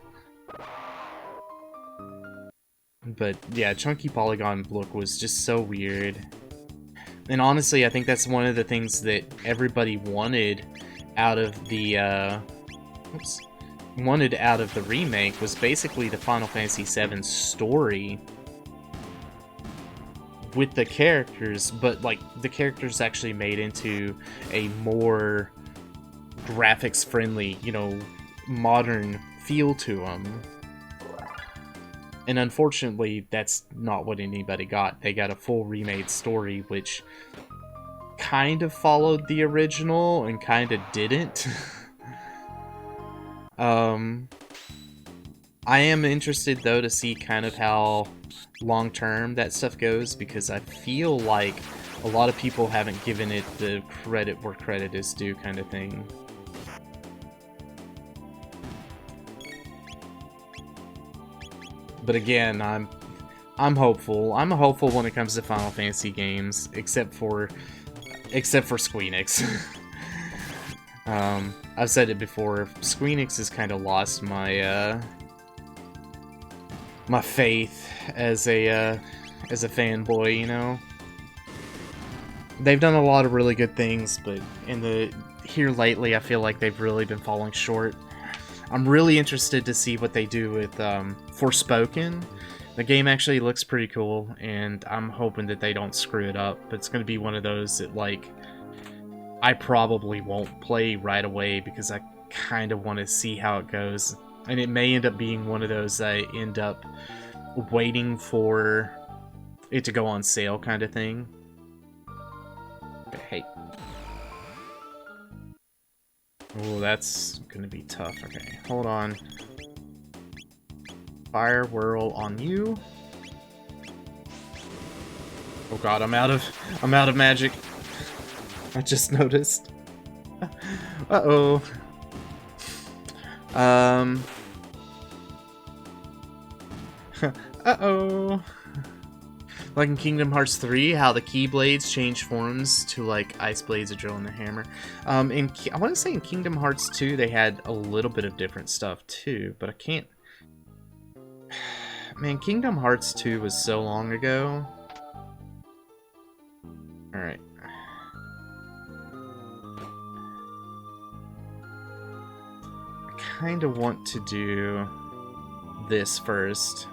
[SPEAKER 2] But yeah, chunky polygon look was just so weird. And honestly, I think that's one of the things that everybody wanted out of the remake was basically the Final Fantasy VII story with the characters, but like the characters actually made into a more graphics friendly, you know, modern feel to them. And unfortunately, that's not what anybody got. They got a full remade story, which kind of followed the original and kind of didn't. I am interested, though, to see kind of how long-term that stuff goes, because I feel like a lot of people haven't given it the credit where credit is due kind of thing. But again, I'm hopeful. I'm hopeful when it comes to Final Fantasy games, except for Squeenix. I've said it before. Squeenix has kind of lost my my faith as a fanboy. You know, they've done a lot of really good things, but here lately, I feel like they've really been falling short. I'm really interested to see what they do with Forspoken. The game actually looks pretty cool, and I'm hoping that they don't screw it up. But it's going to be one of those that, like, I probably won't play right away because I kind of want to see how it goes. And it may end up being one of those I end up waiting for it to go on sale kind of thing. But hey. Oh, that's gonna be tough. Okay, hold on. Fire whirl on you. Oh god, I'm out of magic. I just noticed. Uh-oh. Uh-oh. Like in Kingdom Hearts 3, how the Keyblades change forms to like Ice Blades, a drill, and a hammer. I want to say in Kingdom Hearts 2 they had a little bit of different stuff too, but I can't... Man, Kingdom Hearts 2 was so long ago. Alright. I kind of want to do this first.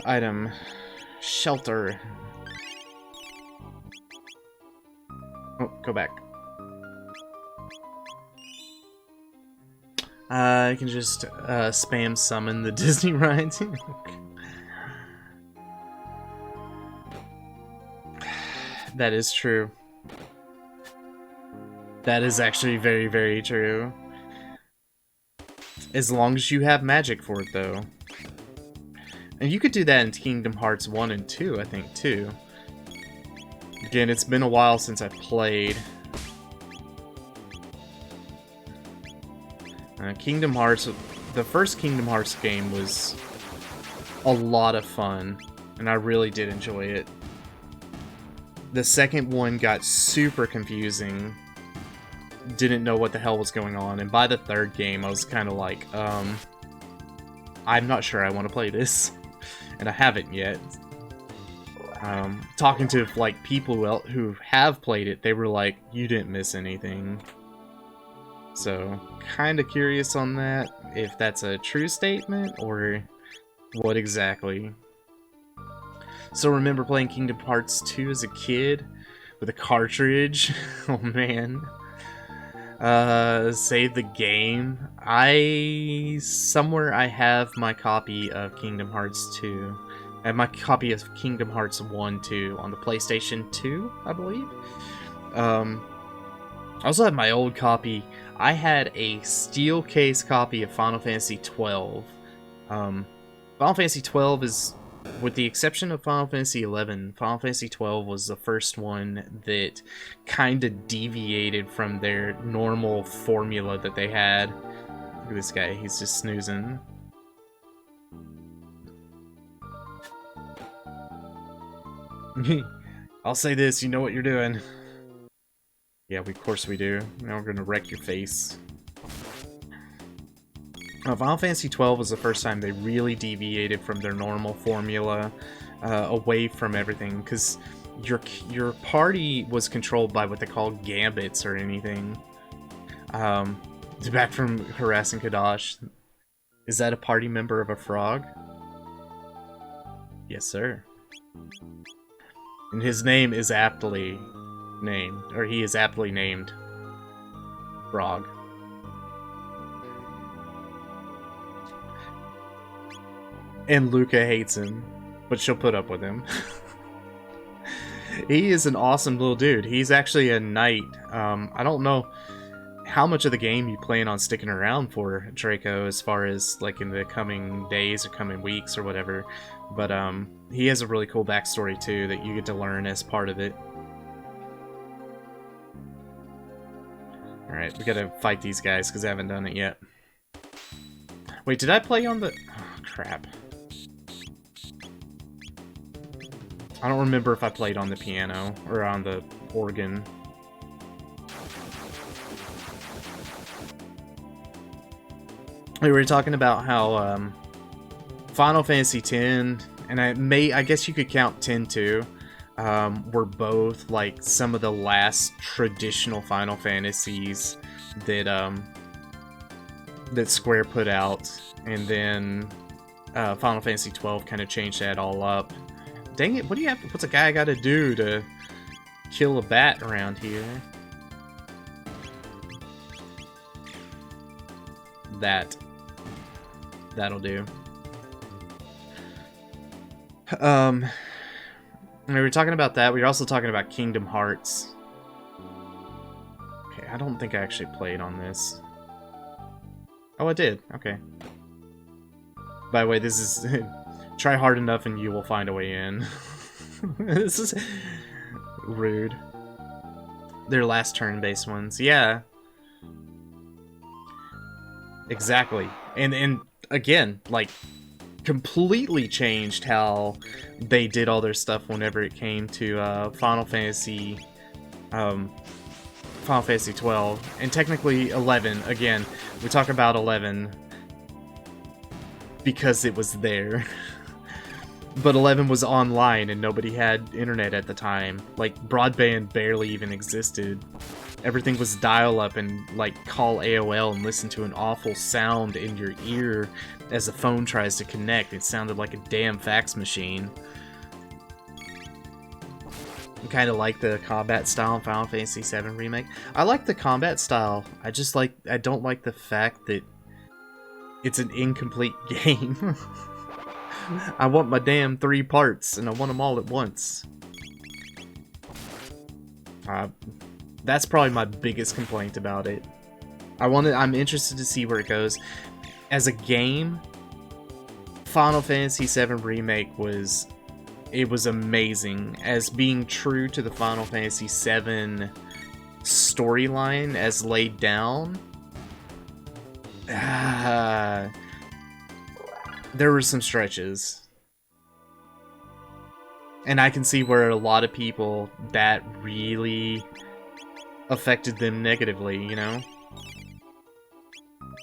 [SPEAKER 2] Item. Shelter. Oh, go back. I can just spam summon the Disney rides. That is true. That is actually very, very true. As long as you have magic for it, though. And you could do that in Kingdom Hearts 1 and 2, I think, too. Again, it's been a while since I played. Kingdom Hearts, the first Kingdom Hearts game was a lot of fun, and I really did enjoy it. The second one got super confusing. Didn't know what the hell was going on, and by the third game, I was kind of like, I'm not sure I want to play this. And I haven't yet. Talking to like people who have played it, they were like, "You didn't miss anything." So, kind of curious on that, if that's a true statement or what exactly. So remember playing Kingdom Hearts 2 as a kid with a cartridge. Oh man. Save the game. Somewhere I have my copy of Kingdom Hearts 2. I have my copy of Kingdom Hearts 1 too on the PlayStation 2, I believe. I also have my old copy. I had a steel case copy of Final Fantasy 12. Final Fantasy 12 is, with the exception of Final Fantasy 11, Final Fantasy 12 was the first one that kind of deviated from their normal formula that they had. Look at this guy, he's just snoozing. I'll say this, you know what you're doing. Yeah, of course we do. Now we're gonna wreck your face. Final Fantasy 12 was the first time they really deviated from their normal formula, away from everything, because your party was controlled by what they call gambits or anything. Back from harassing Kadash. Is that a party member of a frog? Yes, sir. And his name is aptly named, or he is aptly named Frog. And Luca hates him, but she'll put up with him. He is an awesome little dude. He's actually a knight. I don't know how much of the game you plan on sticking around for, Draco, as far as like in the coming days or coming weeks or whatever, but he has a really cool backstory too that you get to learn as part of it. Alright, we gotta fight these guys because I haven't done it yet. Wait, did I play on the... Oh, crap. I don't remember if I played on the piano or on the organ. We were talking about how Final Fantasy X, and I guess you could count 10 too, were both like some of the last traditional Final Fantasies that that Square put out, and then Final Fantasy 12 kind of changed that all up. Dang it! What's a guy got to do to kill a bat around here? That'll do. We were talking about that. We were also talking about Kingdom Hearts. Okay, I don't think I actually played on this. Oh, I did. Okay. By the way, this is... try hard enough and you will find a way in. This is... rude. Their last turn-based ones. Yeah. Exactly. And again, like... completely changed how they did all their stuff whenever it came to Final Fantasy 12, and technically 11. Again, we talk about 11 because it was there. But 11 was online and nobody had internet at the time. Like, broadband barely even existed. Everything was dial-up and, like, call AOL and listen to an awful sound in your ear as the phone tries to connect. It sounded like a damn fax machine. I kind of like the combat style in Final Fantasy VII Remake. I like the combat style. I don't like the fact that it's an incomplete game. I want my damn 3 parts, and I want them all at once. That's probably my biggest complaint about it. I'm interested to see where it goes. As a game, Final Fantasy VII Remake was amazing. As being true to the Final Fantasy VII storyline as laid down, there were some stretches. And I can see where a lot of people, that really affected them negatively, you know?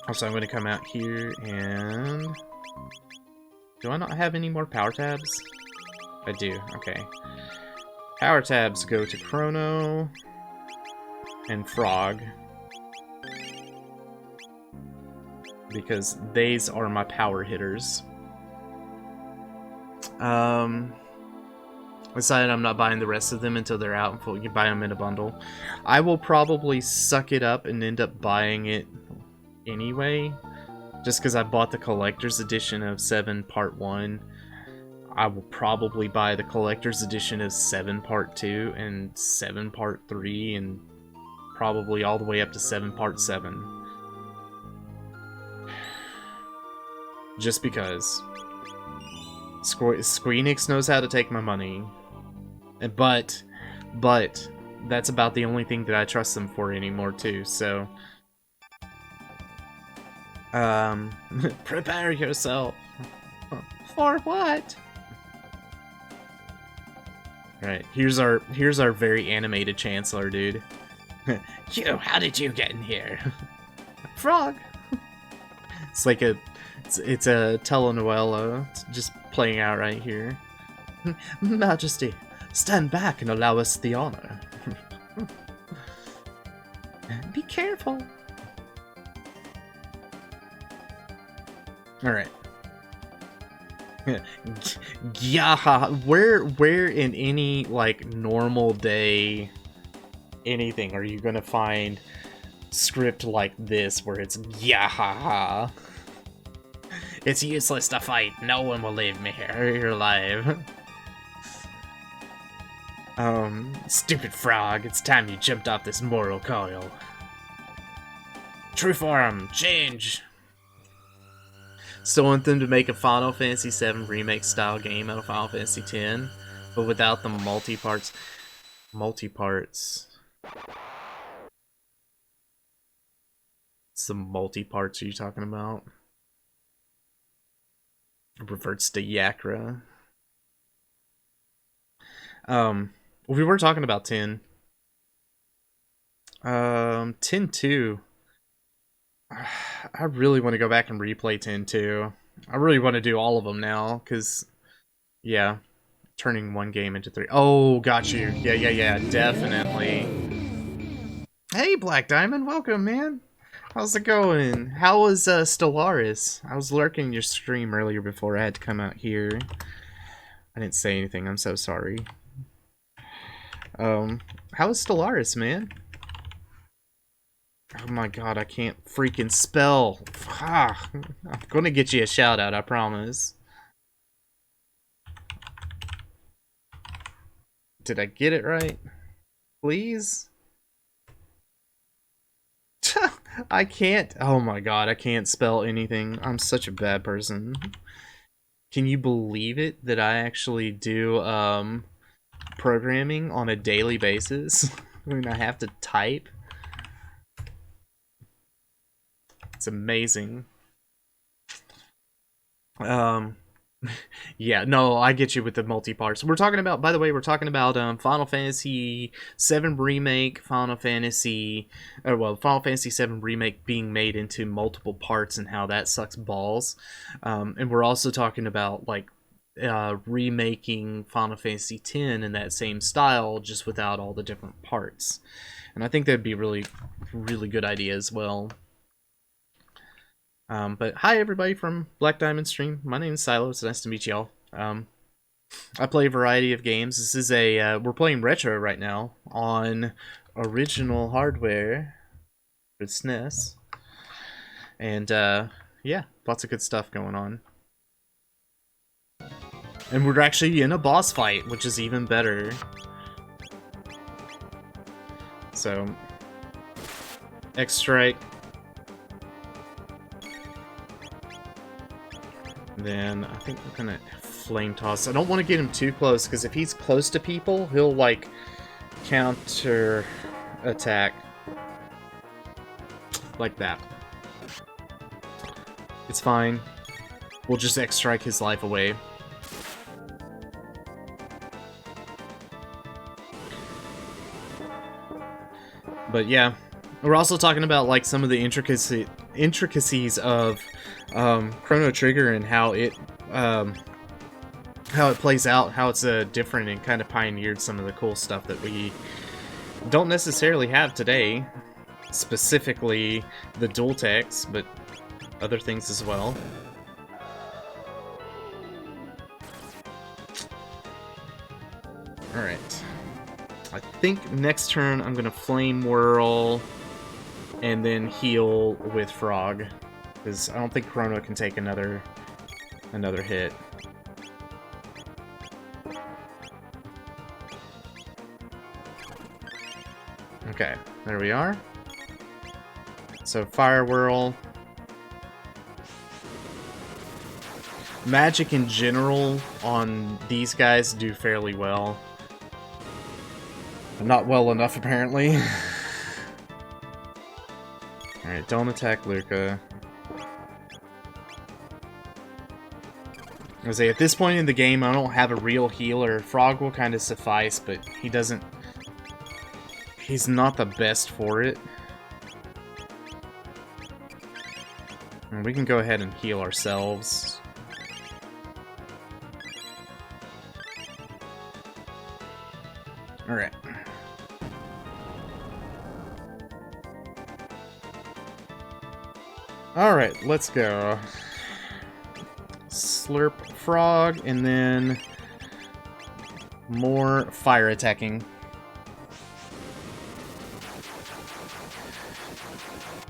[SPEAKER 2] Also, I'm going to come out here and... do I not have any more power tabs? I do, okay. Power tabs go to Chrono and Frog, because these are my power hitters. Decided I'm not buying the rest of them until they're out and full. You can buy them in a bundle. I will probably suck it up and end up buying it anyway, just because I bought the collector's edition of 7 Part 1. I will probably buy the collector's edition of 7 Part 2 and 7 Part 3 and probably all the way up to 7 Part 7. Just because. Squeenix knows how to take my money. But that's about the only thing that I trust them for anymore too, so... prepare yourself. For what? Right, here's our very animated Chancellor, dude. You, how did you get in here? Frog. It's like it's a telenovela. It's just playing out right here. Majesty, stand back and allow us the honor. Be careful. All right. Yeah, where in any like normal day anything are you gonna find script like this where it's yeah, it's useless to fight, no one will leave me here alive. Stupid frog, it's time you jumped off this moral coil. True form, change. Still want them to make a Final Fantasy VII Remake style game out of Final Fantasy X, but without the multi-parts. Multi-parts. Some multi-parts are you talking about? It reverts to Yakra. We were talking about 10. 10-2. I really want to go back and replay 10-2. I really want to do all of them now, because, yeah, turning one game into 3. Oh, got you. Yeah, definitely. Hey, Black Diamond, welcome, man. How's it going? How was Stellaris? I was lurking your stream earlier before I had to come out here. I didn't say anything, I'm so sorry. How was Stellaris, man? Oh my god, I can't freaking spell. Ah, I'm gonna get you a shout out, I promise. Did I get it right? Please? I can't. Oh my god, I can't spell anything. I'm such a bad person. Can you believe it that I actually do programming on a daily basis? I mean, I have to type. It's amazing. Yeah, no, I get you with the multi-parts. We're talking about, by the way, we're talking about Final Fantasy VII Remake, Final Fantasy VII Remake being made into multiple parts and how that sucks balls. And we're also talking about, like, remaking Final Fantasy X in that same style, just without all the different parts. And I think that'd be really, really good idea as well. But hi everybody from Black Diamond Stream. My name is Silo. It's nice to meet y'all. I play a variety of games. This is a we're playing retro right now on original hardware for SNES, and yeah, lots of good stuff going on. And we're actually in a boss fight, which is even better. So, X Strike. Then I think we're gonna flame toss. I don't want to get him too close, because if he's close to people, he'll like counter attack like that. It's fine. We'll just X strike his life away. But yeah, we're also talking about like some of the intricacies of Chrono Trigger and how it plays out, how it's different and kind of pioneered some of the cool stuff that we don't necessarily have today, specifically the dual techs, but other things as well. Alright. I think next turn I'm gonna Flame Whirl and then heal with Frog, because I don't think Chrono can take another hit. Okay, there we are. So, Fire Whirl. Magic in general on these guys do fairly well. Not well enough, apparently. Alright, don't attack Luca. I say, at this point in the game, I don't have a real healer. Frog will kind of suffice, but he doesn't... He's not the best for it. And we can go ahead and heal ourselves. Alright. Alright, let's go. Slurp Frog, and then more fire attacking.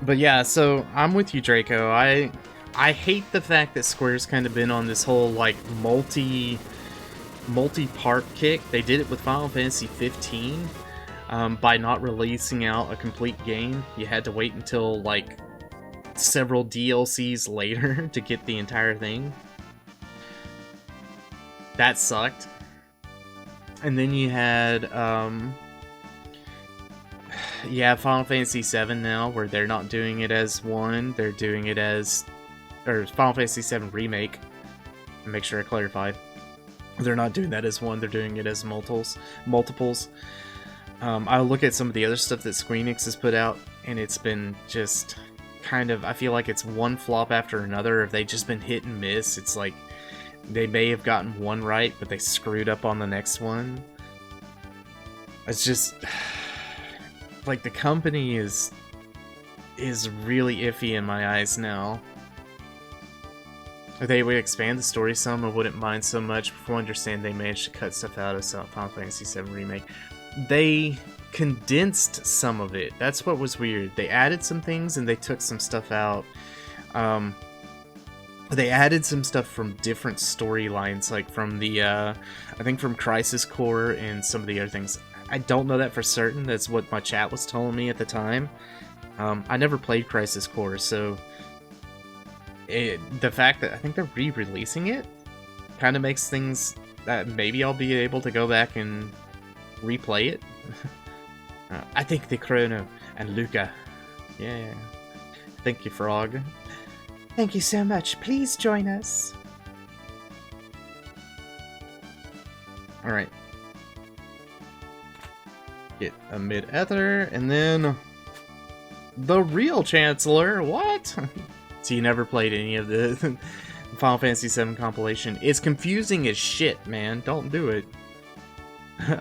[SPEAKER 2] But yeah, so I'm with you, Draco. I hate the fact that Square's kind of been on this whole like multi-part kick. They did it with Final Fantasy 15 by not releasing out a complete game. You had to wait until like several DLCs later to get the entire thing. That sucked. And then you had Final Fantasy 7 now, where they're not doing it as one, they're doing it as, or Final Fantasy 7 Remake. Make sure I clarify. They're not doing that as one, they're doing it as multiples. I look at some of the other stuff that Square Enix has put out, and it's been just kind of, I feel like it's one flop after another. If they've just been hit and miss, it's like they may have gotten one right, but they screwed up on the next one. It's just like the company is really iffy in my eyes now. If they would expand the story some, I wouldn't mind so much. From what I understand, they managed to cut stuff out of Final Fantasy VII Remake. They condensed some of it. That's what was weird. They added some things and they took some stuff out. They added some stuff from different storylines, like from the, I think from Crisis Core and some of the other things. I don't know that for certain. That's what my chat was telling me at the time. I never played Crisis Core, so the fact that I think they're re-releasing it kind of makes things that maybe I'll be able to go back and replay it. I think the Chrono and Luca. Yeah. Thank you, Frog. Thank you so much. Please join us. Alright. Get a mid-ether, and then the real Chancellor. What? So you never played any of the Final Fantasy VII compilation. It's confusing as shit, man. Don't do it.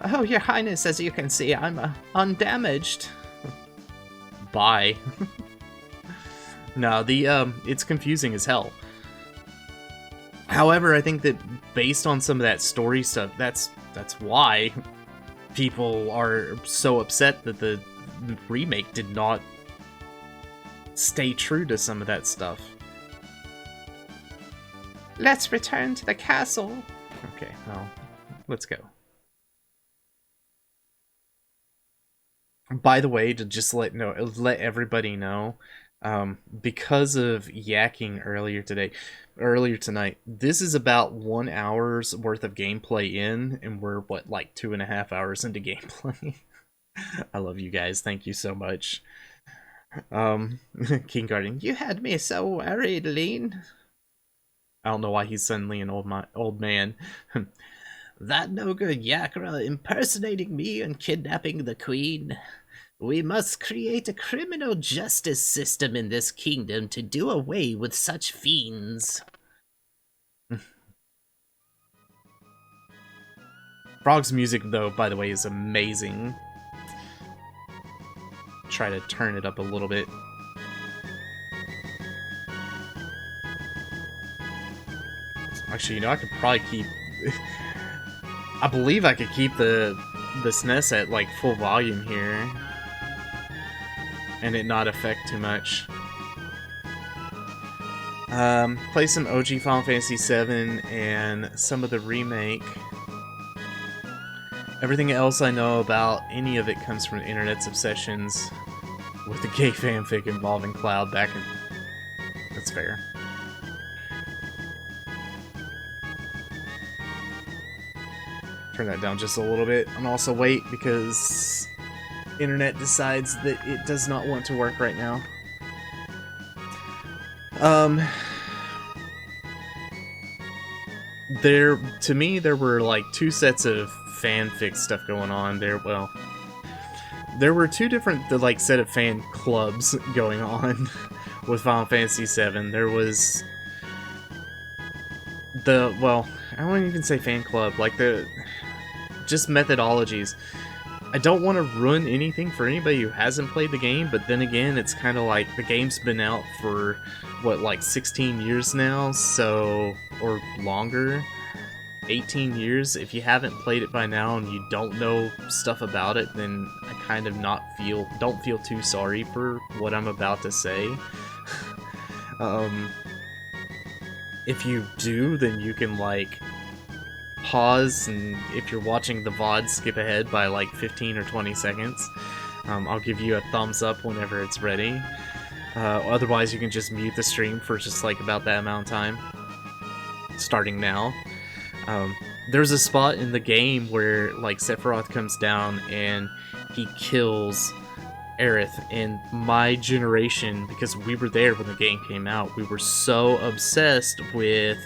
[SPEAKER 2] Oh, your highness, as you can see, I'm undamaged. Bye. No, it's confusing as hell. However, I think that based on some of that story stuff, that's why people are so upset that the remake did not stay true to some of that stuff. Let's return to the castle. Okay, well, let's go. By the way, to just let everybody know, because of yakking earlier tonight, this is about 1 hour's worth of gameplay in, and we're like 2.5 hours into gameplay. I love you guys. Thank you so much. King Guardian, you had me so worried, Lean. I don't know why he's suddenly an old man. That no-good Yakra impersonating me and kidnapping the queen. We must create a criminal justice system in this kingdom to do away with such fiends. Frog's music, though, by the way, is amazing. Try to turn it up a little bit. Actually, I could probably keep... I believe I could keep the SNES at, like, full volume here. And it not affect too much. Play some OG Final Fantasy VII and some of the remake. Everything else I know about any of it comes from the internet's obsessions with the gay fanfic involving Cloud back in... That's fair. Turn that down just a little bit. And also wait, because internet decides that it does not want to work right now. To me, there were like two sets of fanfic stuff going on there. Well, there were two different like set of fan clubs going on with Final Fantasy VII. There was well, I wouldn't even say fan club, like just methodologies. I don't want to ruin anything for anybody who hasn't played the game, but then again, it's kind of like the game's been out for what, like 16 years now, so, or longer, 18 years. If you haven't played it by now and you don't know stuff about it, then I kind of don't feel too sorry for what I'm about to say. If you do, then you can like pause, and if you're watching the VOD, skip ahead by like 15 or 20 seconds. I'll give you a thumbs up whenever it's ready. Otherwise, you can just mute the stream for just like about that amount of time. Starting now. There's a spot in the game where like Sephiroth comes down and he kills Aerith, and my generation, because we were there when the game came out, we were so obsessed with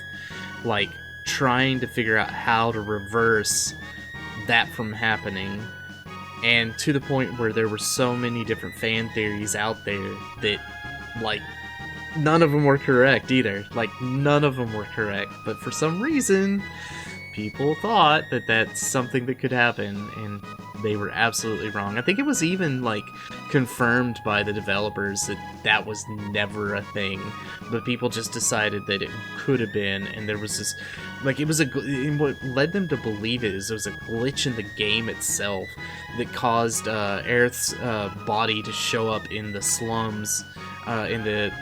[SPEAKER 2] like trying to figure out how to reverse that from happening, and to the point where there were so many different fan theories out there that like none of them were correct either. Like none of them were correct, but for some reason people thought that that's something that could happen, and they were absolutely wrong. I think it was even like confirmed by the developers that that was never a thing, but people just decided that it could have been, and there was this like what led them to believe it is there was a glitch in the game itself that caused Aerith's body to show up in the slums, in the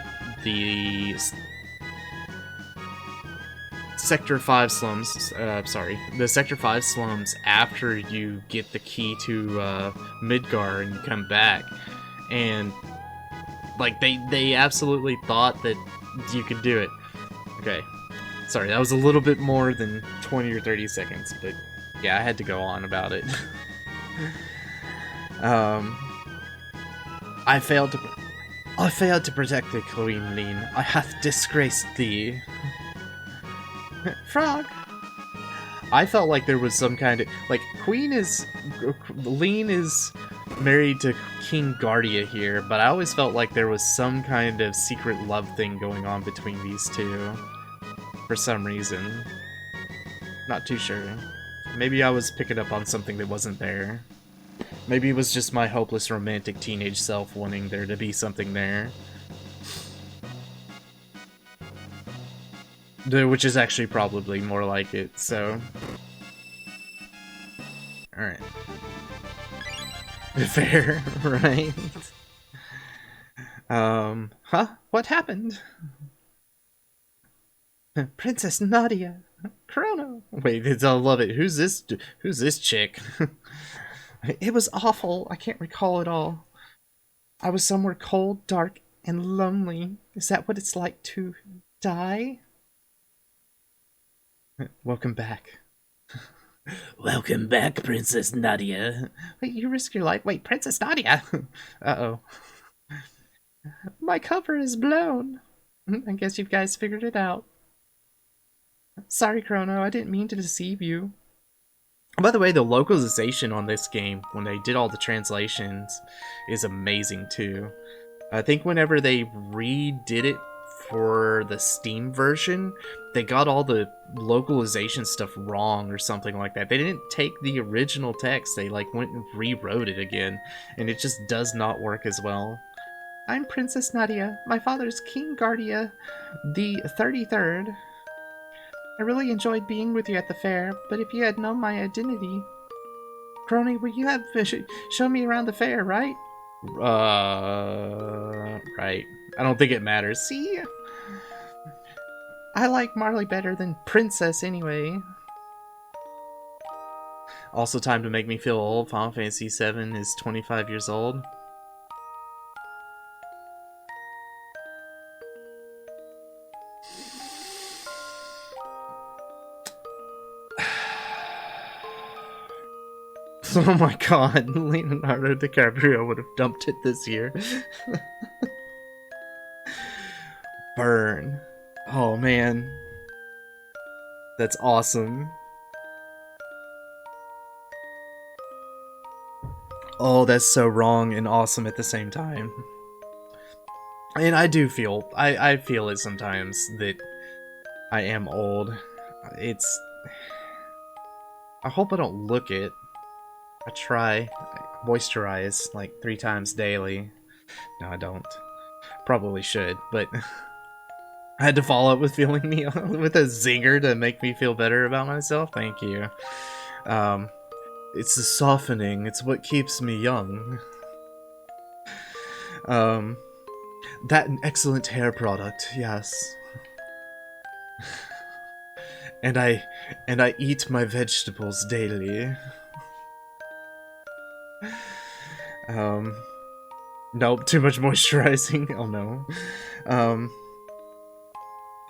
[SPEAKER 2] Sector 5 slums, the Sector 5 slums after you get the key to Midgar and you come back. And, like, they absolutely thought that you could do it. Okay. Sorry, that was a little bit more than 20 or 30 seconds, but yeah, I had to go on about it. I failed to protect the Queen, Lean. I hath disgraced thee. Frog! I felt like there was some kind of... Like, Lean is married to King Guardia here, but I always felt like there was some kind of secret love thing going on between these two. For some reason. Not too sure. Maybe I was picking up on something that wasn't there. Maybe it was just my hopeless romantic teenage self wanting there to be something there. Which is actually probably more like it, so... Alright. Fair, right? Huh? What happened? Princess Nadia! Chrono! Wait, I love it. Who's this chick? It was awful. I can't recall it all. I was somewhere cold, dark, and lonely. Is that what it's like to die? Welcome back. Welcome back, Princess Nadia. Wait, you risk your life? Wait, Princess Nadia! Uh-oh. My cover is blown. I guess you guys figured it out. Sorry, Chrono, I didn't mean to deceive you. By the way, the localization on this game, when they did all the translations, is amazing too. I think whenever they redid it for the Steam version, they got all the localization stuff wrong or something like that. They didn't take the original text, they like went and rewrote it again, and it just does not work as well. I'm Princess Nadia. My father's King Guardia the 33rd. I really enjoyed being with you at the fair, but if you had known my identity... Crony, will you have show me around the fair, right? Right. I don't think it matters. See? I like Marley better than Princess anyway. Also, time to make me feel old. Final Fantasy VII is 25 years old. Oh my god, Leonardo DiCaprio would have dumped it this year. Burn. Oh man. That's awesome. Oh, that's so wrong and awesome at the same time. And I do feel, I feel it sometimes that I am old. It's... I hope I don't look it. I try. I moisturize like 3 times daily. No, I don't. Probably should, but I had to follow up with feeling me with a zinger to make me feel better about myself. Thank you. It's the softening. It's what keeps me young. That an excellent hair product, yes. And I eat my vegetables daily. Nope, too much moisturizing. Oh no.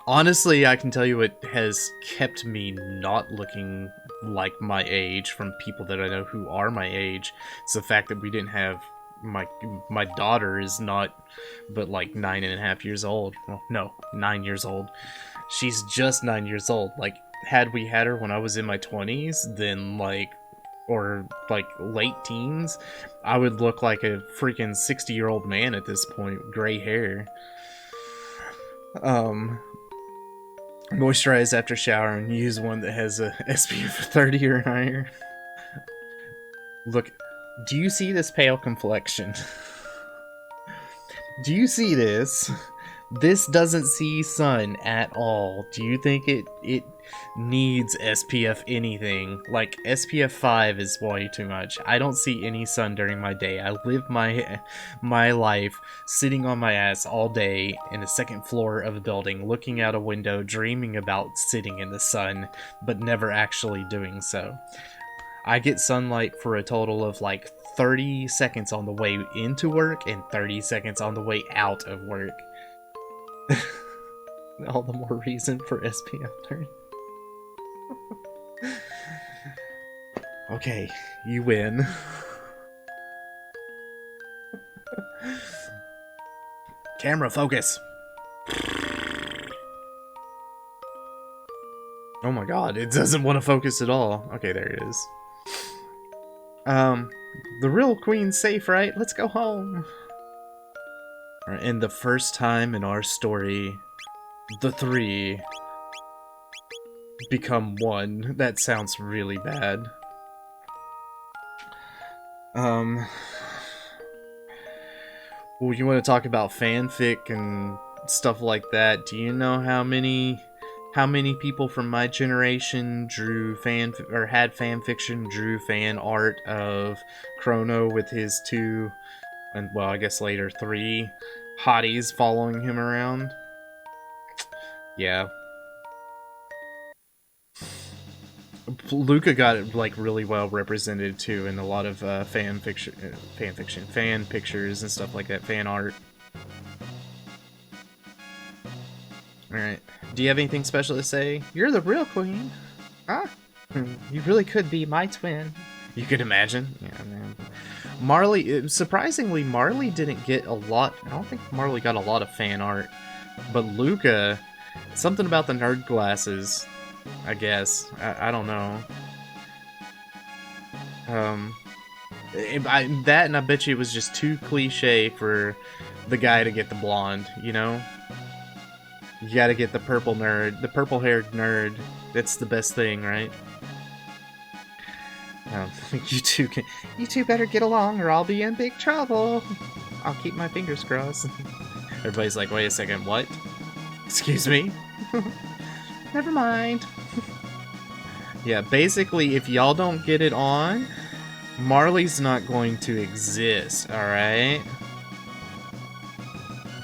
[SPEAKER 2] Honestly, I can tell you it has kept me not looking like my age from people that I know who are my age. It's the fact that we didn't have my daughter is not but like 9.5 years old. Well, no, 9 years old. She's just 9 years old. Like, had we had her when I was in my 20s, then like, or like late teens, I would look like a freaking 60-year-old man at this point, gray hair. Moisturize after shower and use one that has a SPF 30 or higher. Look, do you see this pale complexion? Do you see this? This doesn't see sun at all. Do you think it needs SPF anything? Like, SPF 5 is way too much. I don't see any sun during my day. I live my life sitting on my ass all day in the second floor of a building, looking out a window, dreaming about sitting in the sun, but never actually doing so. I get sunlight for a total of like 30 seconds on the way into work and 30 seconds on the way out of work. All the more reason for SPF 30. Okay, you win. Camera focus. Oh my god, it doesn't want to focus at all. Okay, there it is. The real queen's safe, right? Let's go home. Alright, and the first time in our story, the 3 become 1. That sounds really bad. Well, you want to talk about fanfic and stuff like that? Do you know how many people from my generation drew had fan fiction, drew fan art of Chrono with his 2, and well, I guess later 3 hotties following him around? Yeah. Luca got it like really well represented too in a lot of fan pictures and stuff like that, fan art. Alright. Do you have anything special to say? You're the real queen. Huh? You really could be my twin. You could imagine. Yeah, man. Marley, surprisingly, Marley didn't get a lot. I don't think Marley got a lot of fan art. But Luca, something about the nerd glasses, I guess. I don't know. That and I bet you it was just too cliche for the guy to get the blonde, you know? You gotta get the purple nerd, the purple-haired nerd. That's the best thing, right? You two better get along or I'll be in big trouble. I'll keep my fingers crossed. Everybody's like, wait a second, what? Excuse me? Never mind. Yeah, basically, if y'all don't get it on, Marley's not going to exist, alright?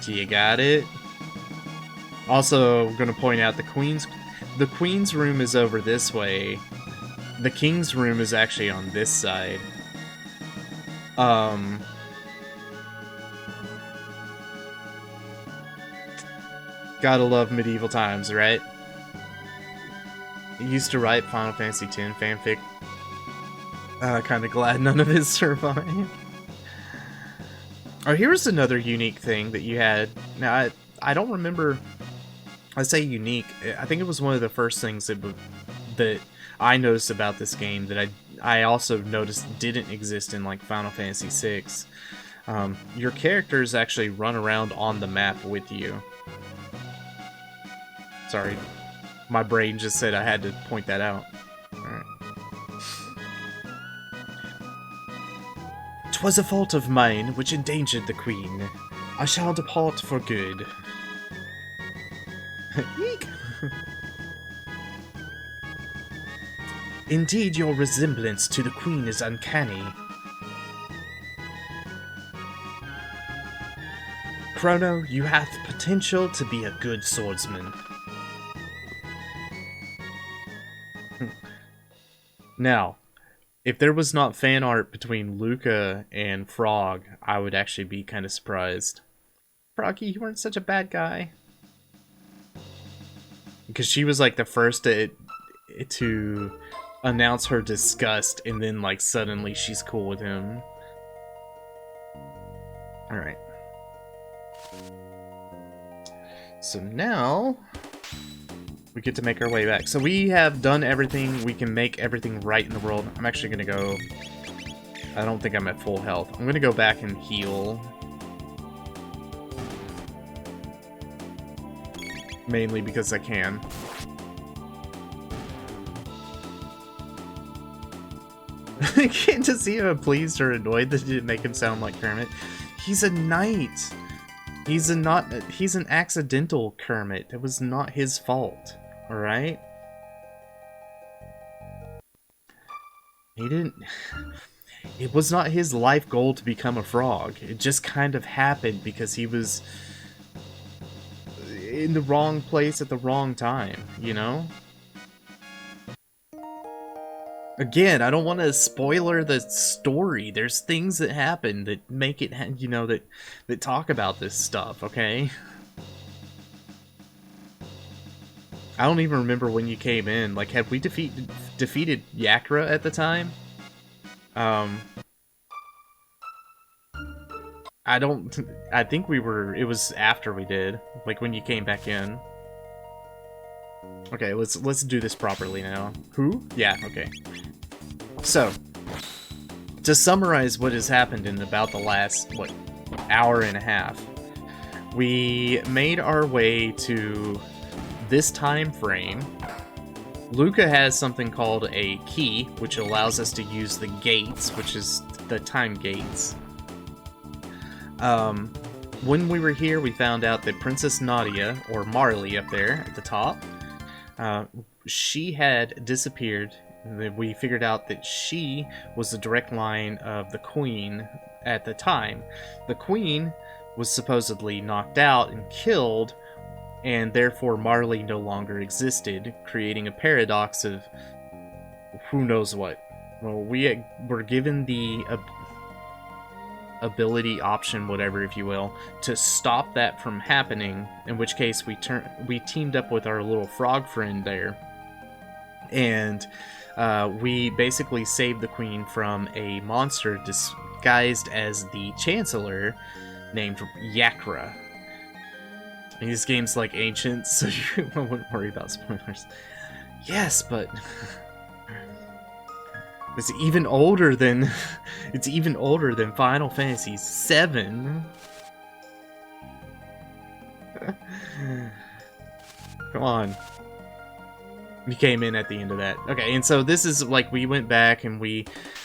[SPEAKER 2] Do you got it? Also, I'm gonna point out the queen's room is over this way. The king's room is actually on this side. Gotta love medieval times, right? I used to write Final Fantasy X fanfic. Kinda glad none of it survived. Oh, here's another unique thing that you had. Now, I don't remember... I say unique. I think it was one of the first things that I noticed about this game that I also noticed didn't exist in, like, Final Fantasy VI. Your characters actually run around on the map with you. Sorry. My brain just said I had to point that out. Alright. 'Twas a fault of mine which endangered the queen. I shall depart for good. Eek! Indeed, your resemblance to the queen is uncanny. Chrono, you have potential to be a good swordsman. Now, if there was not fan art between Luca and Frog, I would actually be kind of surprised. Froggy, you weren't such a bad guy. Because she was like the first to announce her disgust, and then like suddenly she's cool with him. Alright. So now we get to make our way back. So we have done everything. We can make everything right in the world. I'm actually going to go... I don't think I'm at full health. I'm going to go back and heal. Mainly because I can. I can't just see him pleased or annoyed that it didn't make him sound like Kermit. He's a knight. He's an accidental Kermit. It was not his fault. Alright? He didn't... It was not his life goal to become a frog. It just kind of happened because he was in the wrong place at the wrong time, you know? Again, I don't want to spoiler the story. There's things that happen that make it, you know, that talk about this stuff, okay? I don't even remember when you came in. Like, had we defeated Yakra at the time? I think it was after we did. Like, when you came back in. Okay, let's do this properly now. Who? Yeah, okay. So, to summarize what has happened in about the last, what, hour and a half, we made our way to this time frame. Luca has something called a key, which allows us to use the gates, which is the time gates. When we were here, we found out that Princess Nadia, or Marley up there at the top, she had disappeared. We figured out that she was the direct line of the Queen at the time. The Queen was supposedly knocked out and killed, and therefore Marley no longer existed, creating a paradox of who knows what. Well, we were given the ability, option, whatever, if you will, to stop that from happening, in which case we teamed up with our little frog friend there, and we basically saved the queen from a monster disguised as the Chancellor named Yakra. And this game's like ancient, so you wouldn't worry about spoilers. Yes, but it's even older than Final Fantasy VII. Come on. We came in at the end of that. Okay, and so this is like we went back and we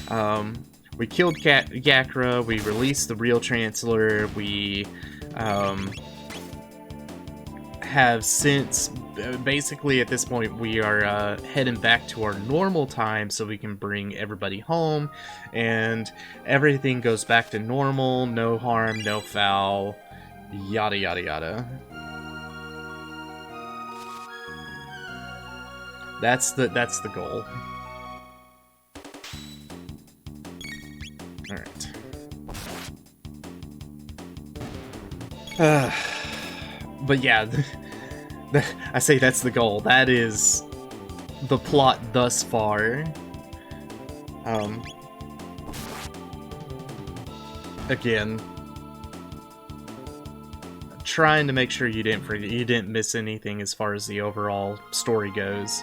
[SPEAKER 2] killed Yakra, we released the real Chancellor, we have since, basically at this point, we are heading back to our normal time so we can bring everybody home, and everything goes back to normal, no harm, no foul, yada yada yada. That's the goal. But yeah, I say that's the goal. That is the plot thus far. Again, trying to make sure you didn't miss anything as far as the overall story goes.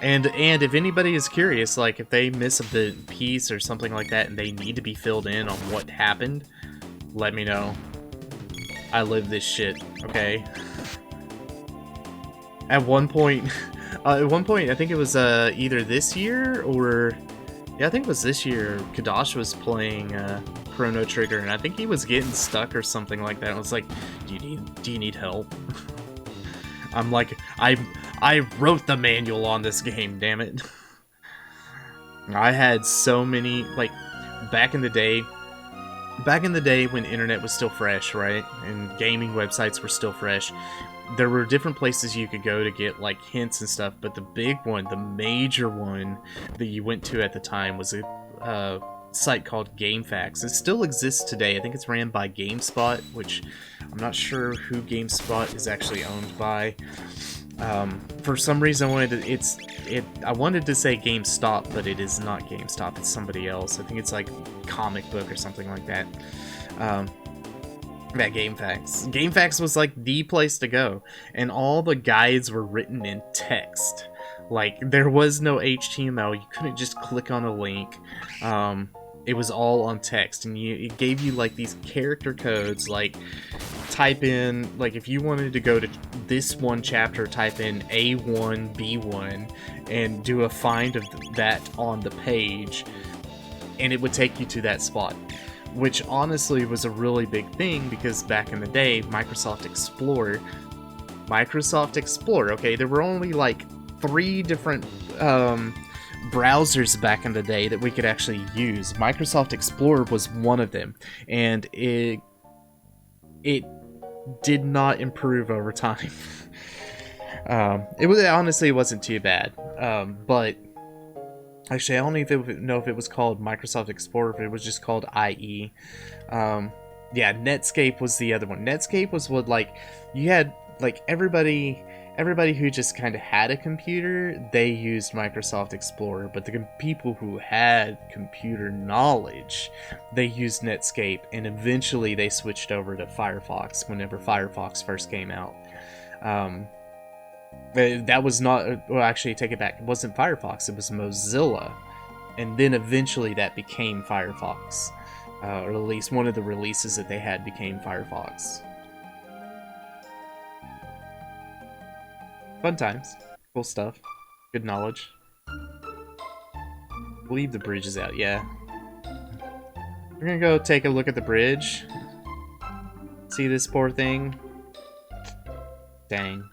[SPEAKER 2] And if anybody is curious, like if they miss a piece or something like that and they need to be filled in on what happened, let me know. I live this shit, okay? At one point, I think it was either this year or... Yeah, I think it was this year, Kadash was playing Chrono Trigger, and I think he was getting stuck or something like that. I was like, do you need help? I'm like, I wrote the manual on this game, damn it. I had so many, like, back in the day when internet was still fresh, right? And gaming websites were still fresh, there were different places you could go to get, like, hints and stuff, but the big one, the major one that you went to at the time was a site called GameFAQs. It still exists today. I think it's ran by GameSpot, which I'm not sure who GameSpot is actually owned by. For some reason, I wanted to say GameStop, but it is not GameStop. It's somebody else. I think it's like Comic Book or something like that. That GameFAQs. GameFAQs was like the place to go, and all the guides were written in text. Like, there was no HTML. You couldn't just click on a link. It was all on text, and it gave you like these character codes. Like, type in, like, if you wanted to go to this one chapter, type in A1 B1 and do a find of that on the page, and it would take you to that spot. Which honestly was a really big thing, because back in the day, Microsoft Explorer, okay, there were only like 3 different browsers back in the day that we could actually use. Microsoft Explorer was one of them, and it did not improve over time. It wasn't too bad, but actually, I don't even know if it was called Microsoft Explorer, if it was just called IE. Yeah, Netscape was the other one. Netscape was what, like, you had, like, everybody who just kind of had a computer, they used Microsoft Explorer, but the people who had computer knowledge, they used Netscape, and eventually they switched over to Firefox whenever Firefox first came out. That was not, well, actually, take it back, it wasn't Firefox, it was Mozilla, and then eventually that became Firefox, or at least one of the releases that they had became Firefox. Fun times, cool stuff, good knowledge. Leave the bridges out, yeah. We're gonna go take a look at the bridge. See this poor thing? Dang.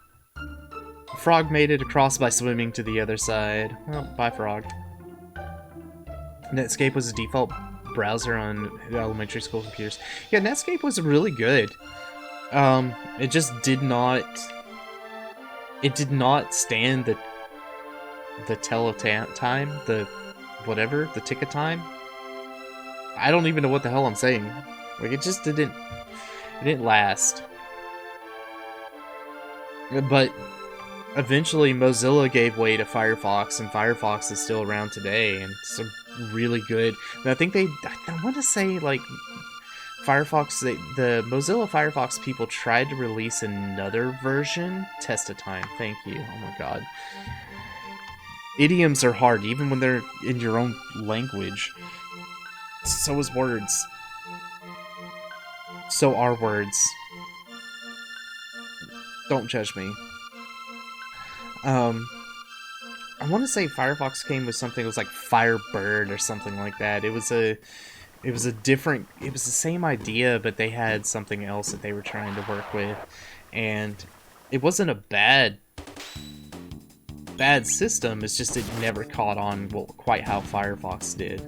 [SPEAKER 2] Frog made it across by swimming to the other side. Well, bye, Frog. Netscape was a default browser on elementary school computers. Yeah, Netscape was really good. It just did not... It did not stand the time, the whatever, the ticket time. I don't even know what the hell I'm saying. Like, it just didn't... It didn't last. But... eventually, Mozilla gave way to Firefox, and Firefox is still around today, and it's really good. And I think I want to say, like, Firefox, the Mozilla Firefox people tried to release another version. Test of time, thank you. Oh my god. Idioms are hard, even when they're in your own language. So is words. So are words. Don't judge me. I want to say Firefox came with something that was like Firebird or something like that. It was the same idea, but they had something else that they were trying to work with, and it wasn't a bad system. It's just it never caught on quite how Firefox did.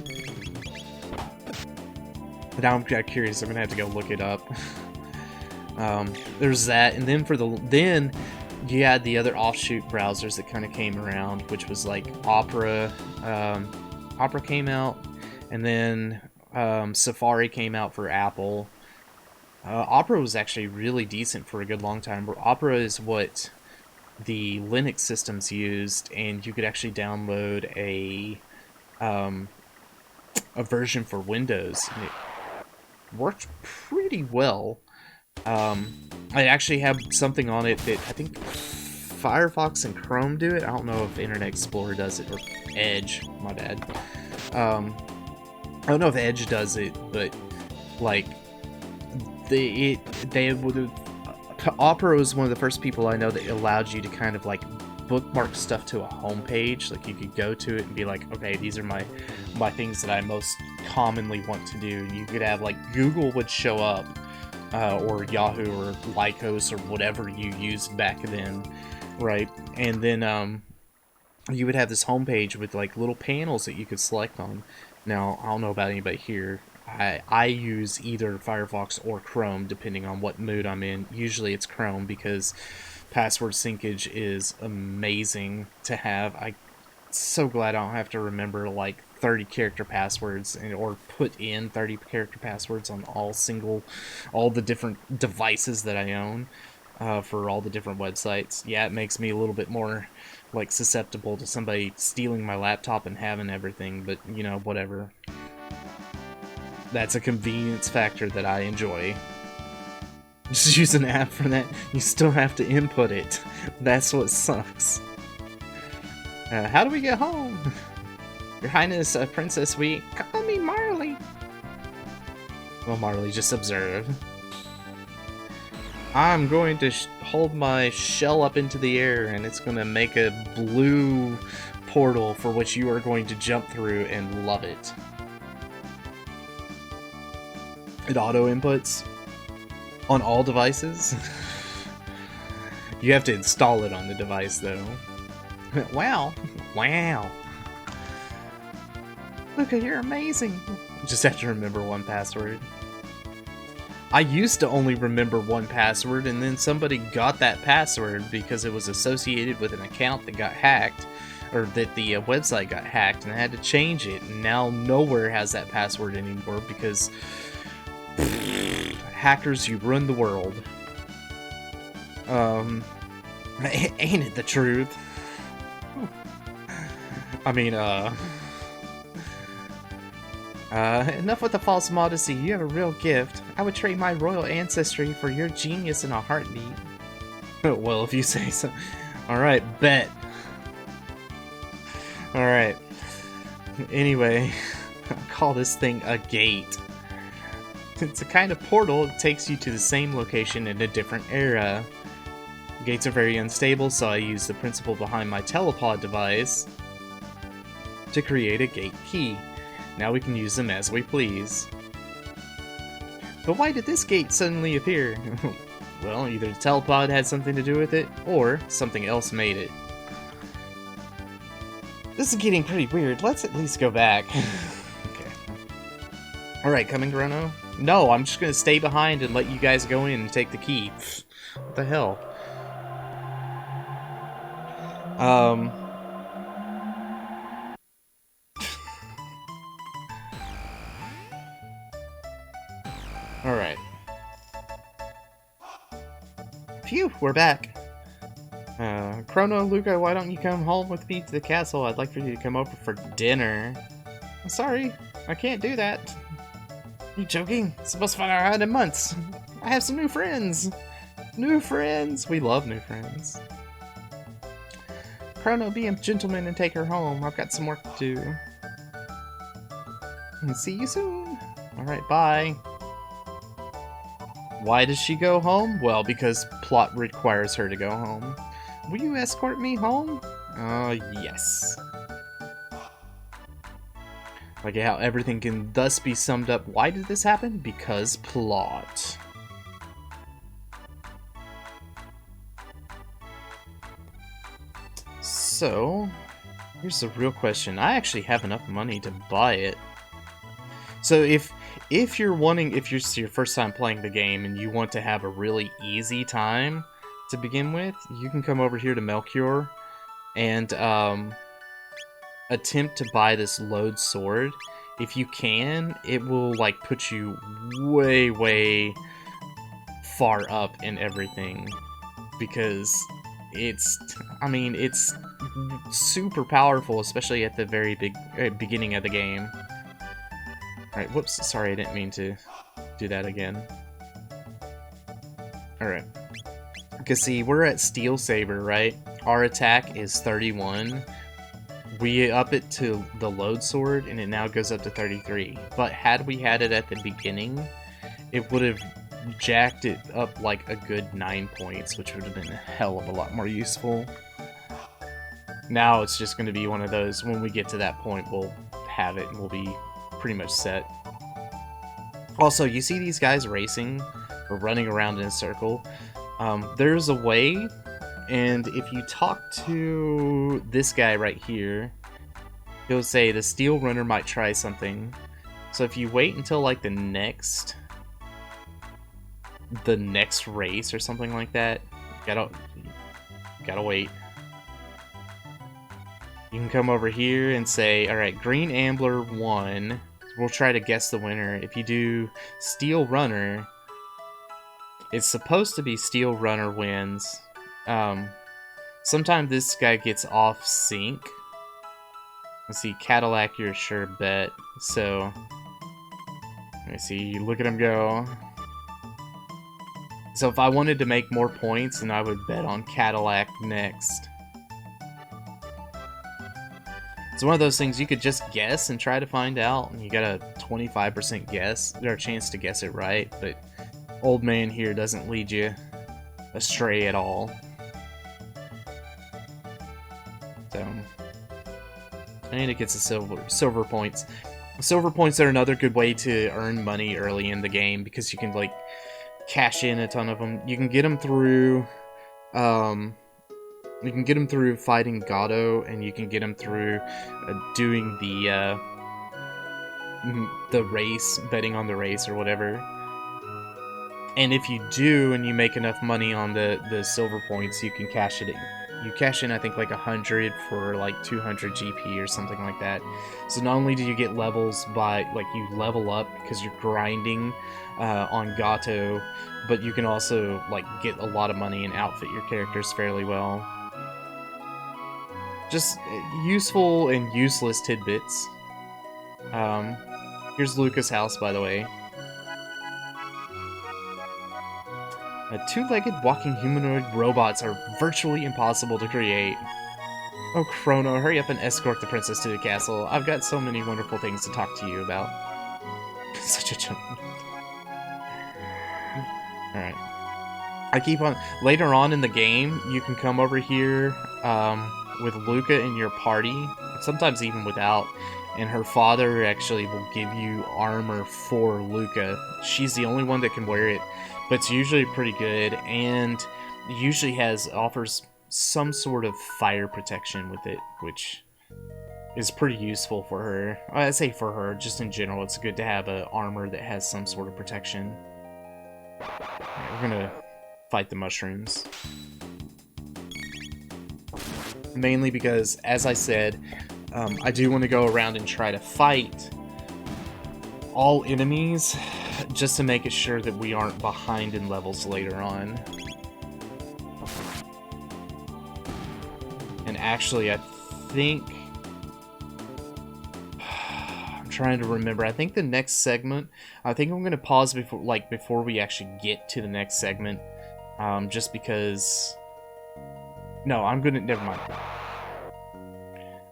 [SPEAKER 2] But now I'm curious. I'm gonna have to go look it up. There's that, and then you had the other offshoot browsers that kind of came around, which was like Opera. Opera came out, and then Safari came out for Apple. Opera was actually really decent for a good long time. Opera is what the Linux systems used, and you could actually download a version for Windows, and it worked pretty well. I actually have something on it that I think Firefox and Chrome do it. I don't know if Internet Explorer does it, or Edge, my bad. I don't know if Edge does it, but like Opera was one of the first people I know that allowed you to kind of like bookmark stuff to a home page. Like you could go to it and be like, okay, these are my things that I most commonly want to do. And you could have like Google would show up, or Yahoo or Lycos or whatever you used back then, right? And then you would have this homepage with like little panels that you could select on. Now, I don't know about anybody here. I use either Firefox or Chrome depending on what mood I'm in. Usually it's Chrome because password syncage is amazing to have. I'm so glad I don't have to remember like 30 character passwords or put in 30 character passwords on all the different devices that I own for all the different websites. Yeah, it makes me a little bit more like susceptible to somebody stealing my laptop and having everything, but you know, whatever. That's a convenience factor that I enjoy. Just use an app for that. You still have to input it. That's what sucks. How do we get home? Your Highness, Princess, we call me Marley. Well, Marley, just observe. I'm going to hold my shell up into the air, and it's going to make a blue portal for which you are going to jump through and love it. It auto inputs on all devices. You have to install it on the device though. Wow. Wow. Luca, you're amazing. Just have to remember one password. I used to only remember one password, and then somebody got that password because it was associated with an account that got hacked, or that the website got hacked, and I had to change it, and now nowhere has that password anymore because hackers, you ruined the world. Ain't it the truth? I mean, enough with the false modesty. You have a real gift. I would trade my royal ancestry for your genius in a heartbeat. Well, if you say so. Alright, bet. Alright. Anyway, I'll call this thing a gate. It's a kind of portal that takes you to the same location in a different era. Gates are very unstable, so I use the principle behind my telepod device to create a gate key. Now we can use them as we please. But why did this gate suddenly appear? Well, either the telepod had something to do with it, or something else made it. This is getting pretty weird. Let's at least go back. Okay. Alright, coming, Grono? No, I'm just gonna stay behind and let you guys go in and take the key. What the hell? Alright. Phew, we're back. Chrono, Luca, why don't you come home with me to the castle? I'd like for you to come over for dinner. I'm sorry, I can't do that. You joking? It's the most fun I've had in months. I have some new friends. New friends. We love new friends. Chrono, be a gentleman and take her home. I've got some work to do. And see you soon. Alright, bye. Why does she go home? Well, because plot requires her to go home. Will you escort me home? Yes. Like how everything can thus be summed up. Why did this happen? Because plot. So, here's the real question. I actually have enough money to buy it. So if you're your first time playing the game and you want to have a really easy time to begin with, you can come over here to Melchior and attempt to buy this load sword. if you can, it will like put you way far up in everything, because I mean, it's super powerful, especially at the very beginning of the game. Alright, whoops, sorry, I didn't mean to do that again. Alright. Because see, we're at Steel Saber, right? Our attack is 31. We up it to the Load Sword, and it now goes up to 33. But had we had it at the beginning, it would have jacked it up like a good 9 points, which would have been a hell of a lot more useful. Now it's just going to be one of those, when we get to that point, we'll have it and we'll be pretty much set. Also, you see these guys racing or running around in a circle? There's a way, and if you talk to this guy right here, he'll say the Steel Runner might try something. So if you wait until like the next race or something like that, gotta wait. You can come over here and say, alright, Green Ambler won. We'll try to guess the winner. If you do Steel Runner, it's supposed to be Steel Runner wins. Sometimes this guy gets off sync. Let's see, Cadillac, you're a sure bet. So, let me see, look at him go. So if I wanted to make more points, then I would bet on Cadillac next. It's one of those things you could just guess and try to find out, and you got a 25% guess, or a chance to guess it right, but Old Man here doesn't lead you astray at all. So, and it gets the silver points. Silver points are another good way to earn money early in the game, because you can like cash in a ton of them. You can get them through fighting Gato, and you can get them through doing the race, betting on the race or whatever. And if you do, and you make enough money on the silver points, you can cash it in. You cash in, I think, like 100 for like 200 GP or something like that. So not only do you get levels by, like, you level up because you're grinding on Gato, but you can also, like, get a lot of money and outfit your characters fairly well. Just useful and useless tidbits. Here's Luca's house, by the way. Two-legged walking humanoid robots are virtually impossible to create. Oh, Chrono, hurry up and escort the princess to the castle. I've got so many wonderful things to talk to you about. Such a joke. Alright. I keep on... Later on in the game, you can come over here with Luca in your party, sometimes even without, and her father actually will give you armor for Luca. She's the only one that can wear it. But it's usually pretty good, and usually offers some sort of fire protection with it, which is pretty useful for her. I say for her, just in general, it's good to have an armor that has some sort of protection. Right, we're gonna fight the mushrooms. Mainly because, as I said, I do want to go around and try to fight all enemies, just to make it sure that we aren't behind in levels later on. And actually, I think... I'm trying to remember. I think the next segment... I think I'm going to pause before we actually get to the next segment. Just because... No, I'm going to... Never mind.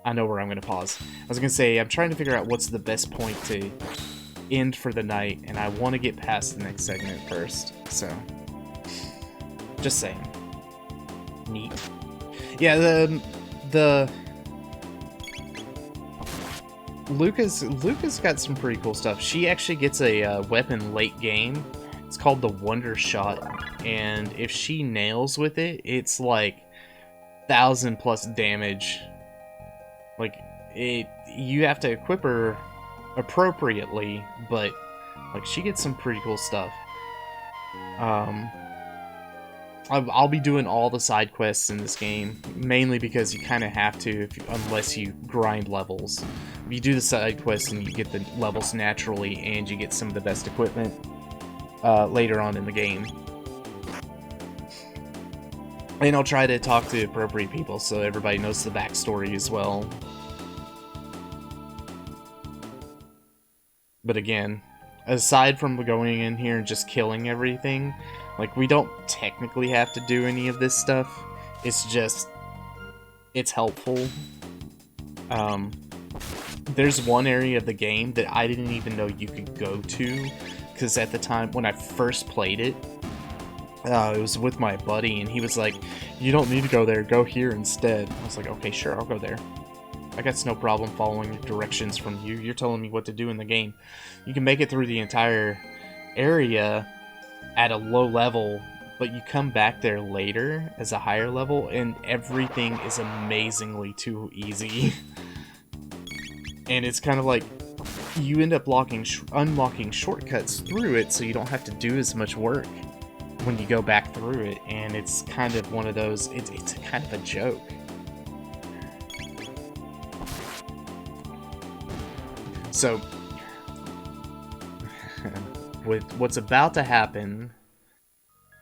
[SPEAKER 2] I know where I'm going to pause. I was going to say, I'm trying to figure out what's the best point to end for the night, and I want to get past the next segment first, so just saying. Neat. Yeah, the Luca's got some pretty cool stuff. She actually gets a weapon late game. It's called the Wonder Shot, and if she nails with it, it's like 1,000+ damage. Like, you have to equip her appropriately, but like she gets some pretty cool stuff. I'll be doing all the side quests in this game, mainly because you kind of have to, unless you grind levels. you do the side quests and you get the levels naturally, and you get some of the best equipment later on in the game. And I'll try to talk to appropriate people so everybody knows the backstory as well. But again, aside from going in here and just killing everything, like, we don't technically have to do any of this stuff. It's just, it's helpful. There's one area of the game that I didn't even know you could go to, because at the time when I first played it, it was with my buddy, and he was like, you don't need to go there, go here instead. I was like, okay, sure, I'll go there. I got no problem following directions from you. You're telling me what to do in the game. You can make it through the entire area at a low level, but you come back there later as a higher level, and everything is amazingly too easy. And it's kind of like, you end up unlocking shortcuts through it, so you don't have to do as much work when you go back through it, and it's kind of one of those, it's kind of a joke. So, with what's about to happen,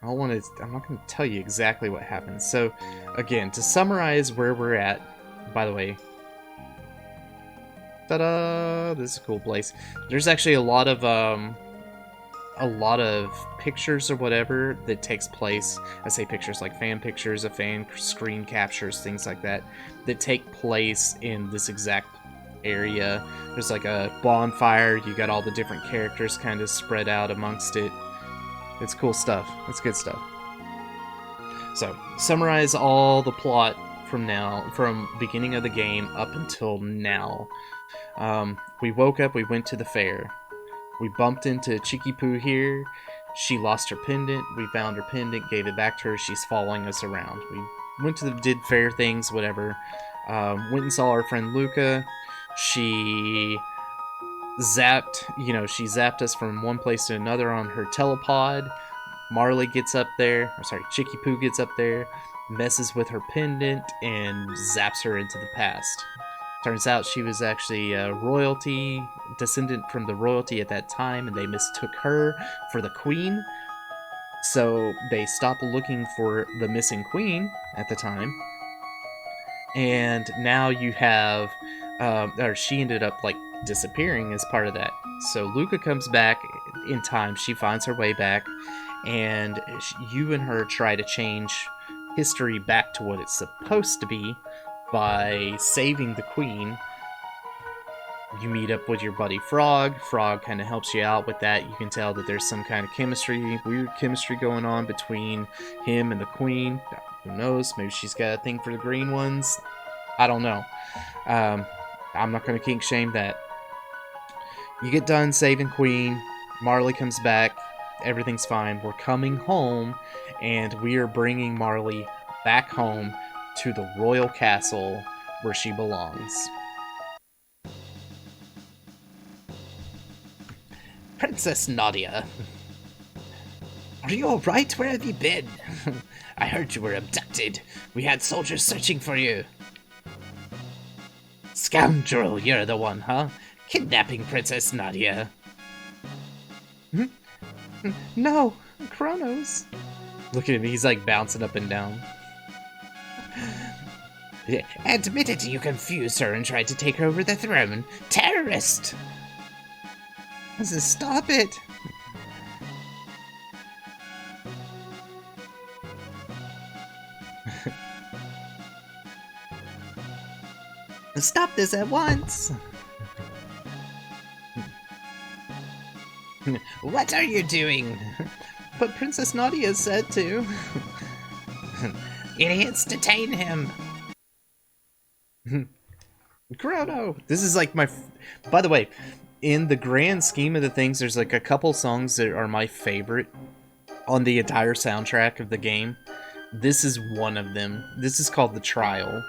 [SPEAKER 2] I'm not going to tell you exactly what happens. So, again, to summarize where we're at, by the way, ta-da! This is a cool place. There's actually a lot of pictures or whatever that takes place. I say pictures like fan pictures, fan screen captures, things like that take place in this exact area. There's like a bonfire. You got all the different characters kind of spread out amongst it. It's cool stuff. It's good stuff. So, summarize all the plot from beginning of the game up until now. We woke up, we went to the fair. We bumped into Cheeky Poo here. She lost her pendant. We found her pendant, gave it back to her. She's following us around. We did fair things, whatever. Went and saw our friend Luca. She zapped us from one place to another on her telepod. Marley gets up there, Cheeky Poo gets up there, messes with her pendant, and zaps her into the past. Turns out she was actually a royalty, descendant from the royalty at that time, and they mistook her for the queen. So they stopped looking for the missing queen at the time. And now you have, she ended up, like, disappearing as part of that. So Luca comes back in time, she finds her way back, and you and her try to change history back to what it's supposed to be by saving the queen. You meet up with your buddy Frog. Frog kind of helps you out with that. You can tell that there's some kind of weird chemistry going on between him and the queen. Who knows? Maybe she's got a thing for the green ones. I don't know. I'm not going to kink shame that. You get done saving Queen. Marley comes back. Everything's fine. We're coming home, and we are bringing Marley back home to the royal castle where she belongs. Princess Nadia. Are you alright? Where have you been? I heard you were abducted. We had soldiers searching for you. Scoundrel, you're the one, huh? Kidnapping Princess Nadia. No, Kronos. Look at him, he's like bouncing up and down. Admit it, you confused her and tried to take her over the throne. Terrorist! Stop it! Stop this at once! What are you doing? But Princess Nadia said to. Idiots, detain him! Chrono! This is like my... By the way, in the grand scheme of the things, there's like a couple songs that are my favorite on the entire soundtrack of the game. This is one of them. This is called The Trial.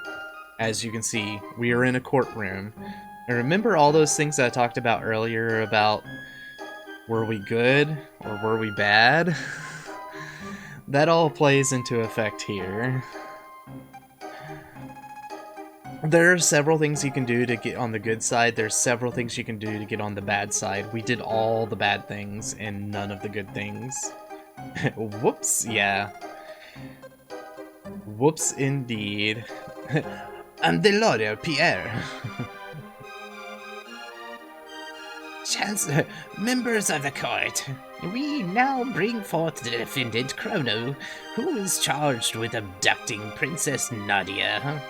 [SPEAKER 2] As you can see, we are in a courtroom. And remember all those things that I talked about earlier about were we good or were we bad? That all plays into effect here. There are several things you can do to get on the good side. There's several things you can do to get on the bad side. We did all the bad things and none of the good things. Whoops, yeah. Whoops indeed. I'm the lawyer, Pierre. Chancellor, members of the court, we now bring forth the defendant Chrono, who is charged with abducting Princess Nadia.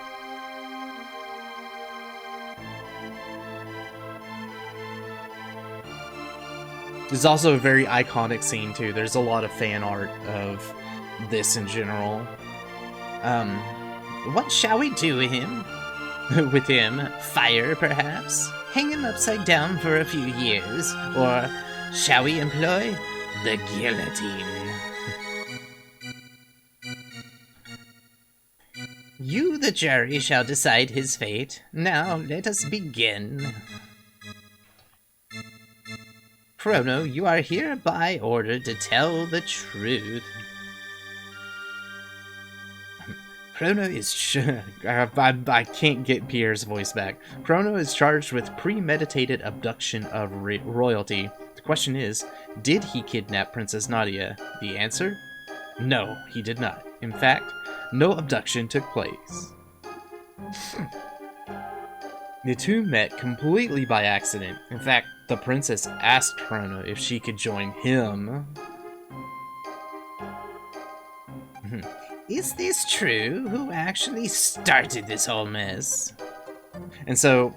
[SPEAKER 2] There's also a very iconic scene too. There's a lot of fan art of this in general. What shall we do with him? With him? Fire, perhaps? Hang him upside down for a few years? Or shall we employ the guillotine? You, the jury, shall decide his fate. Now, let us begin. Chrono, you are hereby ordered to tell the truth. Chrono is I can't get Pierre's voice back. Chrono is charged with premeditated abduction of royalty. The question is, did he kidnap Princess Nadia? The answer? No, he did not. In fact, no abduction took place. The two met completely by accident. In fact, the princess asked Chrono if she could join him. Is this true? Who actually started this whole mess? And so,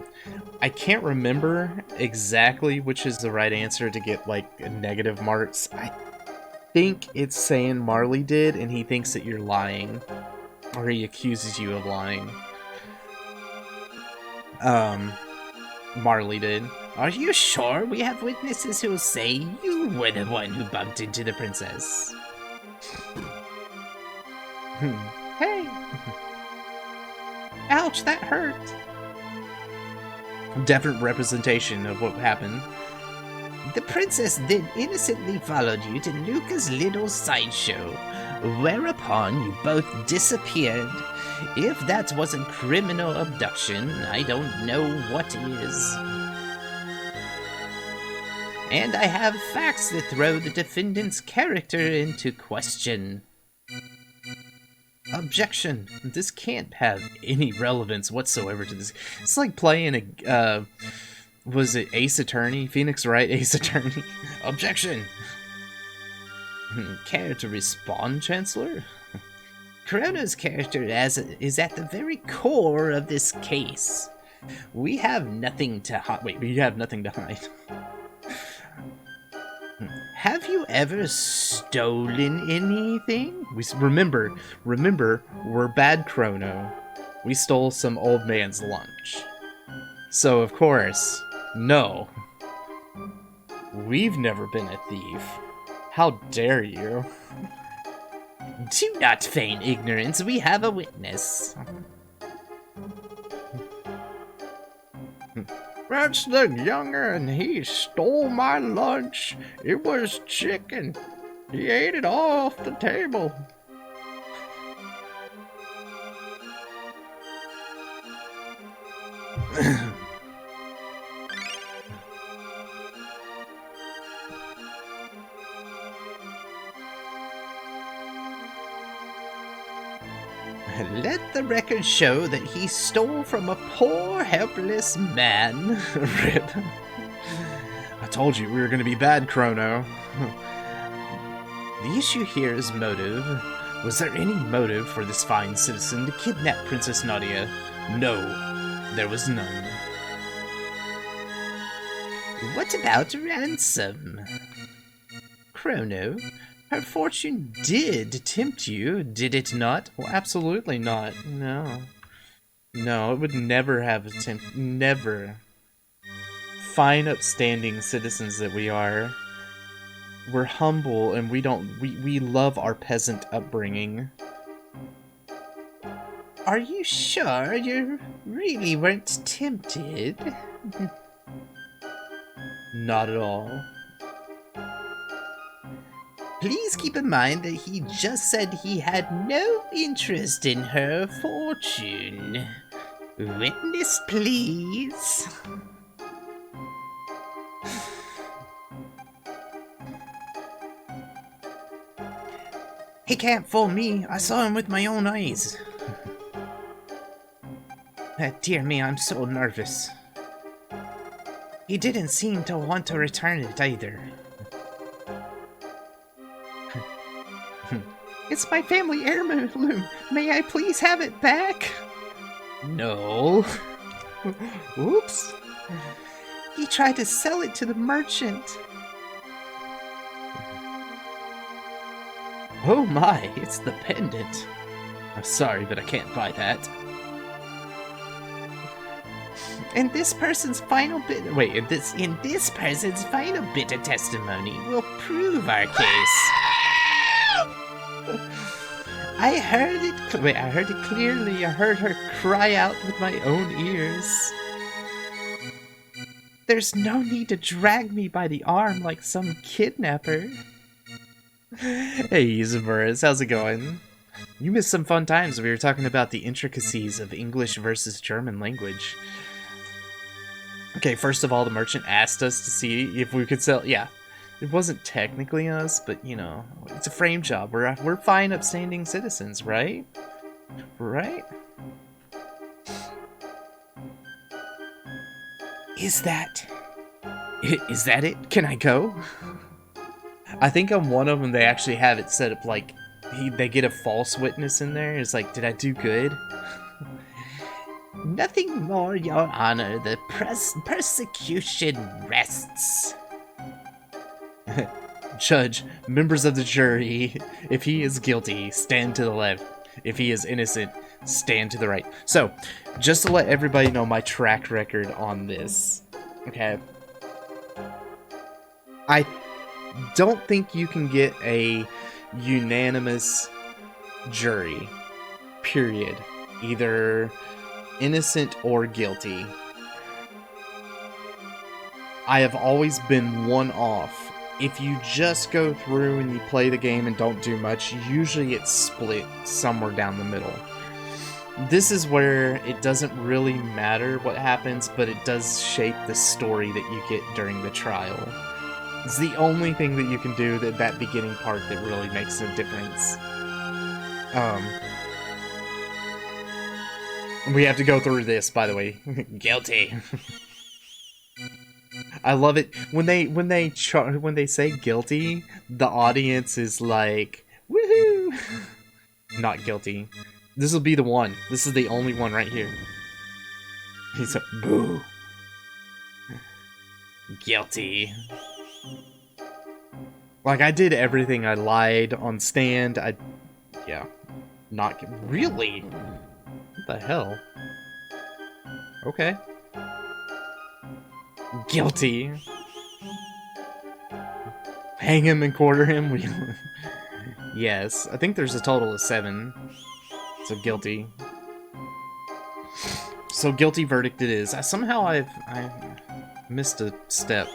[SPEAKER 2] I can't remember exactly which is the right answer to get, like, negative marks. I think it's saying Marley did, and he thinks that you're lying. Or he accuses you of lying. Marley did. Are you sure we have witnesses who'll say you were the one who bumped into the princess? Hey! Ouch, that hurt! Definite representation of what happened. The princess then innocently followed you to Luca's little sideshow, whereupon you both disappeared. If that wasn't criminal abduction, I don't know what is. And I have facts that throw the defendant's character into question. Objection. This can't have any relevance whatsoever to this. It's like playing a, was it Ace Attorney? Phoenix Wright Ace Attorney? Objection. Care to respond, Chancellor? Chrono's character is at the very core of this case. We have nothing to hide. Wait, we have nothing to hide. Have you ever stolen anything? Remember, we're bad Chrono. We stole some old man's lunch. So, of course, no. We've never been a thief. How dare you? Do not feign ignorance, we have a witness. That's the younger, and he stole my lunch. It was chicken. He ate it all off the table. Let the record show that he stole from a poor, helpless man. Rip. I told you we were going to be bad, Chrono. The issue here is motive. Was there any motive for this fine citizen to kidnap Princess Nadia? No, there was none. What about ransom? Chrono, her fortune did tempt you, did it not? Well, absolutely not. No. No, it would never have tempted. Never. Fine, upstanding citizens that we are. We're humble and we love our peasant upbringing. Are you sure you really weren't tempted? Not at all. Please keep in mind that he just said he had no interest in her fortune. Witness, please. He can't fool me. I saw him with my own eyes. Dear me, I'm so nervous. He didn't seem to want to return it either. It's my family heirloom. May I please have it back? No. Oops. He tried to sell it to the merchant. Oh my, it's the pendant. I'm sorry, but I can't buy that. And this person's final bit in this person's final bit of testimony will prove our case. I heard it clearly. I heard her cry out with my own ears. There's no need to drag me by the arm like some kidnapper. Hey, Isaburus, how's it going? You missed some fun times. We were talking about the intricacies of English versus German language. Okay, first of all, the merchant asked us to see if we could sell. Yeah, it wasn't technically us, but you know, it's a frame job. We're fine, upstanding citizens, right? Right? Is that it? Can I go? I think on one of them they actually have it set up like they get a false witness in there. It's like, did I do good? Nothing more, Your Honor. The persecution rests. Judge, members of the jury, if he is guilty, stand to the left. If he is innocent, stand to the right. So, just to let everybody know my track record on this, okay? I don't think you can get a unanimous jury, period. Either innocent or guilty. I have always been one off. If you just go through and you play the game and don't do much, usually it's split somewhere down the middle. This is where it doesn't really matter what happens, but it does shape the story that you get during the trial. It's the only thing that you can do, that beginning part, that really makes a difference. We have to go through this, by the way. Guilty. I love it when they say guilty. The audience is like, woohoo! Not guilty. This will be the one. This is the only one right here. He's a boo. Guilty. Like, I did everything. I lied on stand. Yeah, not really. What the hell? Okay. Guilty. Hang him and quarter him? Yes. I think there's a total of 7. So guilty. So guilty verdict it is. Somehow I missed a step.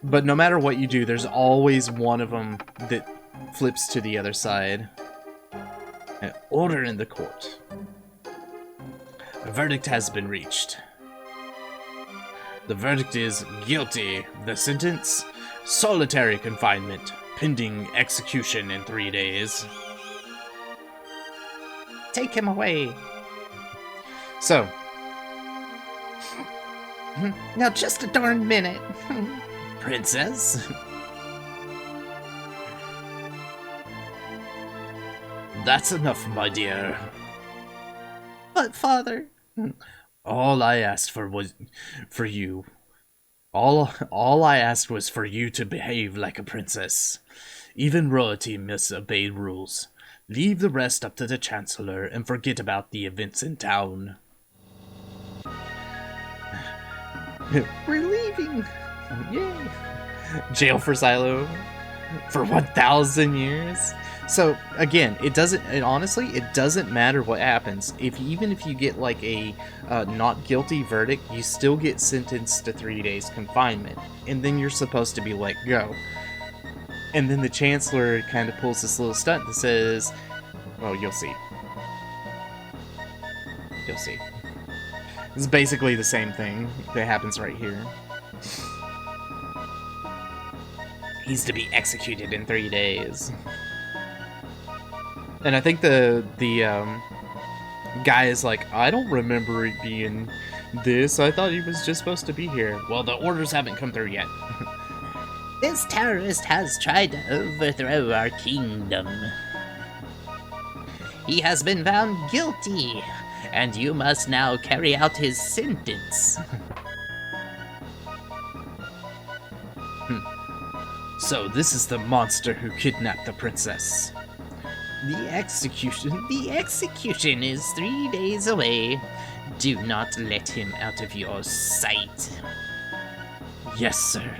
[SPEAKER 2] But no matter what you do, there's always one of them that flips to the other side. Order in the court. A verdict has been reached. The verdict is guilty. The sentence? Solitary confinement, pending execution in 3 days. Take him away. So. Now just a darn minute. Princess? That's enough, my dear. But, Father... All I asked for was for you. All I asked was for you to behave like a princess. Even royalty must obey rules. Leave the rest up to the Chancellor and forget about the events in town. We're leaving! Yay! Jail for Silo for 1,000 years. So again, honestly, it doesn't matter what happens. Even if you get like a not guilty verdict, you still get sentenced to 3 days confinement, and then you're supposed to be let go. And then the Chancellor kind of pulls this little stunt that says, well, you'll see. You'll see. This is basically the same thing that happens right here. He's to be executed in 3 days. And I think the guy is like, I don't remember it being this. I thought he was just supposed to be here. Well, the orders haven't come through yet.
[SPEAKER 1] This terrorist has tried to overthrow our kingdom. He has been found guilty, and you must now carry out his sentence.
[SPEAKER 2] So this is the monster who kidnapped the princess.
[SPEAKER 1] The execution is 3 days away. Do not let him out of your sight.
[SPEAKER 2] Yes, sir.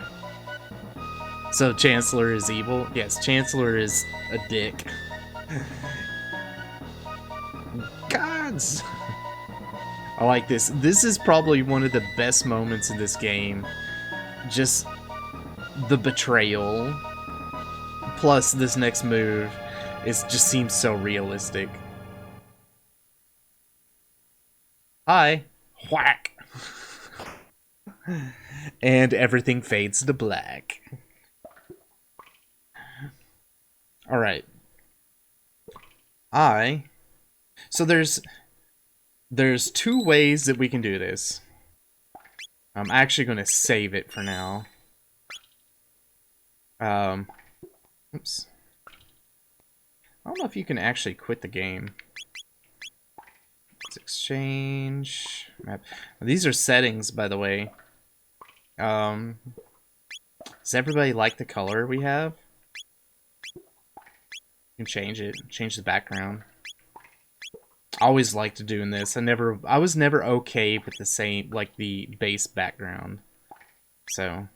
[SPEAKER 2] So Chancellor is evil? Yes, Chancellor is a dick. Gods! I like this. This is probably one of the best moments in this game. Just the betrayal. Plus this next move just seems so realistic. Hi. Whack. And everything fades to black. Alright. So there's 2 ways that we can do this. I'm actually going to save it for now. Oops. I don't know if you can actually quit the game. Let's exchange map. These are settings, by the way. Does everybody like the color we have? You can change it. Change the background. I always liked doing this. I was never okay with the same, like, the base background. So.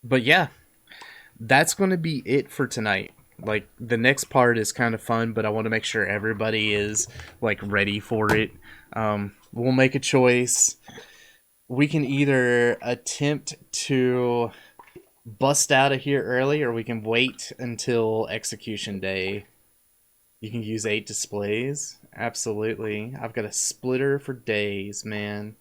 [SPEAKER 2] But yeah. That's going to be it for tonight. Like, the next part is kind of fun, but I want to make sure everybody is, like, ready for it. We'll make a choice. We can either attempt to bust out of here early, or we can wait until execution day. You can use 8 displays. Absolutely. I've got a splitter for days, man.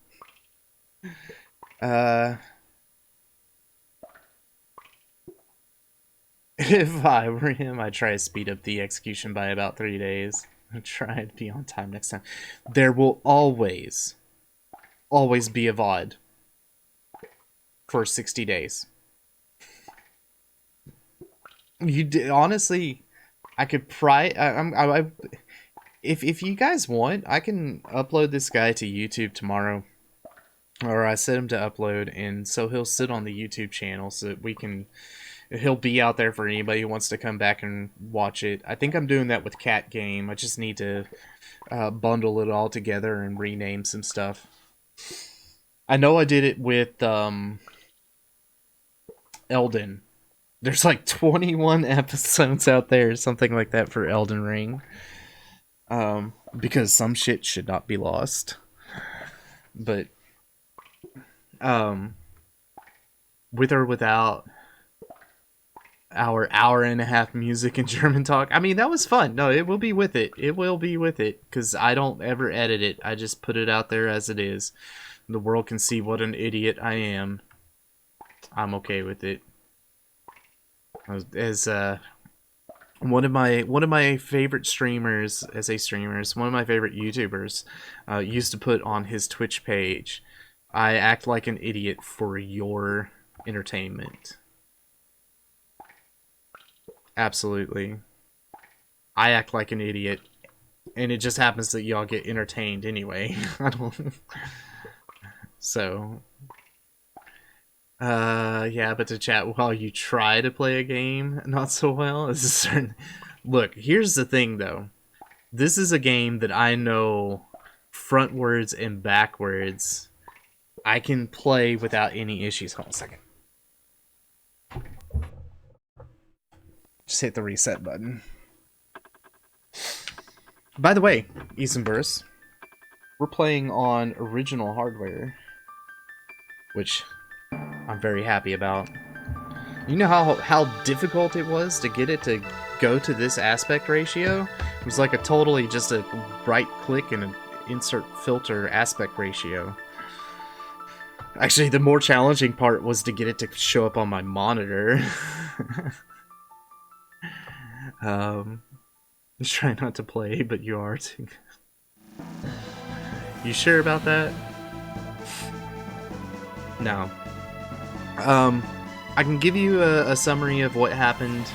[SPEAKER 2] If I were him, I'd try to speed up the execution by about 3 days. I'd try to be on time next time. There will always be a VOD for 60 days. Honestly, I could if you guys want, I can upload this guy to YouTube tomorrow. Or I set him to upload, and so he'll sit on the YouTube channel so that he'll be out there for anybody who wants to come back and watch it. I think I'm doing that with Cat Game. I just need to bundle it all together and rename some stuff. I know I did it with Elden. There's like 21 episodes out there, something like that, for Elden Ring. Because some shit should not be lost. But with or without our hour-and-a-half music and German talk, I mean, that was fun. No, it will be with it. It will be with it, because I don't ever edit it. I just put it out there as it is. The world can see what an idiot I am. I'm okay with it. As one of my favorite streamers, one of my favorite YouTubers, used to put on his Twitch page, I act like an idiot for your entertainment. Absolutely. I act like an idiot, and it just happens that y'all get entertained anyway. I don't. So. Yeah, but to chat while you try to play a game not so well is a certain... Look, here's the thing, though. This is a game that I know frontwards and backwards. I can play without any issues. Hold on a second. Just hit the reset button. By the way, Isenverse, we're playing on original hardware, which I'm very happy about. You know how difficult it was to get it to go to this aspect ratio? It was like a totally just a right click and an insert filter aspect ratio. Actually, the more challenging part was to get it to show up on my monitor. Just try not to play, but you are too. You sure about that? No. I can give you a summary of what happened.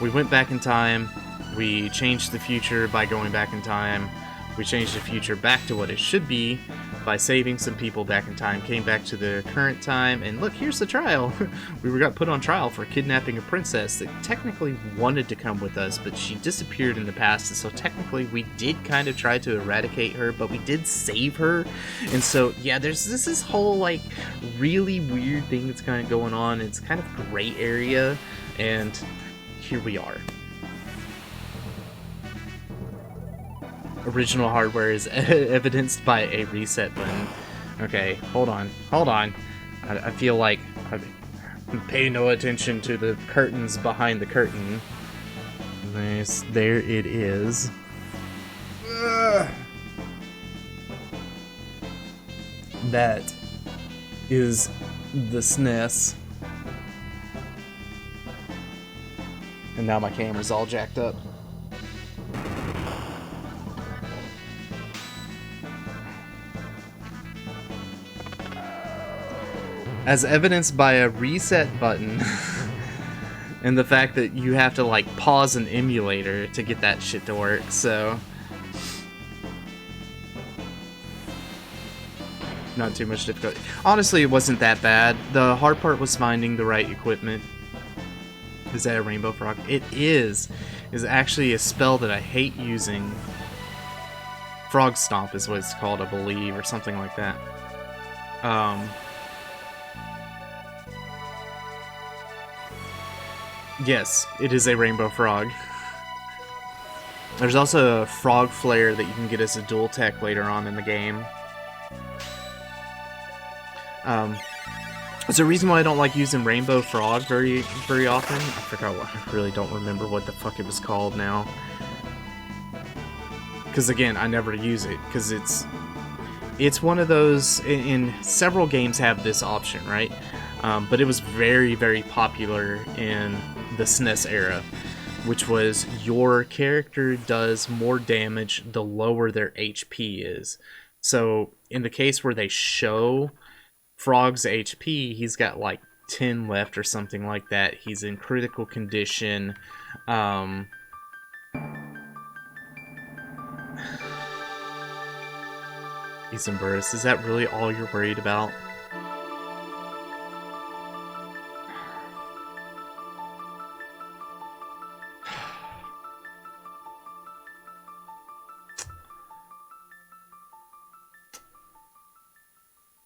[SPEAKER 2] We went back in time. We changed the future by going back in time. We changed the future back to what it should be by saving some people back in time. Came back to the current time, and look, here's the trial. We got put on trial for kidnapping a princess that technically wanted to come with us, but she disappeared in the past, and so technically we did kind of try to eradicate her, but we did save her. And so, yeah, there's this whole, like, really weird thing that's kind of going on. It's kind of gray area, and here we are. Original hardware is evidenced by a reset button. Okay, hold on. I feel like I'm paying no attention to the curtains behind the curtain. Nice, there it is. Ugh. That is the SNES. And now my camera's all jacked up. As evidenced by a reset button and the fact that you have to like pause an emulator to get that shit to work, so not too much difficulty. Honestly, it wasn't that bad. The hard part was finding the right equipment. Is that a rainbow frog? It is. It's actually a spell that I hate using. Frog Stomp is what it's called, I believe, or something like that. Yes, it is a rainbow frog. There's also a frog flare that you can get as a dual tech later on in the game. There's a reason why I don't like using rainbow frog very often. I forgot what, I really don't remember what the fuck it was called now. Because again, I never use it, because it's one of those, in several games have this option, right? But it was very popular in the SNES era, which was your character does more damage the lower their HP is. So in the case where they show Frog's HP, he's got like 10 left or something like that. He's in critical condition. He's in burst. Is that really all you're worried about?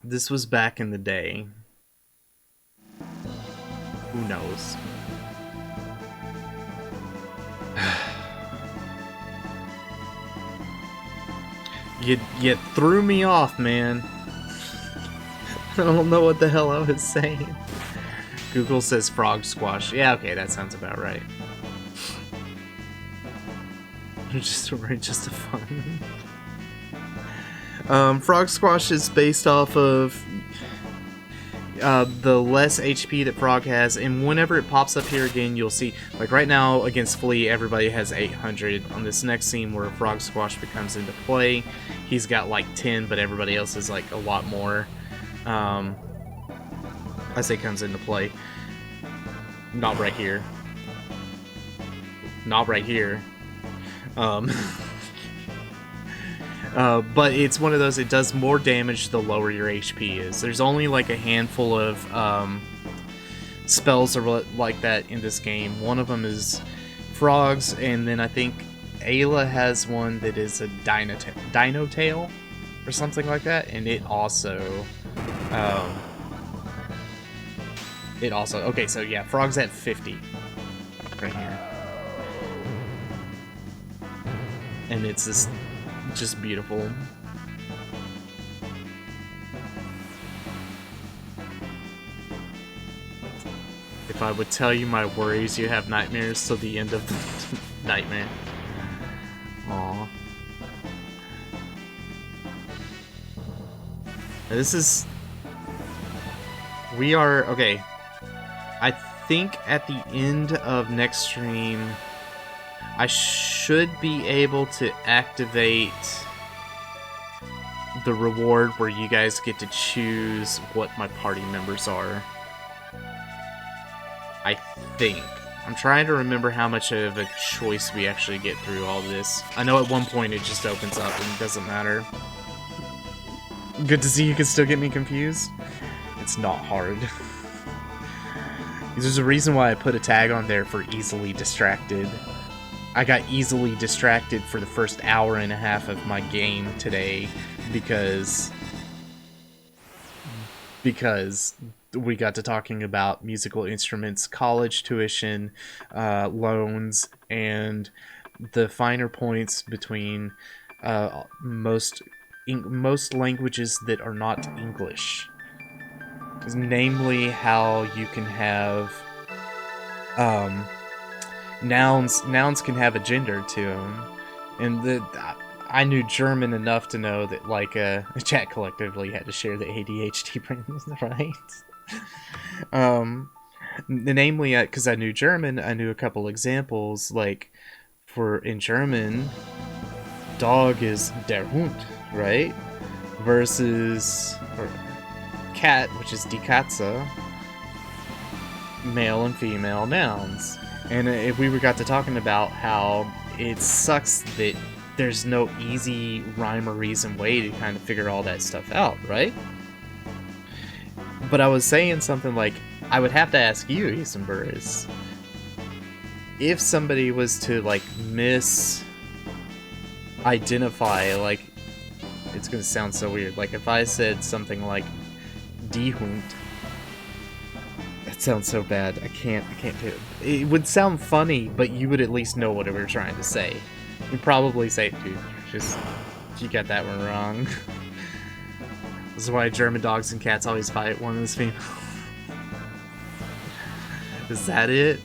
[SPEAKER 2] This was back in the day. Who knows? You threw me off, man. I don't know what the hell I was saying. Google says frog squash. Yeah, okay, that sounds about right. just a fun. Frog Squash is based off of the less HP that Frog has, and whenever it pops up here again, you'll see, like right now against Flea, everybody has 800. On this next scene where Frog Squash becomes into play, he's got like 10, but everybody else is like a lot more. I say comes into play. Not right here. Not right here. But it's one of those, it does more damage the lower your HP is. There's only like a handful of spells like that in this game. One of them is frogs, and then I think Ayla has one that is a dino tail or something like that, and it also okay, so yeah, frog's at 50 right here, and it's this just beautiful. If I would tell you my worries, you have nightmares till the end of the nightmare. Aww. This is... We are... Okay. I think at the end of next stream, I should be able to activate the reward where you guys get to choose what my party members are. I think. I'm trying to remember how much of a choice we actually get through all this. I know at one point it just opens up and it doesn't matter. Good to see you can still get me confused. It's not hard. There's a reason why I put a tag on there for easily distracted. I got easily distracted for the first hour and a half of my game today because we got to talking about musical instruments, college tuition, loans, and the finer points between most languages that are not English. Namely, how you can have nouns can have a gender to them, and I knew German enough to know that, like, the chat collectively had to share the ADHD brain, right? Namely, because I knew German, I knew a couple examples, like, in German, dog is der Hund, right? Versus cat, which is die Katze, male and female nouns. And if we got to talking about how it sucks that there's no easy rhyme or reason way to kind of figure all that stuff out, right? But I was saying something like, I would have to ask you, Isenburris, if somebody was to, like, misidentify, like, it's gonna sound so weird, like, if I said something like Die Hund, that sounds so bad, I can't do it. It would sound funny, but you would at least know what we were trying to say. You'd probably say, dude, you got that one wrong. This is why German dogs and cats always fight, one is female. Is that it?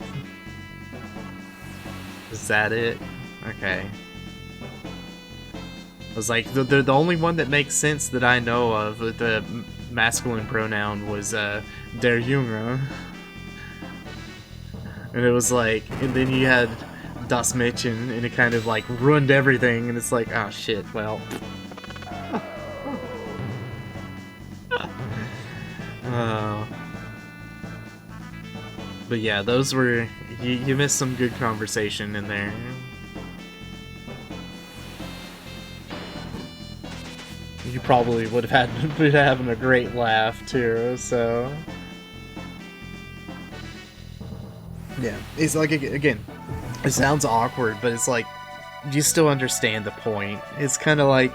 [SPEAKER 2] Is that it? Okay. I was like, the only one that makes sense that I know of, the masculine pronoun, was der Junge. And it was like, and then you had das Mädchen, and it kind of like ruined everything, and it's like, oh shit, well. But yeah, those were, you missed some good conversation in there. You probably would have been having a great laugh too, so. Yeah, it's like, again, it sounds awkward, but it's like, you still understand the point. It's kind of like,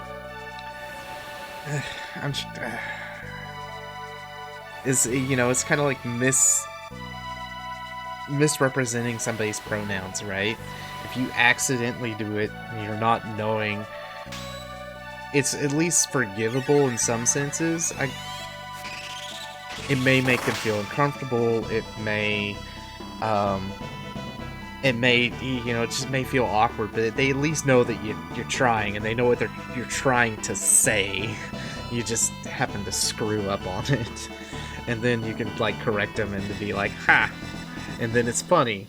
[SPEAKER 2] it's kind of like misrepresenting somebody's pronouns, right? If you accidentally do it, and you're not knowing, it's at least forgivable in some senses. It may make them feel uncomfortable. It may, it just may feel awkward. But they at least know that you're trying, and they know what you're trying to say. You just happen to screw up on it, and then you can like correct them and to be like, ha, and then it's funny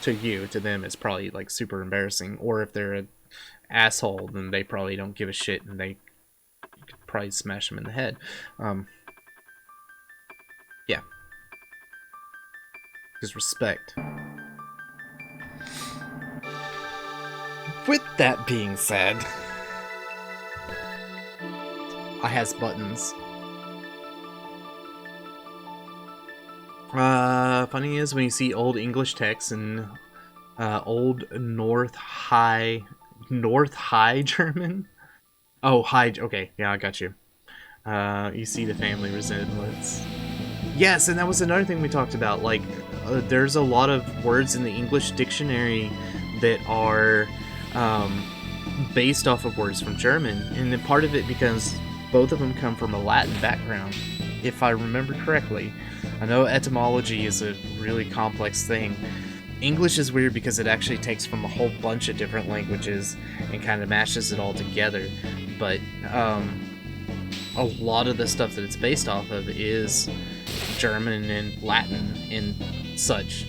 [SPEAKER 2] to you. To them, it's probably like super embarrassing. Or if they're an asshole, then they probably don't give a shit, and you could probably smash them in the head. Yeah. Because respect. With that being said, I has buttons. Funny is when you see old English text and old North High German. Oh, High. Okay, yeah, I got you. You see the family resemblance. Yes, and that was another thing we talked about. Like, there's a lot of words in the English dictionary that are based off of words from German, and then part of it because both of them come from a Latin background, if I remember correctly. I know etymology is a really complex thing. English is weird because it actually takes from a whole bunch of different languages and kind of mashes it all together. But a lot of the stuff that it's based off of is German and Latin and such.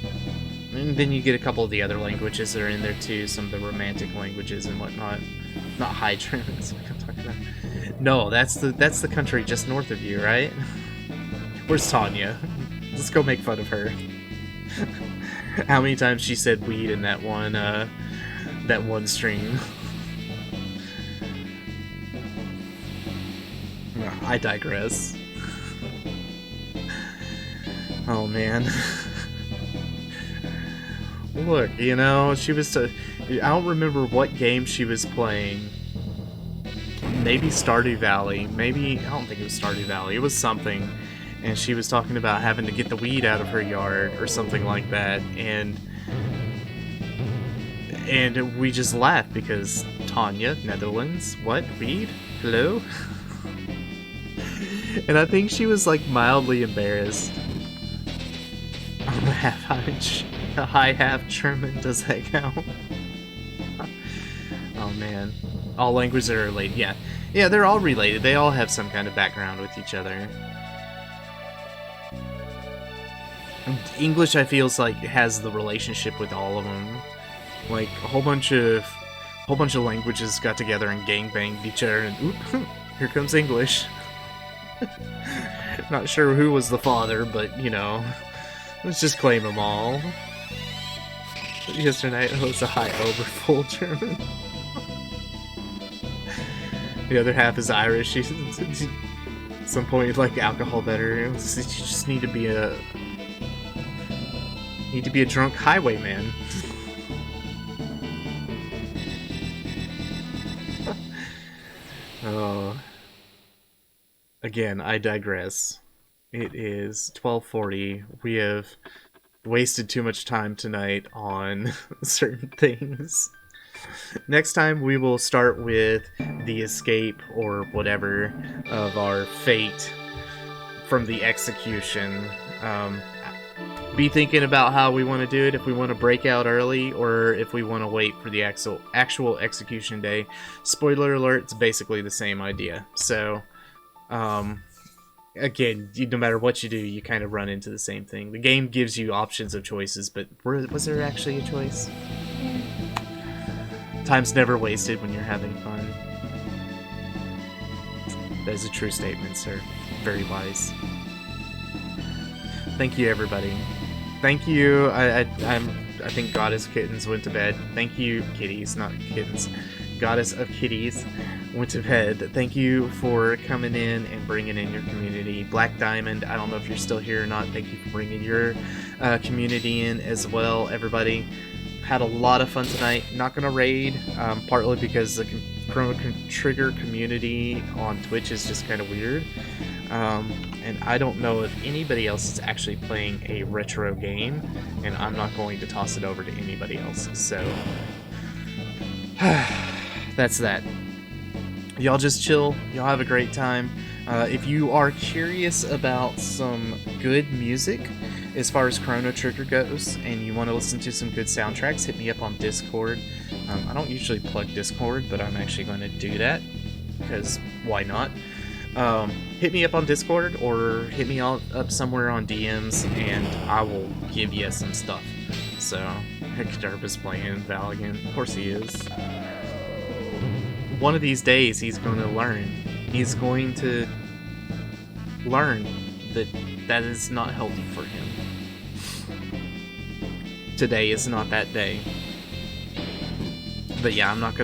[SPEAKER 2] And then you get a couple of the other languages that are in there too, some of the romantic languages and whatnot. Not High German, that's what I'm talking about. No, that's the country just north of you, right? Where's Tanya? Let's go make fun of her. How many times she said weed in that one stream? I digress. Oh man. Look, you know, she was I don't remember what game she was playing. Maybe Stardew Valley. Maybe, I don't think it was Stardew Valley. It was something. And she was talking about having to get the weed out of her yard or something like that. And we just laughed because Tanya, Netherlands, what? Weed? Hello? And I think she was like mildly embarrassed. I'm a half German, does that count? Oh man. All languages are related, yeah. Yeah, they're all related. They all have some kind of background with each other. English, I feels like, has the relationship with all of them. Like, a whole bunch of languages got together and gangbanged each other, and oop, here comes English. Not sure who was the father, but, you know, let's just claim them all. Yesterday it was a high over full German. The other half is Irish. At some point, like alcohol better. You just need to be a drunk highwayman. Oh. Again, I digress. It is 12:40. We have wasted too much time tonight on certain things. Next time we will start with the escape or whatever of our fate from the execution. Be thinking about how we want to do it, if we want to break out early or if we want to wait for the actual execution day. Spoiler alert, it's basically the same idea. So, again, no matter what you do, you kind of run into the same thing. The game gives you options of choices, but was there actually a choice? Time's never wasted when you're having fun. That is a true statement, sir. Very wise. Thank you, everybody. Thank you. I think Goddess Kittens went to bed. Thank you, kitties, not kittens. Goddess of Kitties went to bed. Thank you for coming in and bringing in your community. Black Diamond, I don't know if you're still here or not. Thank you for bringing your community in as well, everybody. Had a lot of fun tonight. Not gonna raid, partly because the Chrono Trigger community on Twitch is just kind of weird. And I don't know if anybody else is actually playing a retro game, and I'm not going to toss it over to anybody else. So, that's that. Y'all just chill. Y'all have a great time. If you are curious about some good music as far as Chrono Trigger goes, and you want to listen to some good soundtracks, hit me up on Discord. I don't usually plug Discord, but I'm actually going to do that, because why not? Hit me up on Discord, or hit me up somewhere on DMs, and I will give you some stuff. So, Derp is playing Valiant. Of course he is. One of these days, he's going to learn. He's going to learn that that is not healthy for him. Today is not that day. But yeah, I'm not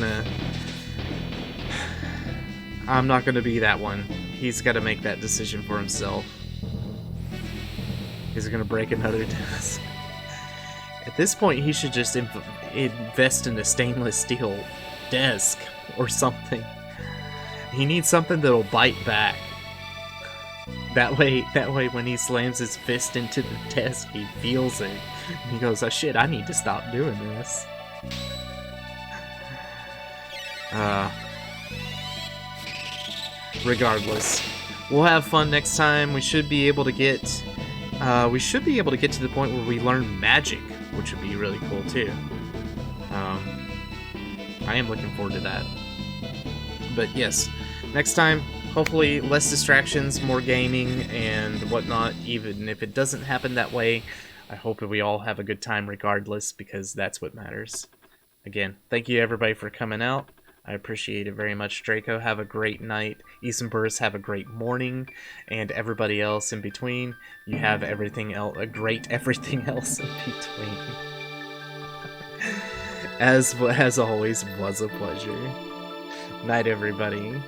[SPEAKER 2] gonna be that one. He's got to make that decision for himself. He's gonna break another desk. At this point, he should just invest in a stainless steel desk or something. He needs something that'll bite back. That way when he slams his fist into the desk, he feels it. He goes, oh shit, I need to stop doing this. Regardless, we'll have fun next time. We should be able to get we should be able to get to the point where we learn magic, which would be really cool too. I am looking forward to that. But yes, next time, hopefully less distractions, more gaming and whatnot. Even if it doesn't happen that way, I hope that we all have a good time regardless, because that's what matters. Again, thank you everybody for coming out. I appreciate it very much. Draco, have a great night. Easenburst, have a great morning. And everybody else in between, you have everything else, a great everything else in between. As always, was a pleasure. Night, everybody.